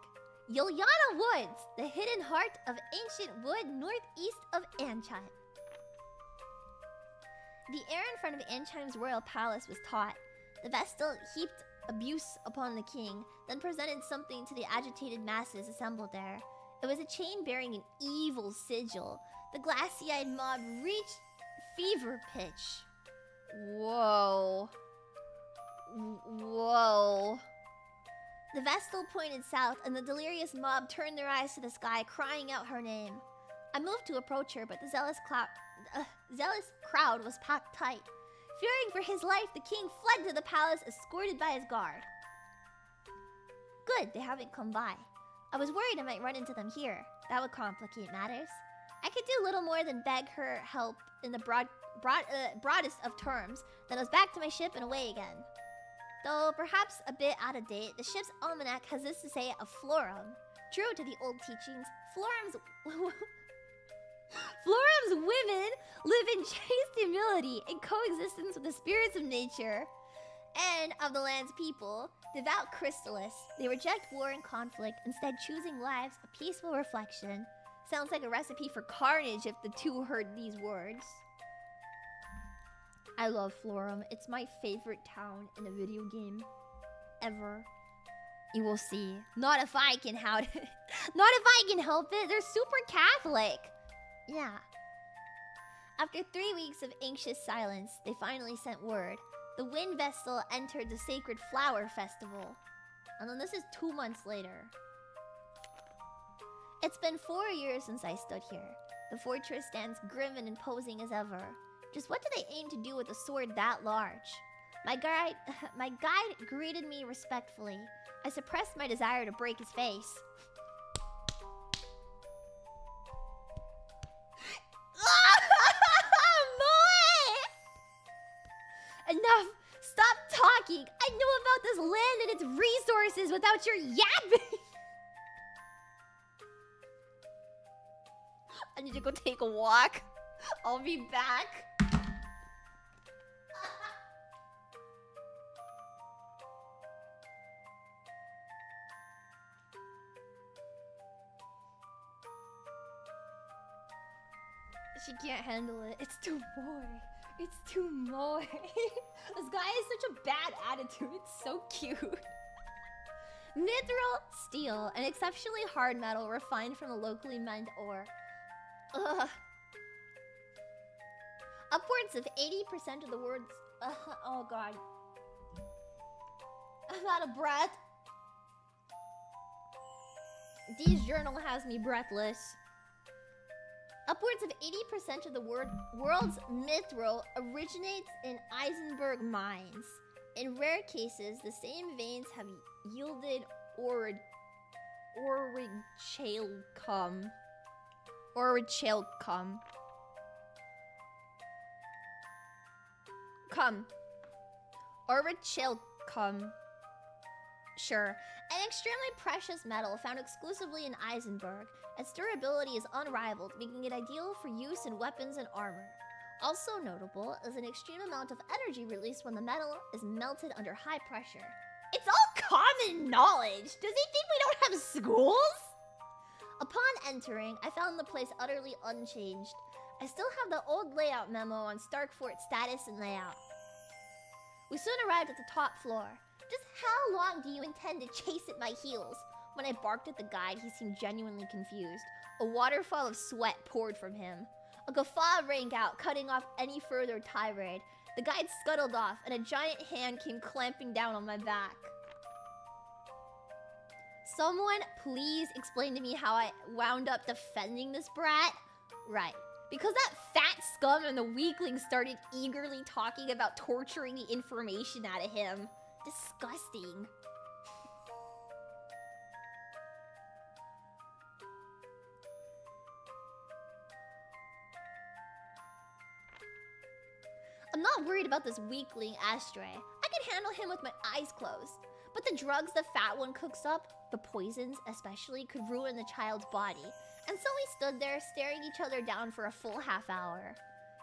Yuliana Woods, the hidden heart of ancient wood northeast of Anchime. The air in front of Anchime's royal palace was taut. The Vestal heaped abuse upon the king, then presented something to the agitated masses assembled there. It was a chain bearing an evil sigil. The glassy-eyed mob reached fever pitch. Whoa. Whoa. The Vestal pointed south, and the delirious mob turned their eyes to the sky, crying out her name. I moved to approach her, but the zealous crowd was packed tight. Fearing for his life, the king fled to the palace, escorted by his guard. Good, they haven't come by. I was worried I might run into them here. That would complicate matters. I could do little more than beg her help in the broadest of terms, then I was back to my ship and away again. Though perhaps a bit out of date, the ship's almanac has this to say of Florum. True to the old teachings, Florum's women live in chaste humility and coexistence with the spirits of nature and of the land's people. Devout crystalists, they reject war and conflict, instead choosing lives of peaceful reflection. Sounds like a recipe for carnage if the two heard these words. I love Florum. It's my favorite town in a video game ever. You will see. Not if I can help it. Not if I can help it. They're super Catholic. Yeah. After 3 weeks of anxious silence, they finally sent word. The wind vessel entered the sacred flower festival. And then this is 2 months later. It's been 4 years since I stood here. The fortress stands grim and imposing as ever. Just what do they aim to do with a sword that large? My guide greeted me respectfully. I suppressed my desire to break his face. Enough! Stop talking! I know about this land and its resources without your yapping! I need to go take a walk. I'll be back. She can't handle it. It's too more. It's too more. This guy has such a bad attitude. It's so cute. Mithril steel, an exceptionally hard metal refined from a locally mined ore. Ugh. Upwards of 80% of the words. Oh god. I'm out of breath. Dee's journal has me breathless. Upwards of 80% of the world's mithril originates in Eisenberg mines. In rare cases, the same veins have yielded orichalcum. Orichalcum. Sure. An extremely precious metal found exclusively in Eisenberg. Its durability is unrivaled, making it ideal for use in weapons and armor. Also notable is an extreme amount of energy released when the metal is melted under high pressure. It's all common knowledge! Does he think we don't have schools? Upon entering, I found the place utterly unchanged. I still have the old layout memo on Stark Fort's status and layout. We soon arrived at the top floor. Just how long do you intend to chase at my heels? When I barked at the guide, he seemed genuinely confused. A waterfall of sweat poured from him. A guffaw rang out, cutting off any further tirade. The guide scuttled off, and a giant hand came clamping down on my back. Someone please explain to me how I wound up defending this brat? Right. Because that fat scum and the weakling started eagerly talking about torturing the information out of him. Disgusting. I'm not worried about this weakling Astray. I can handle him with my eyes closed. But the drugs the fat one cooks up, the poisons especially, could ruin the child's body. And so we stood there staring each other down for a full half hour.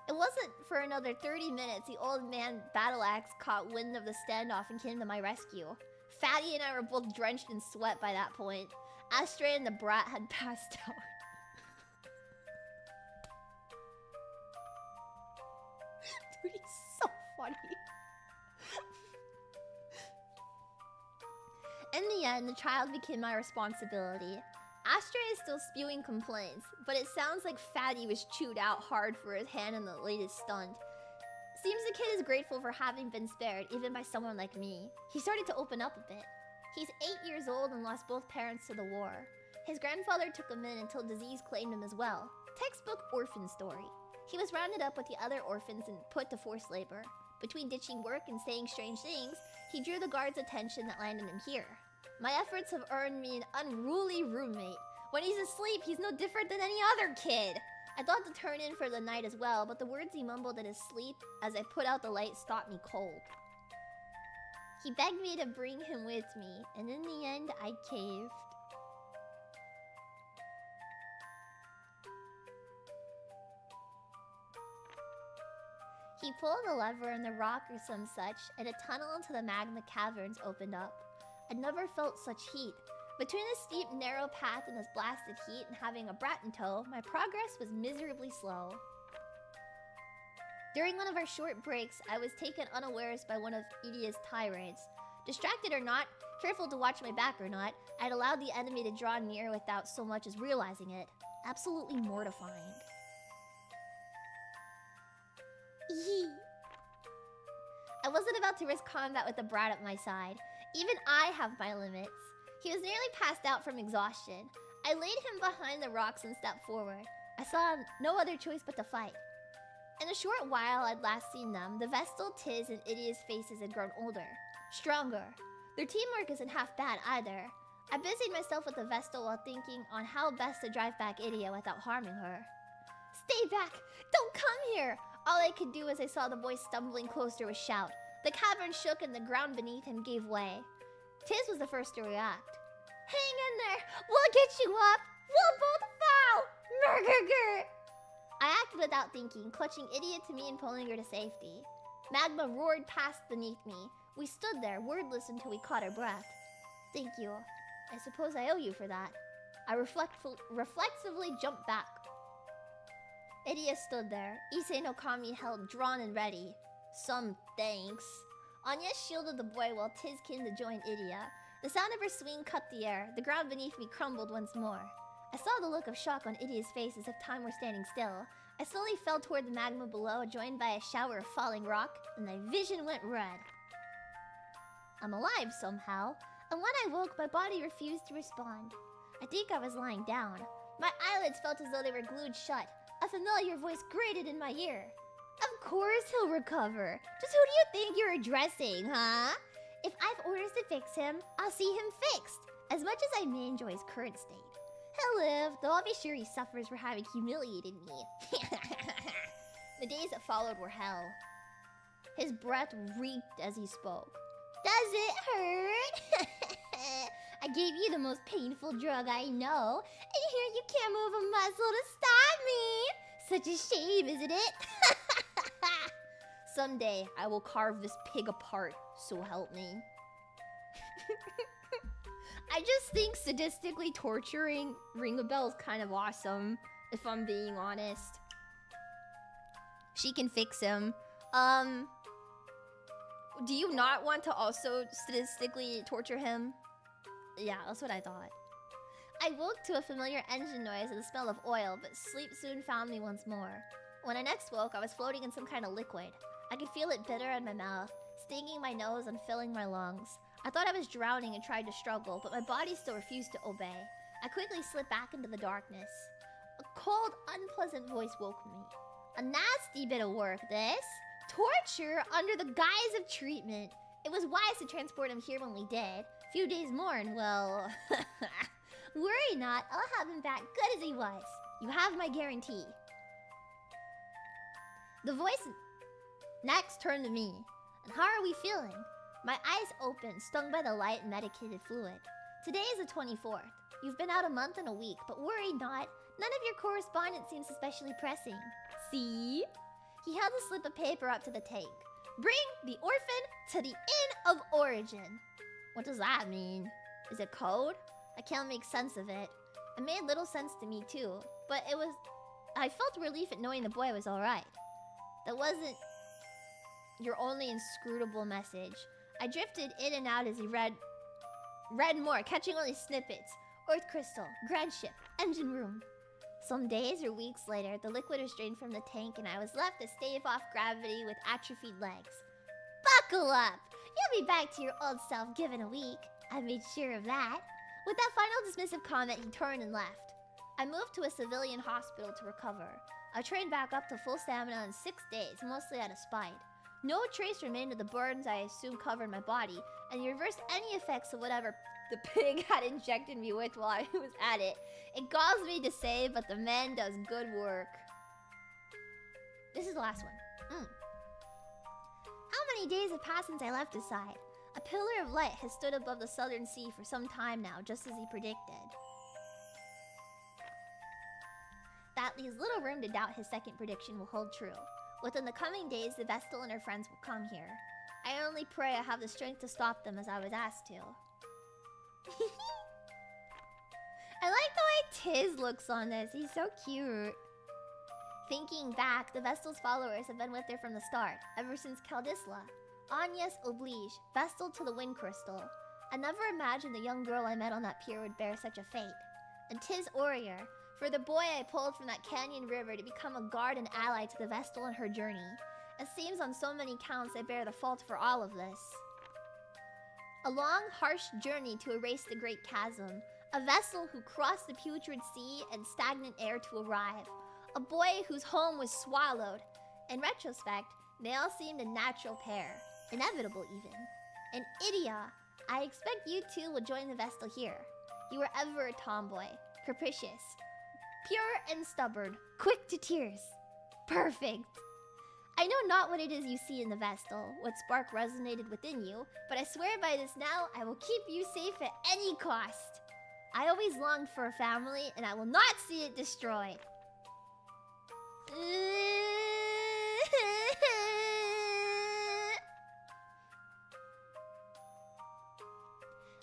It wasn't for another 30 minutes the old man Battle Axe caught wind of the standoff and came to my rescue. Fatty and I were both drenched in sweat by that point. Astray and the brat had passed out. Dude, he's so funny. In the end, the child became my responsibility. Astray is still spewing complaints, but it sounds like Fatty was chewed out hard for his hand in the latest stunt. Seems the kid is grateful for having been spared, even by someone like me. He started to open up a bit. He's 8 years old and lost both parents to the war. His grandfather took him in until disease claimed him as well. Textbook orphan story. He was rounded up with the other orphans and put to forced labor. Between ditching work and saying strange things, he drew the guards' attention that landed him here. My efforts have earned me an unruly roommate. When he's asleep, he's no different than any other kid. I thought to turn in for the night as well, but the words he mumbled in his sleep as I put out the light stopped me cold. He begged me to bring him with me, and in the end, I caved. He pulled a lever in the rock or some such, and a tunnel into the magma caverns opened up. I'd never felt such heat. Between the steep, narrow path and this blasted heat and having a brat in tow, my progress was miserably slow. During one of our short breaks, I was taken unawares by one of Edia's tirades. Distracted or not, Careful to watch my back or not, I'd allowed the enemy to draw near without so much as realizing it. Absolutely mortifying. I wasn't about to risk combat with the brat at my side. Even I have my limits. He was nearly passed out from exhaustion. I laid him behind the rocks and stepped forward. I saw no other choice but to fight. In a short while I'd last seen them, the Vestal, Tiz, and Idia's faces had grown older, stronger. Their teamwork isn't half bad either. I busied myself with the Vestal while thinking on how best to drive back Idia without harming her. Stay back! Don't come here! All I could do as I saw the boy stumbling closer was shout. The cavern shook and the ground beneath him gave way. Tiz was the first to react. Hang in there! We'll get you up! We'll both fall! Murgurgur! I acted without thinking, clutching Idia to me and pulling her to safety. Magma roared past beneath me. We stood there, wordless until we caught our breath. Thank you. I suppose I owe you for that. I reflexively jumped back. Idia stood there, Issei no Kami held drawn and ready. Some thanks. Anya shielded the boy while Tiz came to join Idia. The sound of her swing cut the air. The ground beneath me crumbled once more. I saw the look of shock on Idia's face as if time were standing still. I slowly fell toward the magma below, joined by a shower of falling rock, and my vision went red. I'm alive somehow, and when I woke, my body refused to respond. I think I was lying down. My eyelids felt as though they were glued shut. A familiar voice grated in my ear. Of course he'll recover. Just who do you think you're addressing, huh? If I've orders to fix him, I'll see him fixed. As much as I may enjoy his current state. He'll live, though I'll be sure he suffers for having humiliated me. The days that followed were hell. His breath reeked as he spoke. Does it hurt? I gave you the most painful drug I know, and here you can't move a muscle to stop me. Such a shame, isn't it? Someday, I will carve this pig apart, so help me. I just think sadistically torturing Ringabel is kind of awesome, if I'm being honest. She can fix him. Do you not want to also sadistically torture him? Yeah, that's what I thought. I woke to a familiar engine noise and the smell of oil, but sleep soon found me once more. When I next woke, I was floating in some kind of liquid. I could feel it bitter in my mouth, stinging my nose and filling my lungs. I thought I was drowning and tried to struggle, but my body still refused to obey. I quickly slipped back into the darkness. A cold, unpleasant voice woke me. A nasty bit of work, this. Torture under the guise of treatment. It was wise to transport him here when we did. A few days more and, well... Worry not, I'll have him back good as he was. You have my guarantee. The voice next turned to me. And how are we feeling? My eyes opened, stung by the light and medicated fluid. Today is the 24th. You've been out a month and a week, but worry not. None of your correspondence seems especially pressing. See? He held a slip of paper up to the tank. Bring the orphan to the Inn of Origin. What does that mean? Is it code? I can't make sense of it. It made little sense to me too, but it was... I felt relief at knowing the boy was alright. That wasn't your only inscrutable message. I drifted in and out as he read more, catching only snippets. Earth crystal, grand ship, engine room. Some days or weeks later, the liquid was drained from the tank and I was left to stave off gravity with atrophied legs. Buckle up! You'll be back to your old self given a week. I made sure of that. With that final dismissive comment, he turned and left. I moved to a civilian hospital to recover. I trained back up to full stamina in 6 days, mostly out of spite. No trace remained of the burns I assumed covered my body, and he reversed any effects of whatever the pig had injected me with while I was at it. It galls me to say, but the man does good work. This is the last one. How many days have passed since I left his side? A pillar of light has stood above the southern sea for some time now, just as he predicted. That leaves little room to doubt his second prediction will hold true. Within the coming days, the Vestal and her friends will come here. I only pray I have the strength to stop them as I was asked to. I like the way Tiz looks on this. He's so cute. Thinking back, the Vestal's followers have been with her from the start, ever since Caldisla. Agnes oblige, Vestal to the Wind Crystal. I never imagined the young girl I met on that pier would bear such a fate. And 'tis Aurier, for the boy I pulled from that canyon river to become a guard and ally to the Vestal on her journey. It seems on so many counts I bear the fault for all of this. A long, harsh journey to erase the great chasm. A vessel who crossed the putrid sea and stagnant air to arrive. A boy whose home was swallowed. In retrospect, they all seemed a natural pair. Inevitable, even. And Idia, I expect you two will join the Vestal here. You were ever a tomboy. Capricious. Pure and stubborn. Quick to tears. Perfect. I know not what it is you see in the Vestal, what spark resonated within you, but I swear by this now, I will keep you safe at any cost. I always longed for a family, and I will not see it destroyed.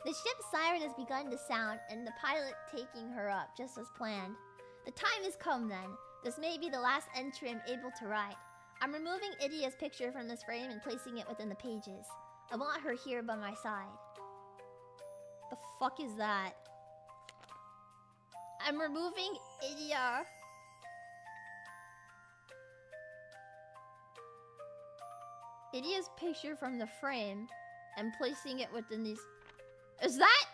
The ship's siren has begun to sound, and the pilot taking her up, just as planned. The time has come then. This may be the last entry I'm able to write. I'm removing Idia's picture from this frame and placing it within the pages. I want her here by my side. The fuck is that? I'm removing Idia. Idia's picture from the frame and placing it within these... Is that?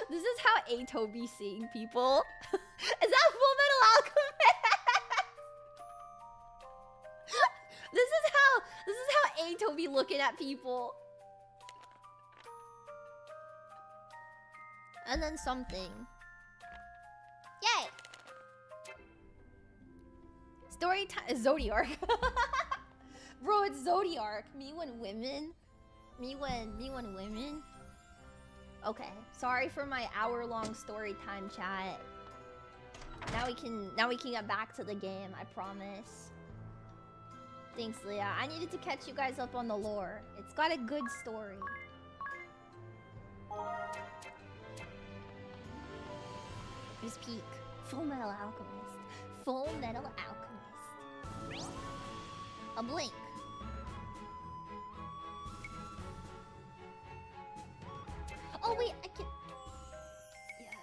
This is how Ato be seeing people. Is that Full Metal Alchemist? This is how Ato be looking at people. And then something. Yay! Story time. Zodiac. Bro, it's Zodiac. Me when women. Me when women. Okay, sorry for my hour-long story time chat. Now we can get back to the game, I promise. Thanks, Leah. I needed to catch you guys up on the lore. It's got a good story. Here's Peak. Full Metal Alchemist. Full Metal Alchemist. A blink. Oh wait, I can... Yes.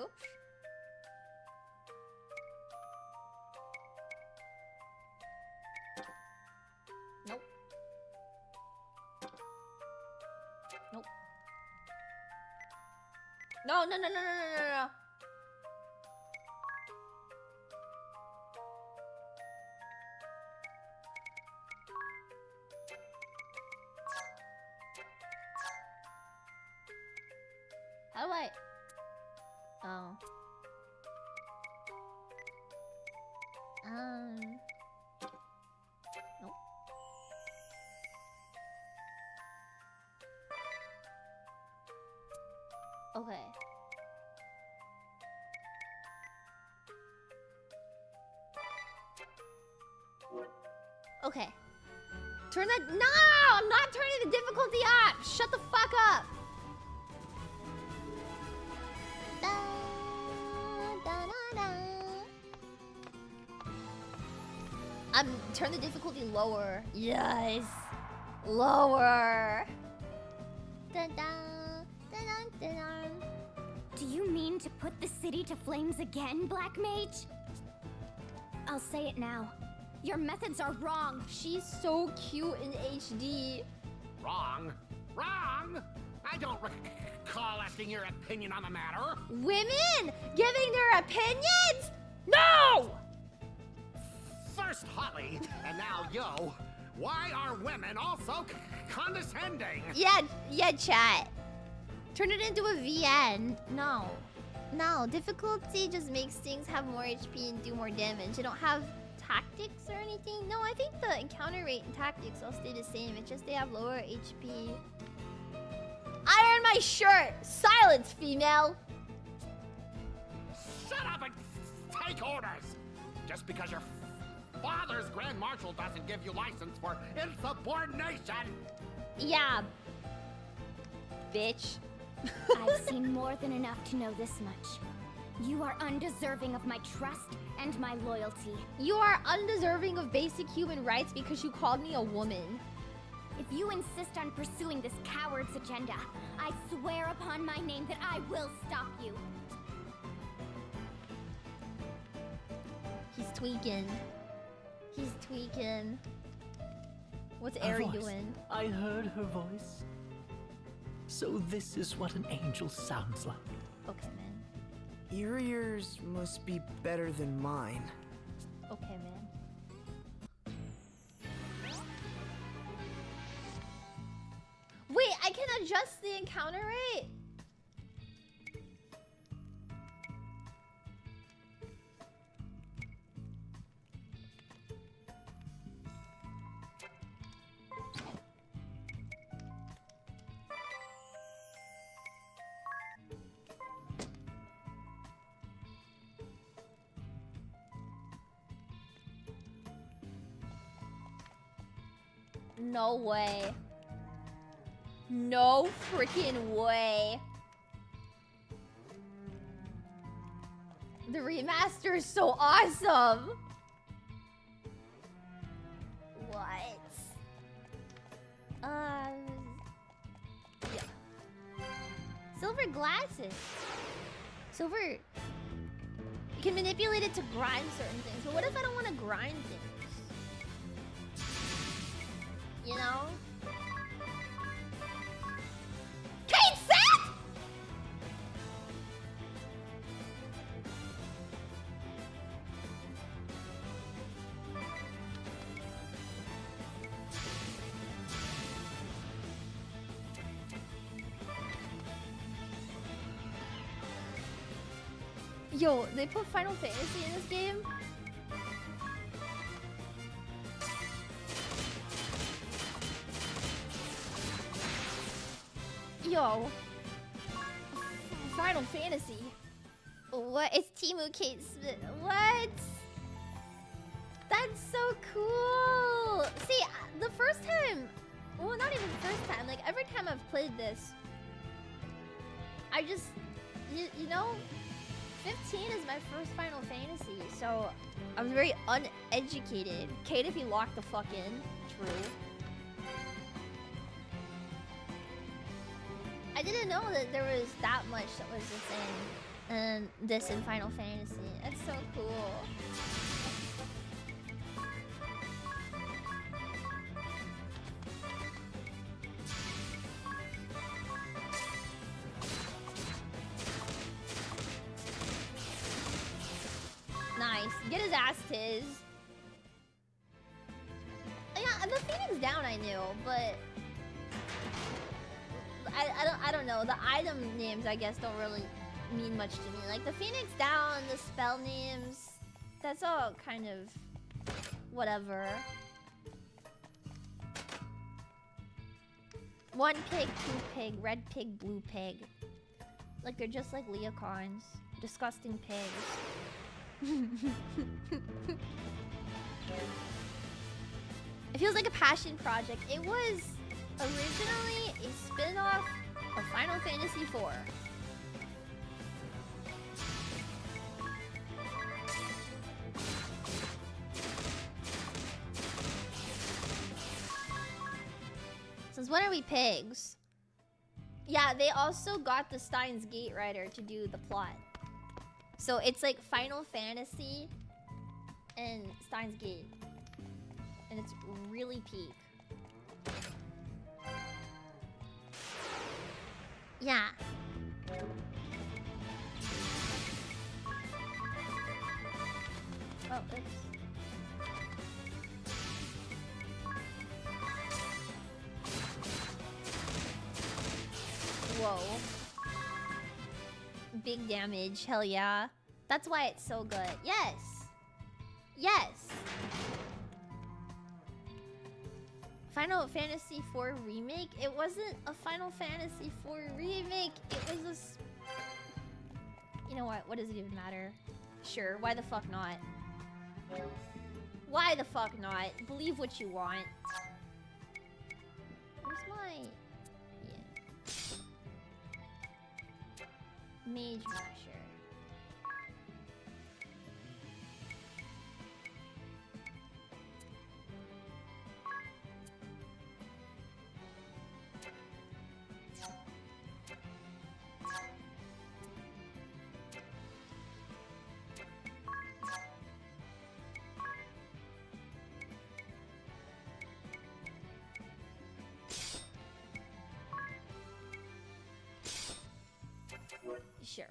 Oops. Nope. Nope. No. How do I... Oh. Nope. Okay. Okay. Turn that... No! I'm not turning the difficulty up! Shut the fuck up! Turn the difficulty lower. Yes! Lower! Do you mean to put the city to flames again, Black Mage? I'll say it now. Your methods are wrong. She's so cute in HD. Wrong? Wrong? I don't recall asking your opinion on the matter. Women giving their opinions? No! First Holly, and now Yo. Why are women also condescending? Yeah, chat. Turn it into a VN. No. Difficulty just makes things have more HP and do more damage. They don't have tactics or anything. No, I think the encounter rate and tactics all stay the same. It's just they have lower HP. Iron my shirt! Silence, female! Shut up and take orders! Just because your father's Grand Marshal doesn't give you license for insubordination! Yeah. bitch. I've seen more than enough to know this much. You are undeserving of my trust and my loyalty. You are undeserving of basic human rights because you called me a woman. If you insist on pursuing this coward's agenda, I swear upon my name that I will stop you. He's tweaking. He's tweaking. What's Her Aerie voice. doing? I heard her voice. So this is what an angel sounds like. Okay, man. Your ears must be better than mine. Okay, man. Wait, I can adjust the encounter rate? No way. No freaking way. The remaster is so awesome. What? Yeah. Silver glasses. Silver. You can manipulate it to grind certain things. But what if I don't want to grind things? You know? Kate Seth! Yo, they put Final Fantasy in this game? Yo, Final Fantasy. What? It's Timu Kate Smith. What? That's so cool. See, the first time, well, not even the first time. Like every time I've played this, I just, you know, 15 is my first Final Fantasy, so I was very uneducated. Kate, if you lock the fuck in, true. I didn't know that there was that much that was the same and this in Final Fantasy. That's so cool. Nice. Get his ass tiz. Yeah, the Phoenix down I knew, but I don't know. The item names, I guess, don't really mean much to me. Like the Phoenix down, the spell names, that's all kind of whatever. One pig, two pig, red pig, blue pig. Like they're just like Lia Cons. Disgusting pigs. It feels like a passion project. It was originally a spin-off of Final Fantasy IV. Since when are we pigs? Yeah, they also got the Steins Gate writer to do the plot. So it's like Final Fantasy and Steins Gate. And it's really peak. Yeah. Oh, oops. Whoa. Big damage, hell yeah. That's why it's so good. Yes. Yes. Final Fantasy IV Remake? It wasn't a Final Fantasy IV Remake. It was a... You know what? What does it even matter? Sure, why the fuck not? Why the fuck not? Believe what you want. Where's my... Yeah. Mage Masher. Sure.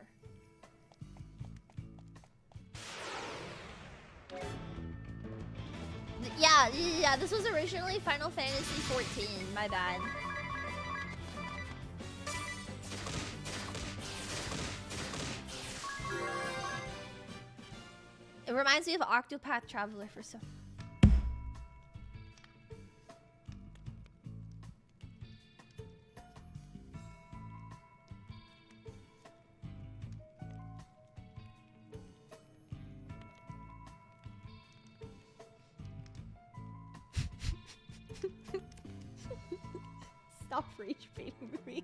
Yeah, this was originally Final Fantasy 14, my bad. It reminds me of Octopath Traveler for some. Stop rage baiting me.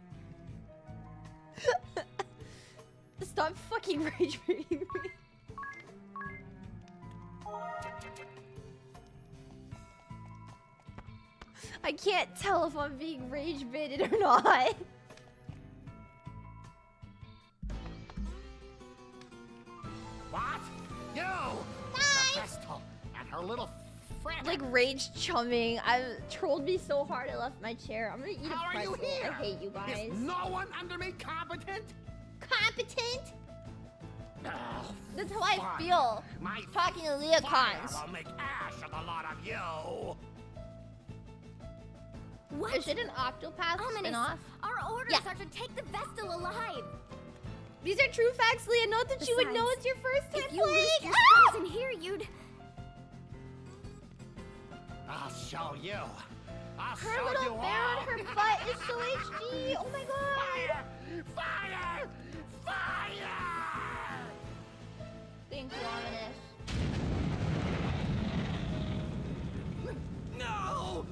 Stop fucking rage baiting me. I can't tell if I'm being rage baited or not. What? You! The Vestal and her little friend. Like rage chumming. I trolled me so hard I left my chair. I'm gonna eat How a are pretzel. you here? I hate you guys. Is no one under me competent? Competent? Oh, That's how I fine. feel. My Talking to Lia fire Cons. will make ash of the lot of you. What? Is it an Octopath spin-off? Our orders are to take the Vestal alive. These are true facts, Leah. Note that you would know it's your first time If you playing. lose your spells in here, you'd... I'll show you. I'll Her show little you bear all. on her butt is so HD. Oh my god. Fire! Fire! Thank you, Ominous. No!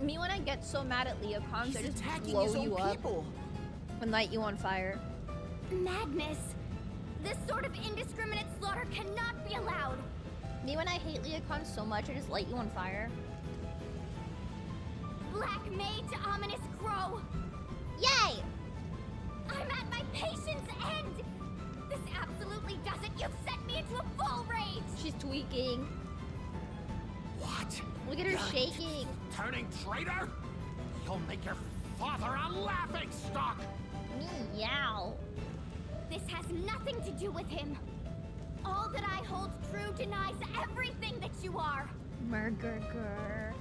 Me when I get so mad at Lia Cons, I He's just attacking blow his own you up people. and light you on fire. Madness. This sort of indiscriminate slaughter cannot be allowed. Me when I hate Lia Cons so much, I just light you on fire. Black Mage Ominous Crow. Yay! I'm at my patience end. This absolutely does it. You've sent me into a full rage. She's tweaking. What? Look at her shaking. Turning traitor? You'll make your father a laughing stock. Meow. This has nothing to do with him. All that I hold true denies everything that you are. Murgurgur.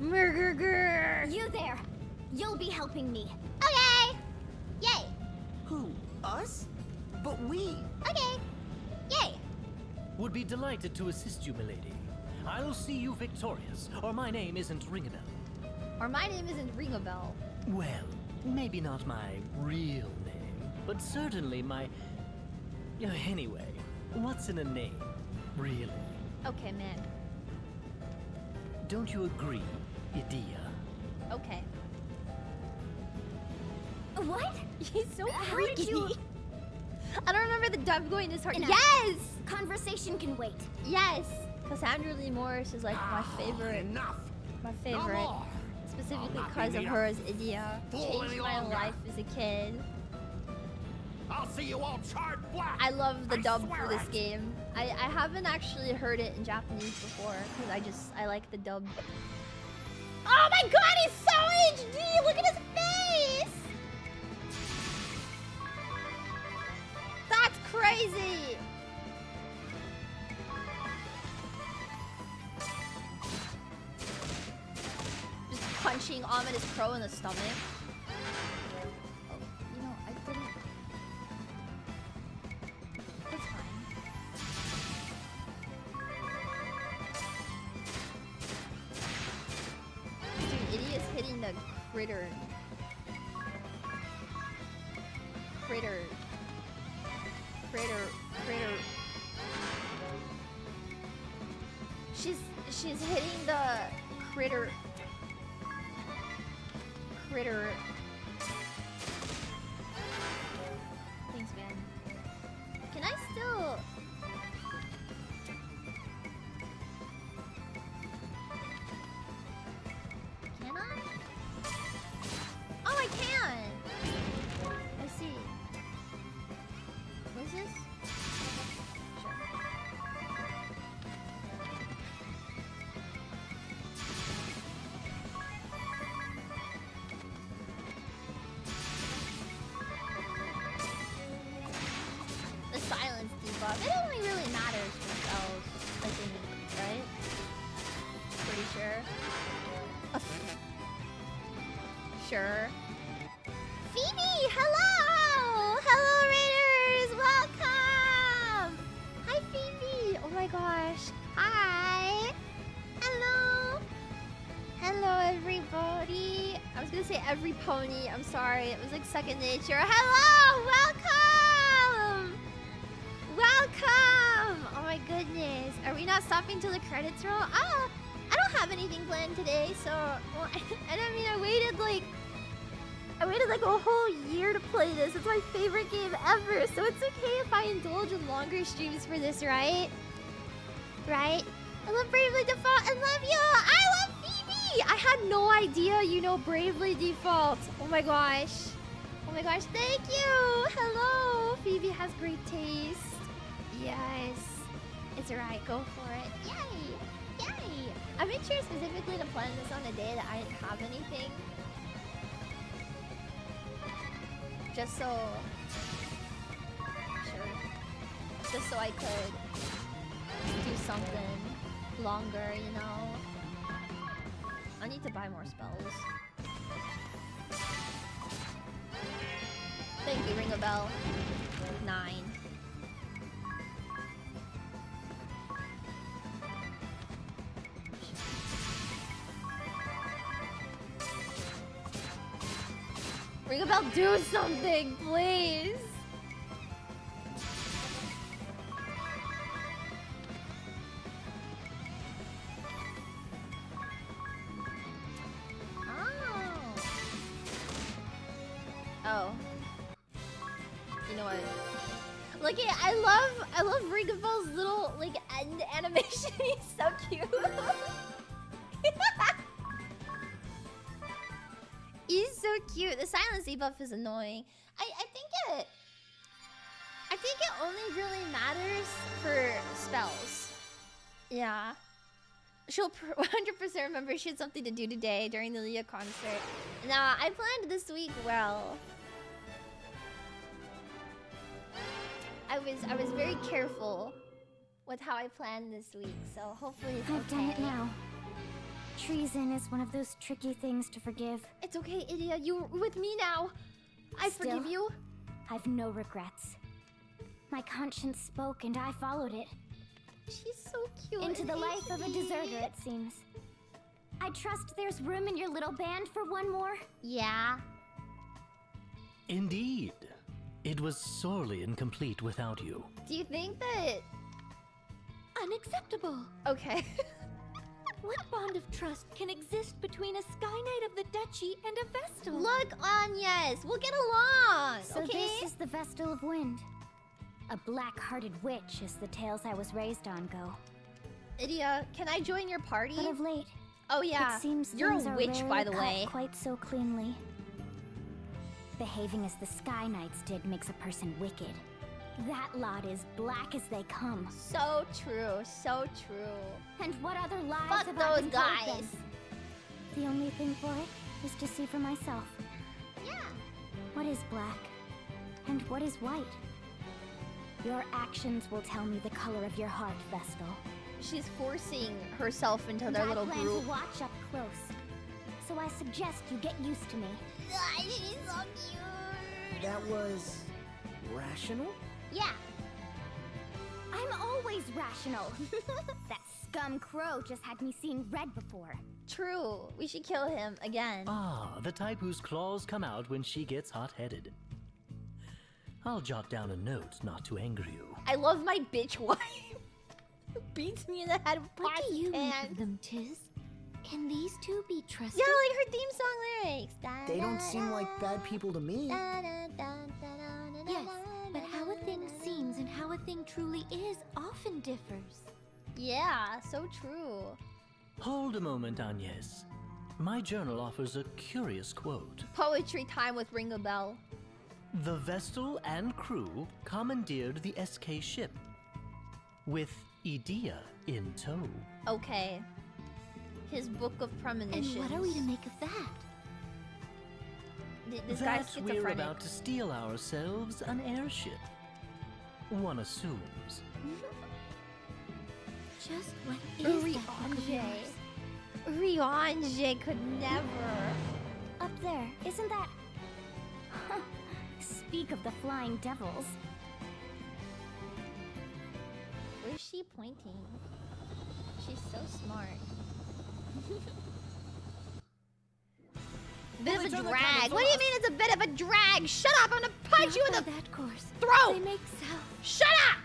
Murgurgur. You there. You'll be helping me. Okay. Yay. Who? Us? But we. Okay. Yay. Would be delighted to assist you, milady. I'll see you victorious, or my name isn't Ringabel. Or my name isn't Ringabel. Well, maybe not my real name, but certainly my... Anyway, what's in a name, really? Okay, man. Don't you agree, Idia? Okay. What? He's so How freaky. did you... I don't remember the dub going this hard. Enough. Yes! Conversation can wait. Yes! Cassandra Lee Morris is like my favorite. Enough. My No favorite. more. Specifically I'll not because be of near her as Idia. fool Changed any my longer. life as a kid. I'll see you all charred black. I love the I dub swear for this it. game. I haven't actually heard it in Japanese before because I like the dub. Oh my god, he's so HD! Look at his face! That's crazy! Just punching Ominous Crow in the stomach. Oh, you know, I didn't... It's fine. Dude, Idiot's hitting the critter. Critter. She's hitting the critter. Sure. Phoebe, hello! Hello, Raiders! Welcome! Hi, Phoebe! Oh my gosh. Hi! Hello! Hello, everybody. I was gonna say every pony. I'm sorry. It was like second nature. Hello! Welcome! Welcome! Oh my goodness. Are we not stopping till the credits roll? Ah! I don't have anything planned today, so... Well, and I mean, I waited like a whole year to play this. It's my favorite game ever, so it's okay if I indulge in longer streams for this, right? Right? I love Bravely Default. I love you! I love Phoebe! I had no idea you know Bravely Default. Oh my gosh. Oh my gosh, thank you! Hello! Phoebe has great taste. Yes. It's alright, go for it. Yay! Yay! I made sure specifically to plan this on a day that I didn't have anything. Just so... Sure. Just so I could do something longer, you know? I need to buy more spells. Thank you, Ringabel. 9. Ringabel, do something, please! Oh. You know what? Look at I love Ringabel's little like end animation. He's so cute. He's so cute. The silence debuff is annoying. I think it only really matters for spells. Yeah. She'll 100% remember she had something to do today during the Lia concert. Nah, I planned this week well. I was very careful with how I planned this week, so hopefully it's I've done it now. Treason is one of those tricky things to forgive. It's okay, Idia. You're with me now. I forgive you. I've no regrets. My conscience spoke and I followed it. She's so cute. Into the life of a deserter, it seems. I trust there's room in your little band for one more? Yeah. Indeed. It was sorely incomplete without you. Do you think that... Unacceptable. Okay. What bond of trust can exist between a Sky Knight of the Duchy and a Vestal? Look, Agnes, we'll get along, So okay? this is the Vestal of Wind. A black-hearted witch, as the tales I was raised on go. Idia, can I join your party? But of late, oh yeah, it seems you're a things are witch, by the rarely way. cut quite so cleanly. Behaving as the Sky Knights did makes a person wicked. That lot is black as they come. So true, so true. And what other lies Fuck have I those been told guys. then? The only thing for it is to see for myself. Yeah. What is black? And what is white? Your actions will tell me the color of your heart, Vestal. She's forcing herself into their little I plan group. to watch up close. So I suggest you get used to me. She's so cute. That was... rational? Yeah. I'm always rational. That scum crow just had me seeing red before. True. We should kill him again. Ah, the type whose claws come out when she gets hot-headed. I'll jot down a note not to anger you. I love my bitch wife. Beats me in the head with What pots do you make and... of them, Tiz? Can these two be trusted? Yeah, like her theme song lyrics. They don't seem like bad people to me. Yes, but how a thing seems and how a thing truly is often differs. Yeah, so true. Hold a moment, Agnes. My journal offers a curious quote. Poetry time with Ringabel. The Vestal and crew commandeered the SK ship, with Idia in tow. Okay. His book of premonitions. And what are we to make of that? This guy's That we're schizophrenic. about to steal ourselves an airship. One assumes. Just what is that book of yours? Riange could never. Up there, isn't that... Speak of the flying devils. Where's she pointing? She's so smart. Bit of a drag. What do you mean it's a bit of a drag? Shut up! I'm gonna punch you in the that course. throat! They make sound. Shut up!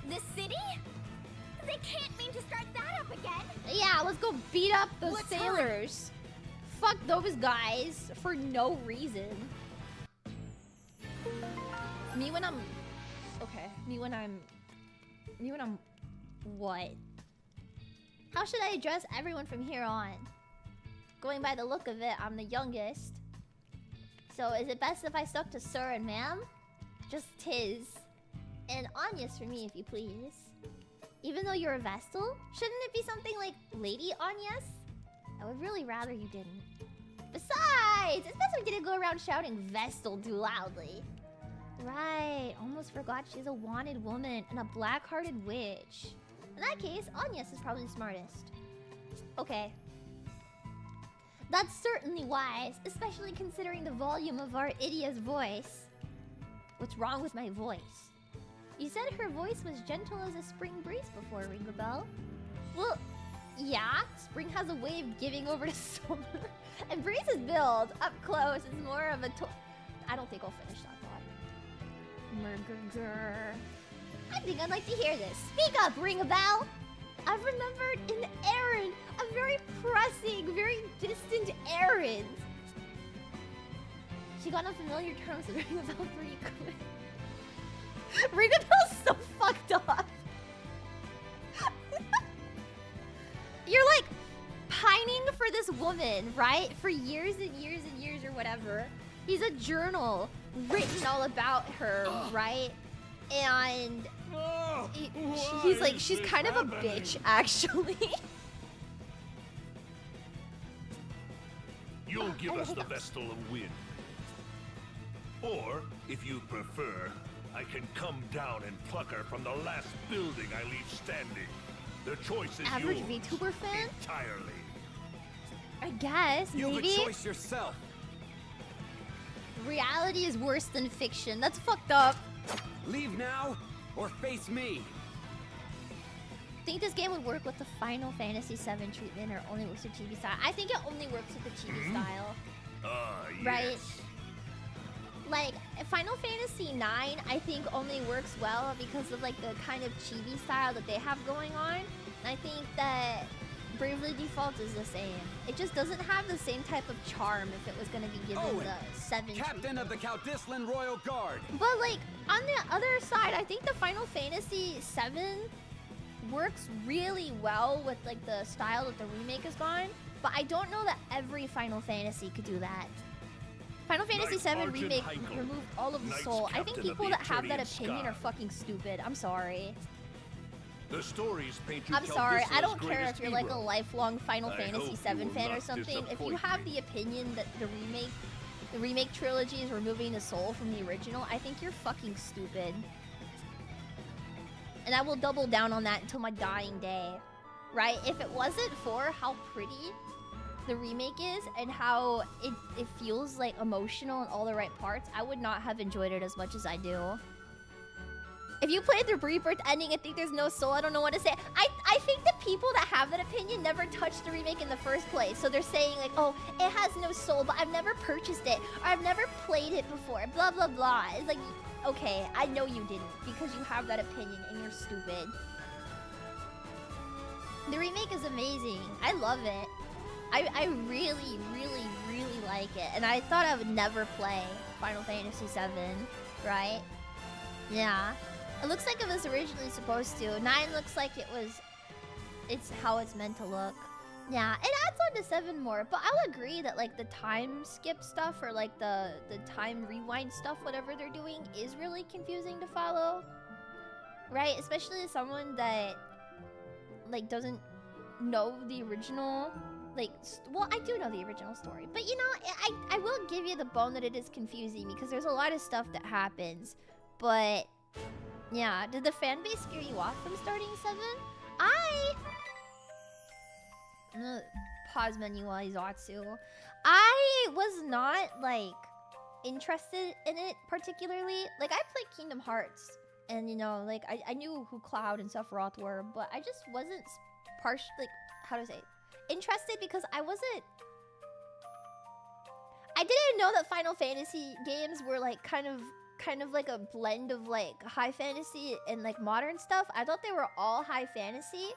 The city? They can't mean to start that up again. Yeah, let's go beat up those sailors. Fuck those guys for no reason. Me when I'm... Okay. Me when I'm... What? How should I address everyone from here on? Going by the look of it, I'm the youngest. So is it best if I stuck to sir and ma'am? Just tis. And Agnes for me, if you please. Even though you're a Vestal, shouldn't it be something like Lady Agnes? I would really rather you didn't. Besides, it's best we didn't go around shouting Vestal too loudly. Right, almost forgot she's a wanted woman and a black-hearted witch. In that case, Agnes is probably the smartest. Okay. That's certainly wise, especially considering the volume of our Idia's voice. What's wrong with my voice? You said her voice was gentle as a spring breeze before, Ringabel. Well, yeah, spring has a way of giving over to summer. And Breeze's build, up close, is more of a I don't think I'll finish that thought. Murger. I think I'd like to hear this. Speak up, Ringabel! I've remembered an errand, a very pressing, very distant errand. She got on familiar terms with Ringabel pretty quick. Ringabel's so fucked up. You're like pining for this woman, right? For years and years and years or whatever. He's a journal written all about her, right? And he's like, she's kind of a bitch, actually. You'll give us the Vestal of Wind. Or, if you prefer, I can come down and pluck her from the last building I leave standing. The choice is Average yours. VTuber fan? Entirely. I guess, You maybe. have a choice yourself. Reality is worse than fiction. That's fucked up. Leave now, or face me. Think this game would work with the Final Fantasy VII treatment, or only works with chibi style? I think it only works with the chibi style. Yes. Right? Like, Final Fantasy IX, I think only works well because of like the kind of chibi style that they have going on. And I think that Bravely Default is the same. It just doesn't have the same type of charm if it was going to be given the 7 Captain of the Caldislan Royal Guard. But like, on the other side, I think the Final Fantasy VII works really well with like the style that the remake has gone. But I don't know that every Final Fantasy could do that. Final Fantasy VII Remake removed all of the soul. I think people that have that opinion are fucking stupid. I'm sorry. The stories paint you I'm sorry. I don't Caldislan's care if greatest you're like a hero. lifelong Final I Fantasy hope VII you will fan or not something. If you disappoint have the opinion that the remake trilogy is removing the soul from the original, I think you're fucking stupid. And I will double down on that until my dying day. Right? If it wasn't for how pretty the remake is and how it feels like emotional in all the right parts, I would not have enjoyed it as much as I do. If you played the Rebirth ending and think there's no soul, I don't know what to say. I think the people that have that opinion never touched the remake in the first place. So they're saying like, oh, it has no soul, but I've never purchased it, or I've never played it before, blah, blah, blah. It's like, okay, I know you didn't, because you have that opinion and you're stupid. The remake is amazing. I love it. I really, really, really like it. And I thought I would never play Final Fantasy VII, right? Yeah. It looks like it was originally supposed to. 9 looks like it's how it's meant to look. Yeah, it adds on to 7 more, but I'll agree that like the time skip stuff or like the time rewind stuff, whatever they're doing, is really confusing to follow. Right? Especially as someone that like doesn't know the original, like, well, I do know the original story, but you know, I will give you the bone that it is confusing because there's a lot of stuff that happens. But yeah, did the fan base scare you off from starting 7? I'm gonna pause menu while he's Atsu. I was not like interested in it particularly. Like I played Kingdom Hearts, and you know, like I knew who Cloud and Sephiroth were, but I just wasn't like how to say interested because I didn't know that Final Fantasy games were like kind of like a blend of like high fantasy and like modern stuff. I thought they were all high fantasy.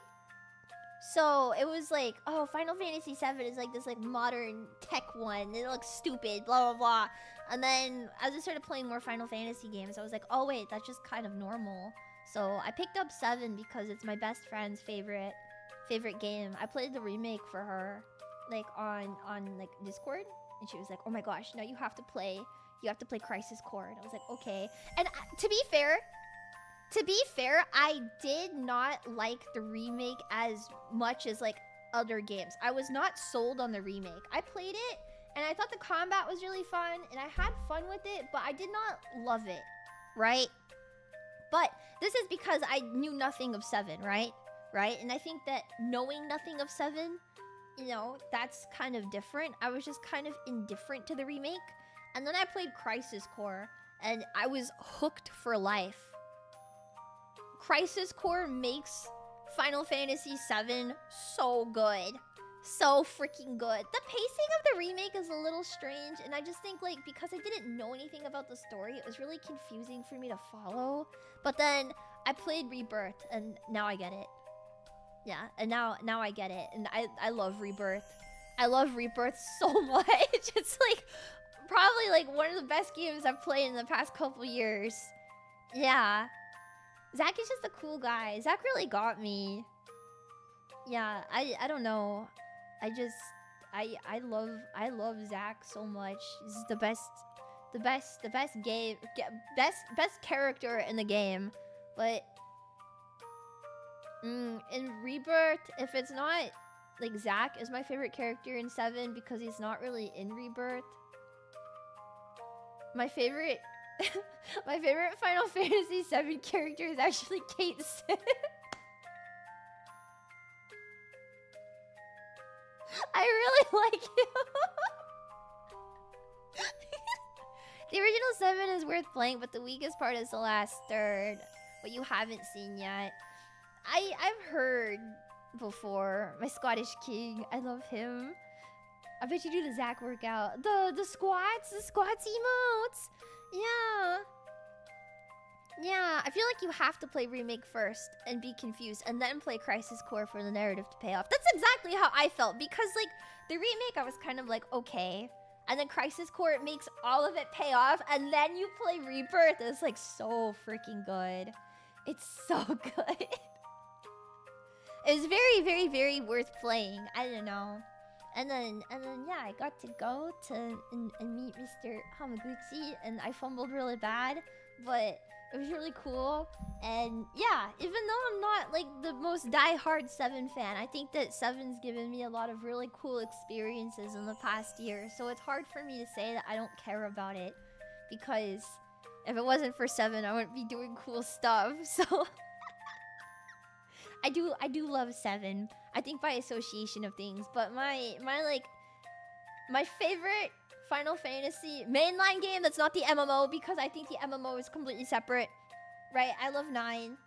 So it was like, oh, Final Fantasy 7 is like this like modern tech one. It looks stupid, blah, blah, blah. And then as I started playing more Final Fantasy games, I was like, oh wait, that's just kind of normal. So I picked up 7 because it's my best friend's favorite game. I played the remake for her, like on like Discord, and she was like, oh my gosh, now you have to play Crisis Core. And I was like, okay. And to be fair, I did not like the remake as much as like other games. I was not sold on the remake. I played it and I thought the combat was really fun and I had fun with it, but I did not love it, right? But this is because I knew nothing of 7, right? And I think that knowing nothing of 7, you know, that's kind of different. I was just kind of indifferent to the remake. And then I played Crisis Core and I was hooked for life. Crisis Core makes Final Fantasy VII so good. So freaking good. The pacing of the remake is a little strange, and I just think, like, because I didn't know anything about the story, it was really confusing for me to follow. But then I played Rebirth, and now I get it. Yeah, and now I get it. And I love Rebirth. I love Rebirth so much. It's, like, probably, like, one of the best games I've played in the past couple years. Yeah. Zach is just a cool guy. Zach really got me. Yeah, I don't know. I love Zach so much. This is the best game, best character in the game. But in Rebirth, if it's not like Zach is my favorite character in 7 because he's not really in Rebirth. My favorite Final Fantasy 7 character is actually Kate Sid. I really like him. The original 7 is worth playing, but the weakest part is the last third, what you haven't seen yet. I've heard before. My Scottish King, I love him. I bet you do the Zack workout. The squats emotes. Yeah, I feel like you have to play Remake first and be confused and then play Crisis Core for the narrative to pay off. That's exactly how I felt because like the Remake I was kind of like okay, and then Crisis Core it makes all of it pay off and then you play Rebirth. It's like so freaking good. It's so good. It was very, very, very worth playing. I don't know. And then yeah, I got to go to and meet Mr. Hamaguchi and I fumbled really bad, but it was really cool. And yeah, even though I'm not like the most die-hard 7 fan, I think that 7's given me a lot of really cool experiences in the past year. So it's hard for me to say that I don't care about it because if it wasn't for 7, I wouldn't be doing cool stuff. So I do love 7. I think by association of things, but my favorite Final Fantasy mainline game that's not the MMO because I think the MMO is completely separate, right? I love 9.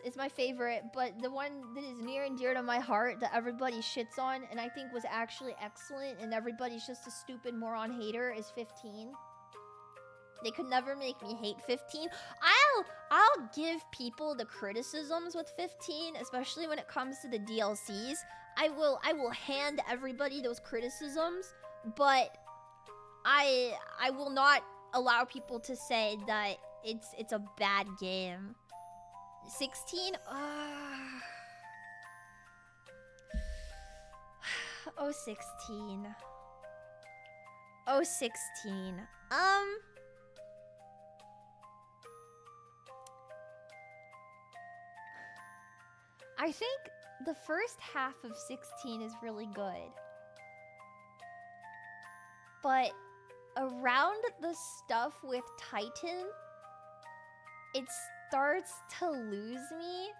It's my favorite, but the one that is near and dear to my heart that everybody shits on and I think was actually excellent and everybody's just a stupid moron hater is 15. They could never make me hate 15. I'll give people the criticisms with 15, especially when it comes to the DLCs. I will hand everybody those criticisms, but I will not allow people to say that it's a bad game. 16? Oh, 16. Oh, 16. I think the first half of 16 is really good. But around the stuff with Titan, it starts to lose me.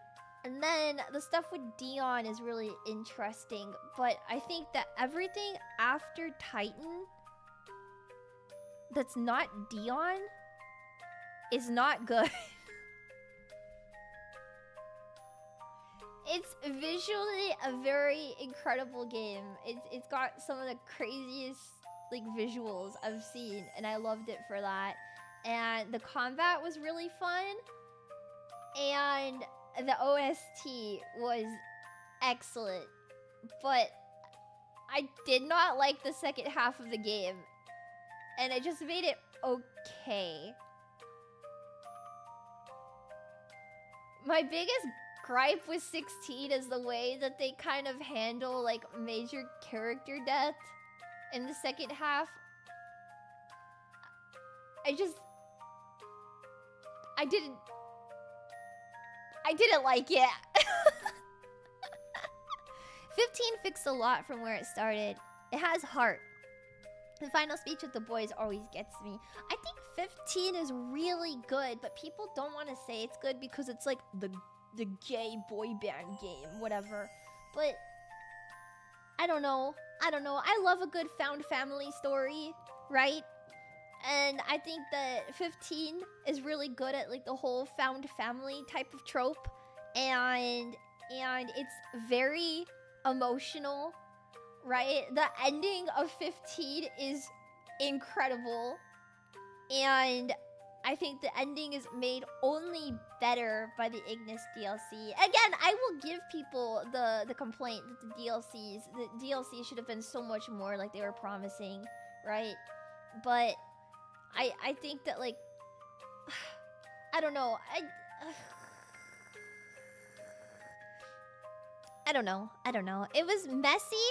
And then the stuff with Dion is really interesting, but I think that everything after Titan that's not Dion is not good. It's visually a very incredible game. It's got some of the craziest like visuals I've seen, and I loved it for that. And the combat was really fun, and the OST was excellent. But I did not like the second half of the game, and it just made it okay. My biggest gripe with 16 is the way that they kind of handle like major character death in the second half. I didn't like it. 15 fixed a lot from where it started. It has heart. The final speech with the boys always gets me. I think 15 is really good, but people don't want to say it's good because it's like the gay boy band game, whatever. But I don't know. I love a good found family story, right? And I think that 15 is really good at like the whole found family type of trope, and it's very emotional, right? The ending of 15 is incredible, and I think the ending is made only better by the Ignis DLC. Again, I will give people the complaint that the DLC should have been so much more like they were promising, right? But I think that like I don't know. I don't know. It was messy.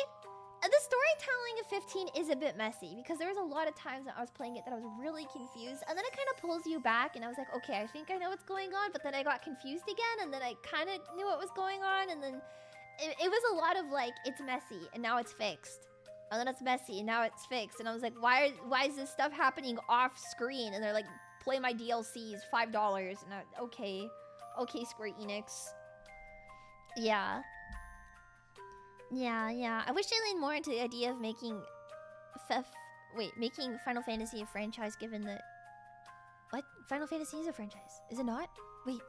The storytelling of 15 is a bit messy because there was a lot of times that I was playing it that I was really confused, and then it kind of pulls you back, and I was like, okay, I think I know what's going on, but then I got confused again, and then I kind of knew what was going on, and then it was a lot of like, it's messy, and now it's fixed. And then it's messy, and now it's fixed. And I was like, why is this stuff happening off screen? And they're like, play my DLCs, $5. And okay, Square Enix. Yeah. I wish they leaned more into the idea of making making Final Fantasy a franchise, given that... What? Final Fantasy is a franchise. Is it not? Wait,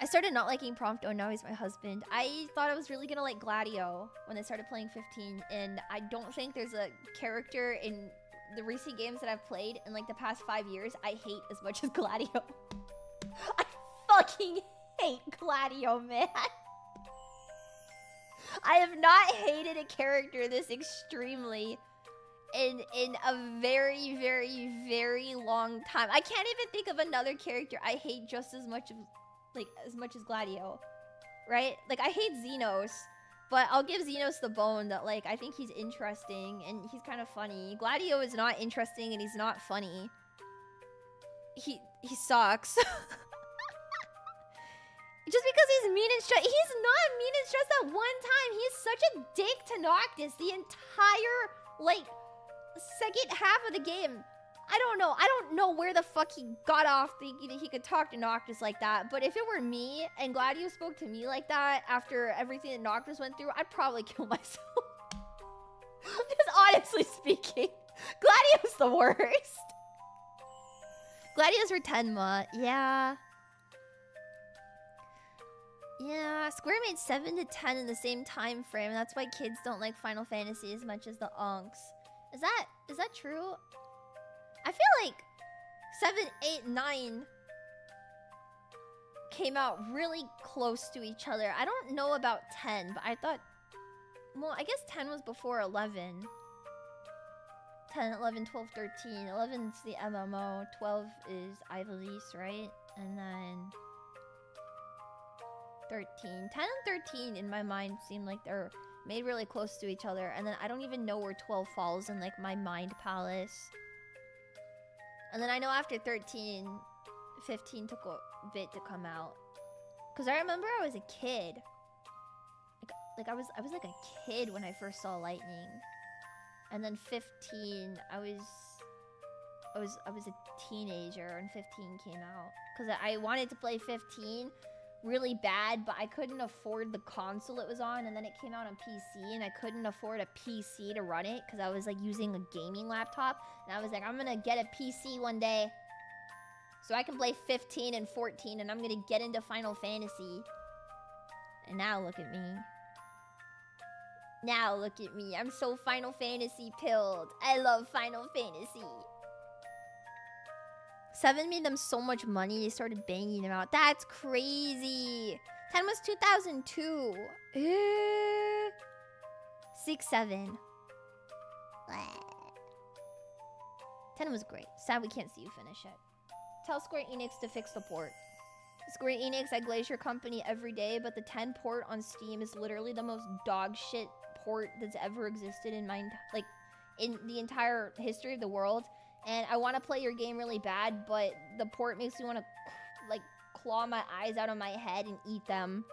I started not liking Prompto, and now he's my husband. I thought I was really gonna like Gladio when I started playing 15, and I don't think there's a character in the recent games that I've played in like the past 5 years I hate as much as Gladio. I fucking hate Gladio, man. I have not hated a character this extremely in a very, very, very long time. I can't even think of another character I hate just as much as Gladio, right? Like, I hate Xenos, but I'll give Xenos the bone that, like, I think he's interesting and he's kind of funny. Gladio is not interesting and he's not funny. He sucks. Just because he's mean and stressed. He's not mean and stressed at one time. He's such a dick to Noctis the entire, like, second half of the game. I don't know where the fuck he got off thinking that he could talk to Noctis like that. But if it were me and Gladio spoke to me like that after everything that Noctis went through, I'd probably kill myself. Just honestly speaking, Gladio's the worst. Gladio's for Tenma, yeah. Yeah, Square made 7 to 10 in the same time frame. That's why kids don't like Final Fantasy as much as the onks. Is that true? I feel like 7, 8, 9 came out really close to each other. I don't know about 10, but I thought... Well, I guess 10 was before 11. 10, 11, 12, 13. 11's the MMO. 12 is Ivalice, right? And then... 13. 10 and 13 in my mind seem like they're made really close to each other. And then I don't even know where 12 falls in, like, my mind palace. And then I know after 13, 15 took a bit to come out. Because I remember I was a kid. Like I was like a kid when I first saw Lightning. And then 15, I was a teenager and 15 came out. Because I wanted to play 15, really bad, but I couldn't afford the console it was on, and then it came out on PC, and I couldn't afford a PC to run it because I was like using a gaming laptop, and I was like, I'm gonna get a PC one day so I can play 15 and 14, and I'm gonna get into Final Fantasy. And now look at me. Now look at me. I'm so Final Fantasy pilled. I love Final Fantasy. 7 made them so much money, they started banging them out. That's crazy. 10 was 2002. 6, 7. 10 was great. Sad we can't see you finish it. Tell Square Enix to fix the port. Square Enix, I glaze your company every day, but the 10 port on Steam is literally the most dog shit port that's ever existed in in the entire history of the world. And I want to play your game really bad, but the port makes me want to like claw my eyes out of my head and eat them.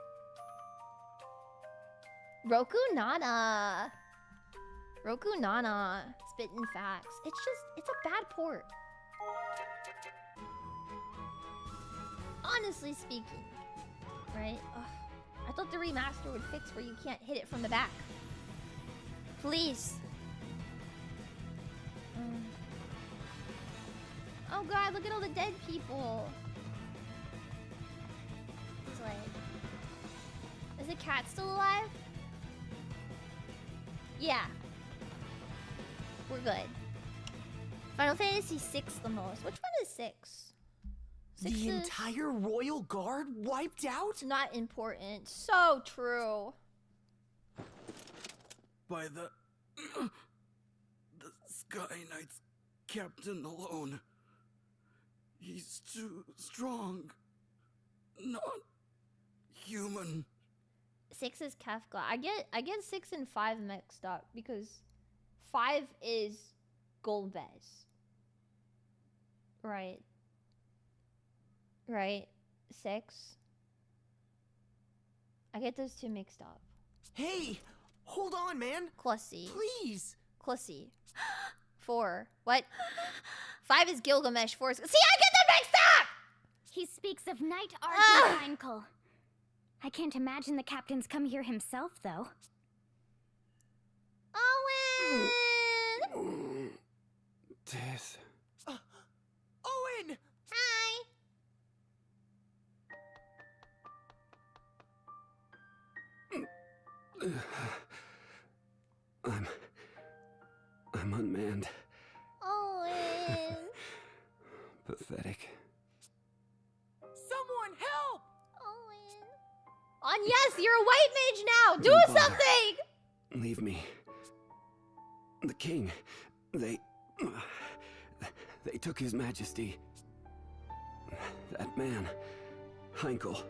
Roku Nana. Roku Nana. Spitting facts. It's a bad port. Honestly speaking, right? Ugh. I thought the remaster would fix where you can't hit it from the back. Please. Oh god, look at all the dead people. It's like... Is the cat still alive? Yeah. We're good. Final Fantasy 6 the most. Which one is 6? The entire royal guard wiped out? Not important. So true. By the Sky Knight's captain alone. He's too strong. Not human. 6 is Kefka. I get 6 and 5 mixed up because 5 is Golbez. Right. Right. 6. I get those two mixed up. Hey! Hold on, man! Clussy. Please! Clussy. 4. What? 5 is Gilgamesh. 4 is... See, I get them mixed up! He speaks of Knight Argent Heinkel. I can't imagine the captain's come here himself, though. Owen! Tess. Owen! Hi! I'm unmanned. Owen! Pathetic. Someone help! Owen! Yes, you're a white mage now! Do something! Leave me. The king, they took his majesty. That man, Heinkel.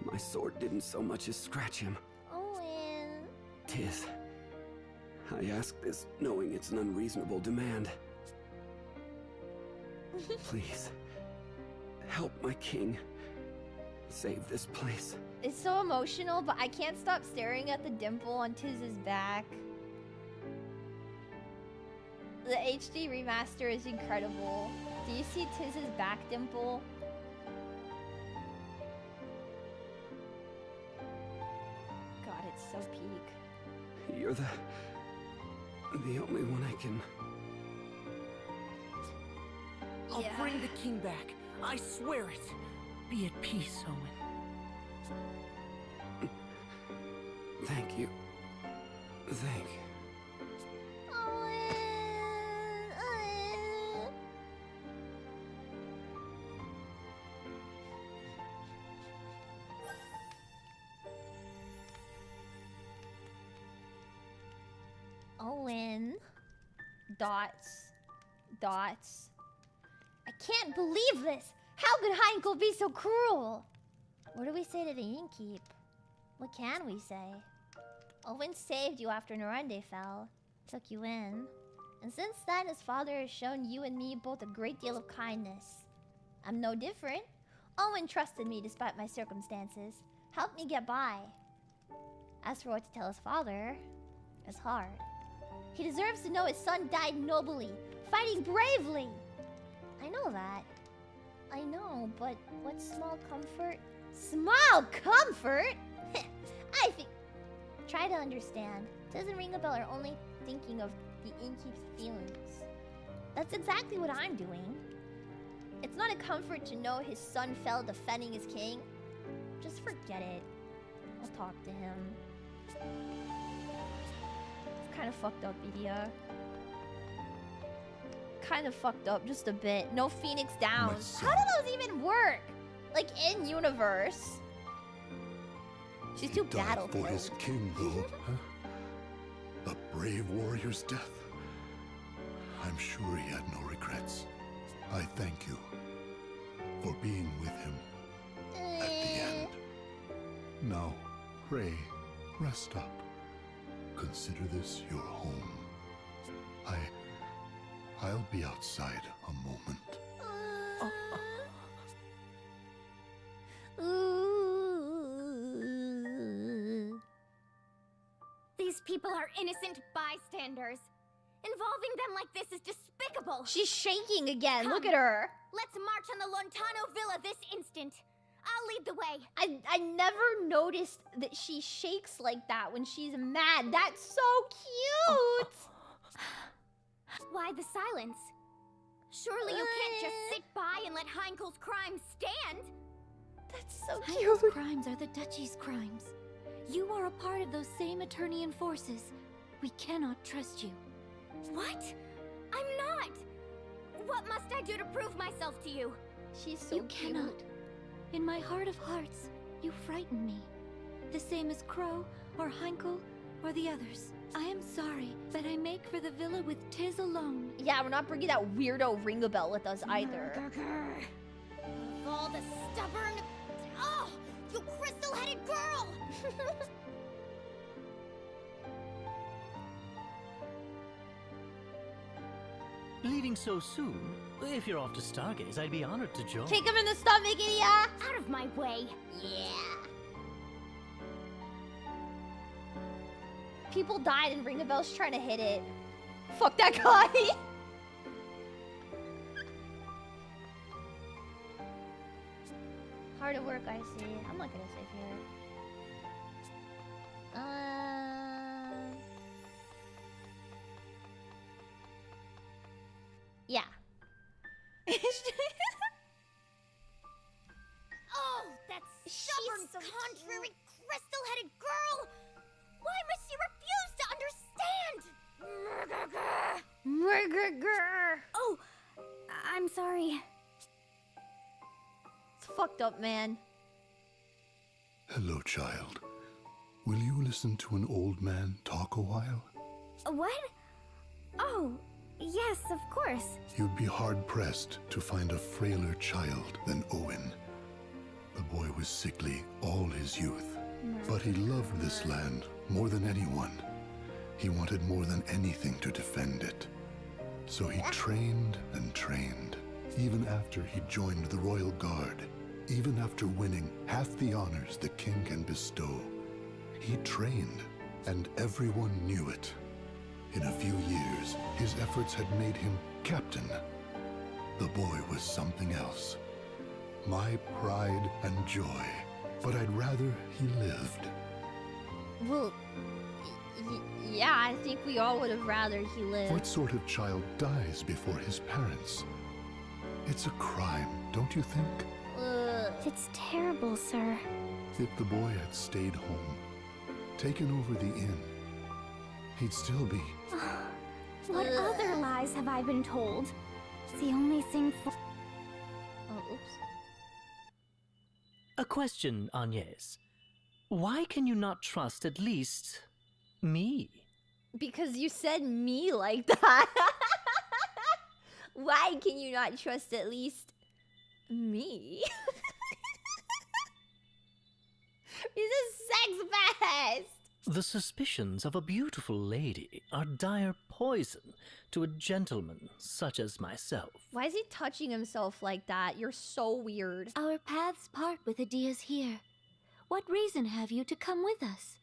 My sword didn't so much as scratch him. Owen. Tis. I ask this knowing it's an unreasonable demand. Please, help my king. Save this place. It's so emotional, but I can't stop staring at the dimple on Tiz's back. The HD remaster is incredible. Do you see Tiz's back dimple? God, it's so peak. You're the only one I can... I'll bring the king back. I swear it. Be at peace, Owen. Thank you. Thank you. Owen. Dots. Dots. I can't believe this! How could Heinkel be so cruel? What do we say to the innkeep? What can we say? Owen saved you after Norende fell. Took you in. And since then, his father has shown you and me both a great deal of kindness. I'm no different. Owen trusted me despite my circumstances. Helped me get by. As for what to tell his father, it's hard. He deserves to know his son died nobly, fighting bravely. I know that. I know, but what small comfort Small comfort? I think... Try to understand. Tiz and Ringabel are only thinking of the innkeep's feelings. That's exactly what I'm doing. It's not a comfort to know his son fell defending his king. Just forget it. I'll talk to him. It's kind of fucked up, Idia. Kind of fucked up, just a bit. No Phoenix Downs. How do those even work? Like, in universe. She's too battle for his king, though, huh? A brave warrior's death. I'm sure he had no regrets. I thank you for being with him at the end. Now, pray, rest up. Consider this your home. I'll be outside a moment. These people are innocent bystanders. Involving them like this is despicable. She's shaking again. Come, look at her. Let's march on the Lontano Villa this instant. I'll lead the way. I never noticed that she shakes like that when she's mad. That's so cute. Why the silence? Surely you can't just sit by and let Heinkel's crimes stand. That's so Heinkel's crimes are the Duchy's crimes. You are a part of those same Eternian forces. We cannot trust you. What? I'm not! What must I do to prove myself to you? She's so You cannot. In my heart of hearts, you frighten me. The same as Crow, or Heinkel, or the others. I am sorry, but I make for the villa with Tiz alone. Yeah, we're not bringing that weirdo Ringabel with us either. Of all the stubborn... Oh! You crystal-headed girl! Leaving so soon? If you're off to Stargaze, I'd be honored to join. Kick him in the stomach, Idia! Out of my way! Yeah. People died and Ringabel's trying to hit it. Fuck that guy! Hard at work, I see. I'm not gonna save here. Yeah. Oh, that stubborn, contrary, crystal-headed girl! Why must she refuse to understand? Oh, I'm sorry. It's fucked up, man. Hello, child. Will you listen to an old man talk a while? What? Oh, yes, of course. You'd be hard-pressed to find a frailer child than Owen. The boy was sickly all his youth, but he loved this land more than anyone. He wanted more than anything to defend it. So he trained and trained, even after he joined the Royal Guard, even after winning half the honors the king can bestow. He trained, and everyone knew it. In a few years, his efforts had made him captain. The boy was something else. My pride and joy. But I'd rather he lived. Well, yeah, I think we all would have rather he lived. What sort of child dies before his parents? It's a crime, don't you think? It's terrible, sir. If the boy had stayed home, taken over the inn, he'd still be... What other lies have I been told? The only thing for... Oh, oops. A question, Agnes. Why can you not trust at least... me? Because you said me like that. Why can you not trust at least me? He's a sex pest. The suspicions of a beautiful lady are dire poison to a gentleman such as myself. Why is he touching himself like that? You're so weird. Our paths part with Adia's here. What reason have you to come with us?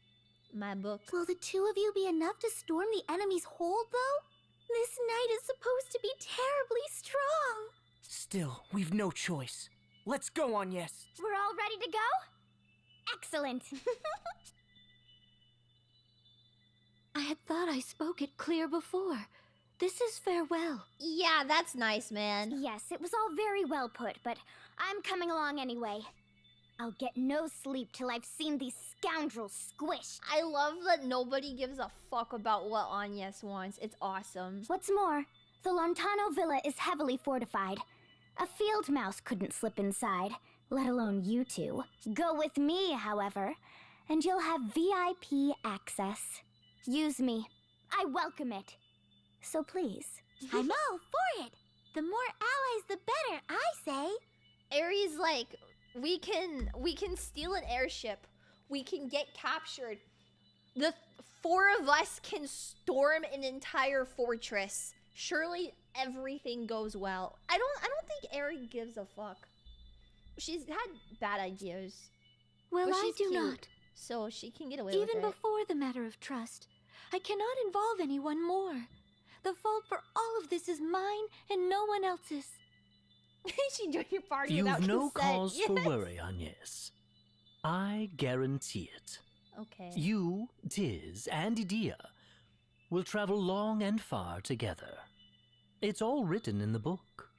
My book. Will the two of you be enough to storm the enemy's hold, though? This night is supposed to be terribly strong. Still, we've no choice. Let's go, Agnes. We're all ready to go? Excellent. I had thought I spoke it clear before. This is farewell. Yeah, that's nice, man. Yes, it was all very well put, but I'm coming along anyway. I'll get no sleep till I've seen these scoundrels squished. I love that nobody gives a fuck about what Agnes wants. It's awesome. What's more, the Lontano Villa is heavily fortified. A field mouse couldn't slip inside, let alone you two. Go with me, however, and you'll have VIP access. Use me. I welcome it. So please. I'm all for it. The more allies, the better, I say. Aries like, we can steal an airship. We can get captured. The four of us can storm an entire fortress. Surely everything goes well. I don't think Aries gives a fuck. She's had bad ideas. Well, but I she's do cute, not. so she can get away with it. Even before the matter of trust, I cannot involve anyone more. The fault for all of this is mine and no one else's. She joined your party without You've no consent. cause for worry, Agnes. I guarantee it. Okay. You, Tiz, and Idea will travel long and far together. It's all written in the book.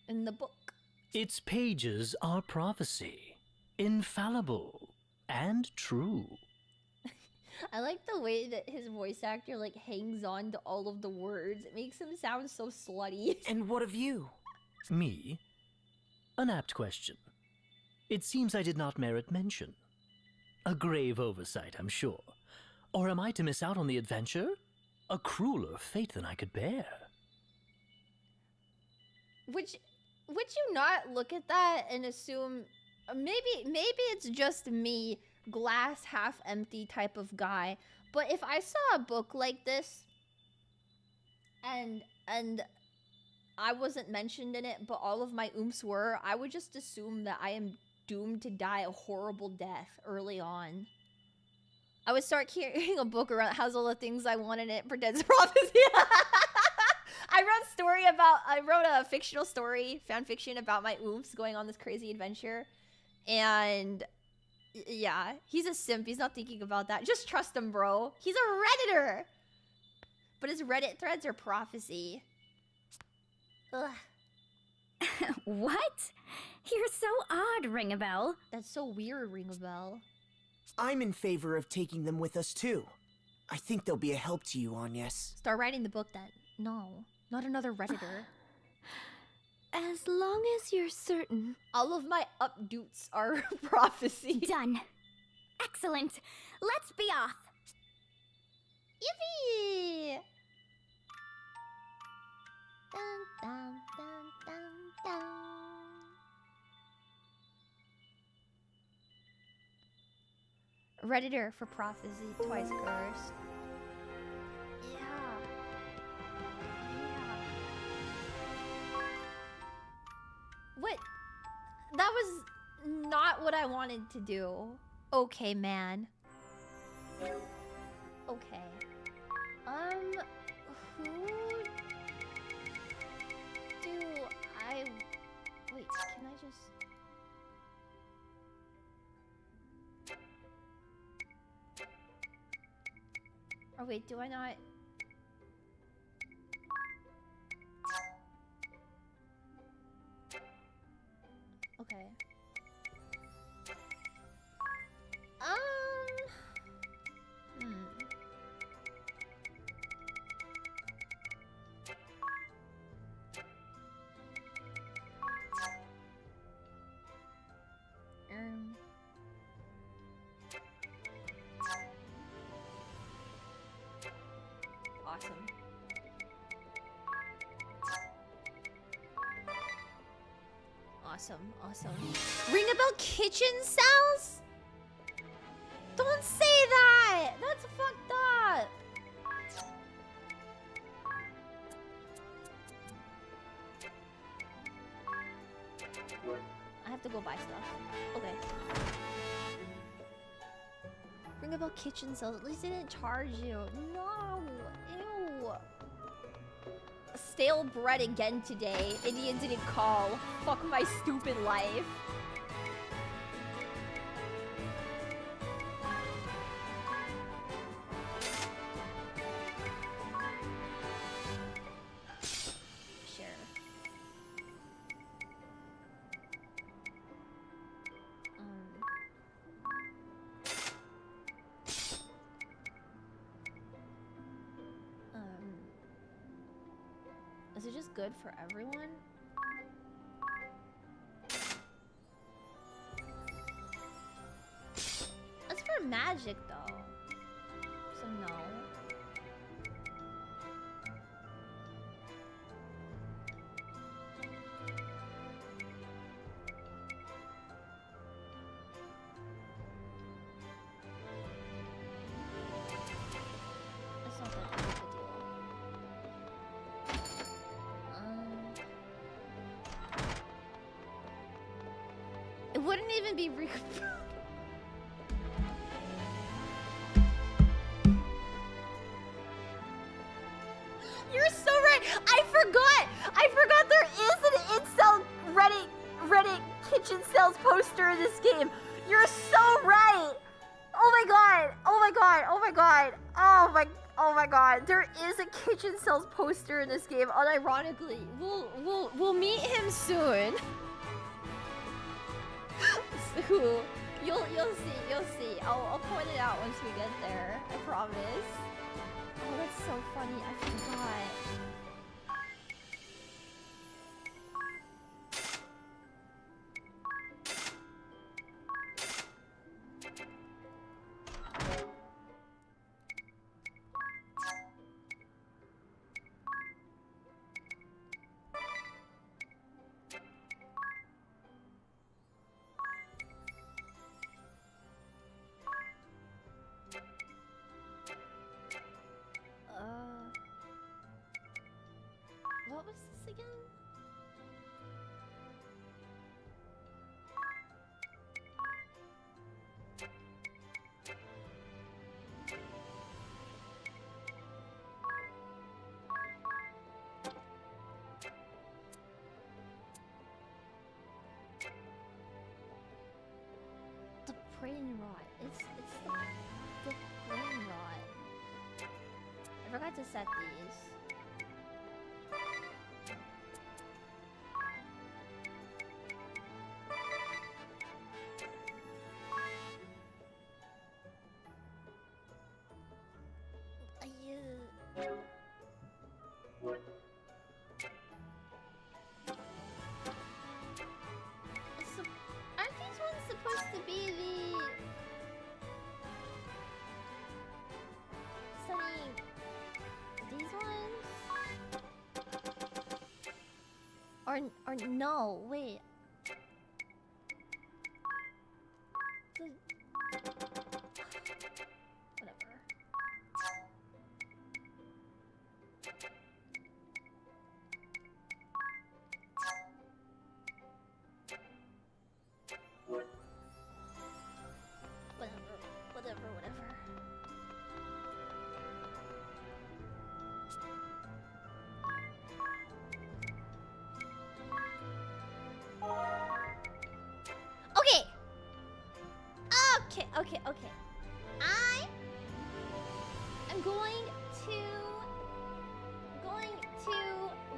In the book. Its pages are prophecy, infallible and true. I like the way that his voice actor like hangs on to all of the words. It makes him sound so slutty. And what of you? Me? An apt question. It seems I did not merit mention. A grave oversight, I'm sure. Or am I to miss out on the adventure? A crueler fate than I could bear. Would you not look at that and assume maybe it's just me, glass half empty type of guy, but if I saw a book like this and I wasn't mentioned in it, but all of my oomps were, I would just assume that I am doomed to die a horrible death early on. I would start carrying a book around that has all the things I want in it, pretends prophecy. I wrote a fictional story, fan fiction about my oomps going on this crazy adventure. And yeah, he's a simp. He's not thinking about that. Just trust him, bro. He's a Redditor. But his Reddit threads are prophecy. Ugh. What? You're so odd, Ringabel. That's so weird, Ringabel. I'm in favor of taking them with us too. I think they'll be a help to you, Agnes. Start writing the book then. No, not another Redditor. As long as you're certain. All of my updoots are prophecy. Done. Excellent. Let's be off. Yippee! Dun, dun, dun, dun, dun. Redditor for prophecy, twice cursed. Yeah. What? That was not what I wanted to do. Okay, man. Okay. Who do I... Wait, can I just... Oh wait, do I not... Okay. Awesome. Awesome, awesome. Ringabel kitchen cells? Don't say that! That's fucked up! I have to go buy stuff. Okay. Ringabel kitchen cells. At least they didn't charge you. No! Ew! Stale bread again today. Indian didn't call. Fuck my stupid life. it just good for everyone? That's for magic though. So no. It's not that big of a deal. It wouldn't even be You're so right. I forgot there is an incel Reddit kitchen sales poster in this game. You're so right. Oh my god. Oh my god. Oh my god. Oh my god. There is a kitchen sales poster in this game. Unironically. We'll meet him soon. So, you'll see. I'll point it out once we get there. I promise. Oh, that's so funny. I forgot. What was this again? The brain rot. It's the brain rot. I forgot to set these. Aren't these ones supposed to be the studying these ones? Or no, wait. Whatever. Whatever. Okay. I am going to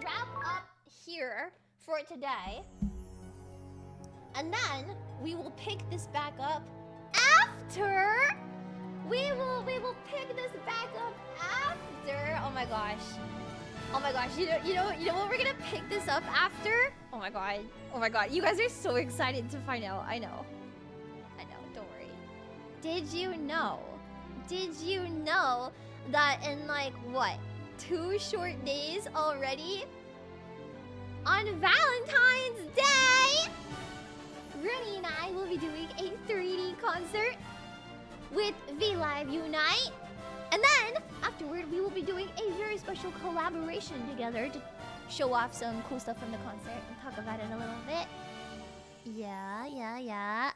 wrap up here for today. And then we will pick this back up after. We will pick this back up after. Oh my gosh. You know what we're gonna pick this up after? Oh my god. You guys are so excited to find out. I know. Don't worry. Did you know that in like what? 2 short days already? On Valentine's Day, Rennie and I will be doing a 3D concert with V-Live Unite. And then, afterward, we will be doing a very special collaboration together to show off some cool stuff from the concert and talk about it a little bit. Yeah.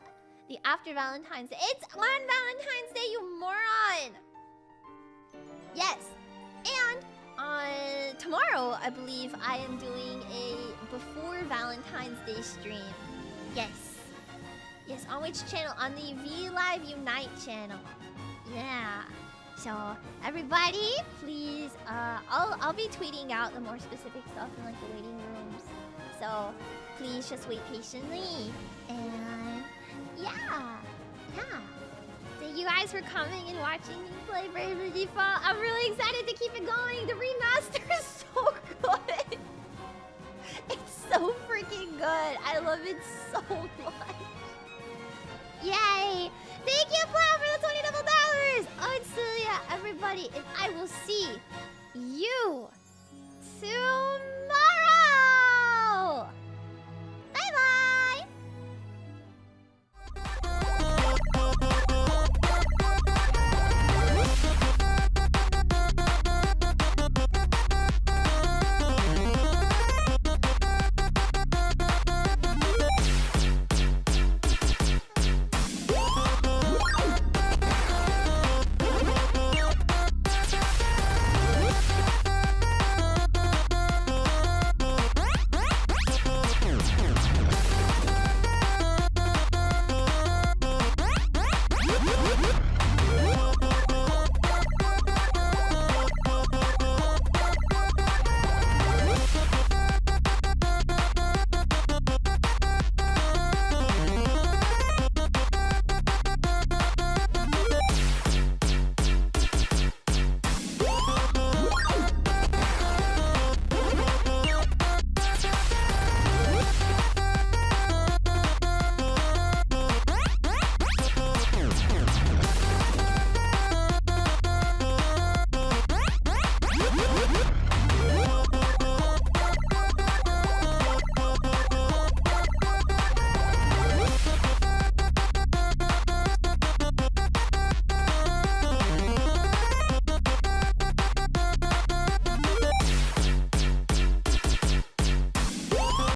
The after Valentine's Day. It's on Valentine's Day, you moron! Yes. And on tomorrow, I believe I am doing a before Valentine's Day stream. Yes, on which channel? On the V-Live Unite channel. Yeah. So everybody, please, I'll be tweeting out the more specific stuff in like the waiting rooms. So please just wait patiently. And yeah. Thank you guys for coming and watching me play Bravely Default. I'm really excited to keep it going. The remaster is so good. freaking good. I love it so much. Yay! Thank you, Plow, for the $20 double dollars. Oh, it's Celia, everybody, and I will see you tomorrow.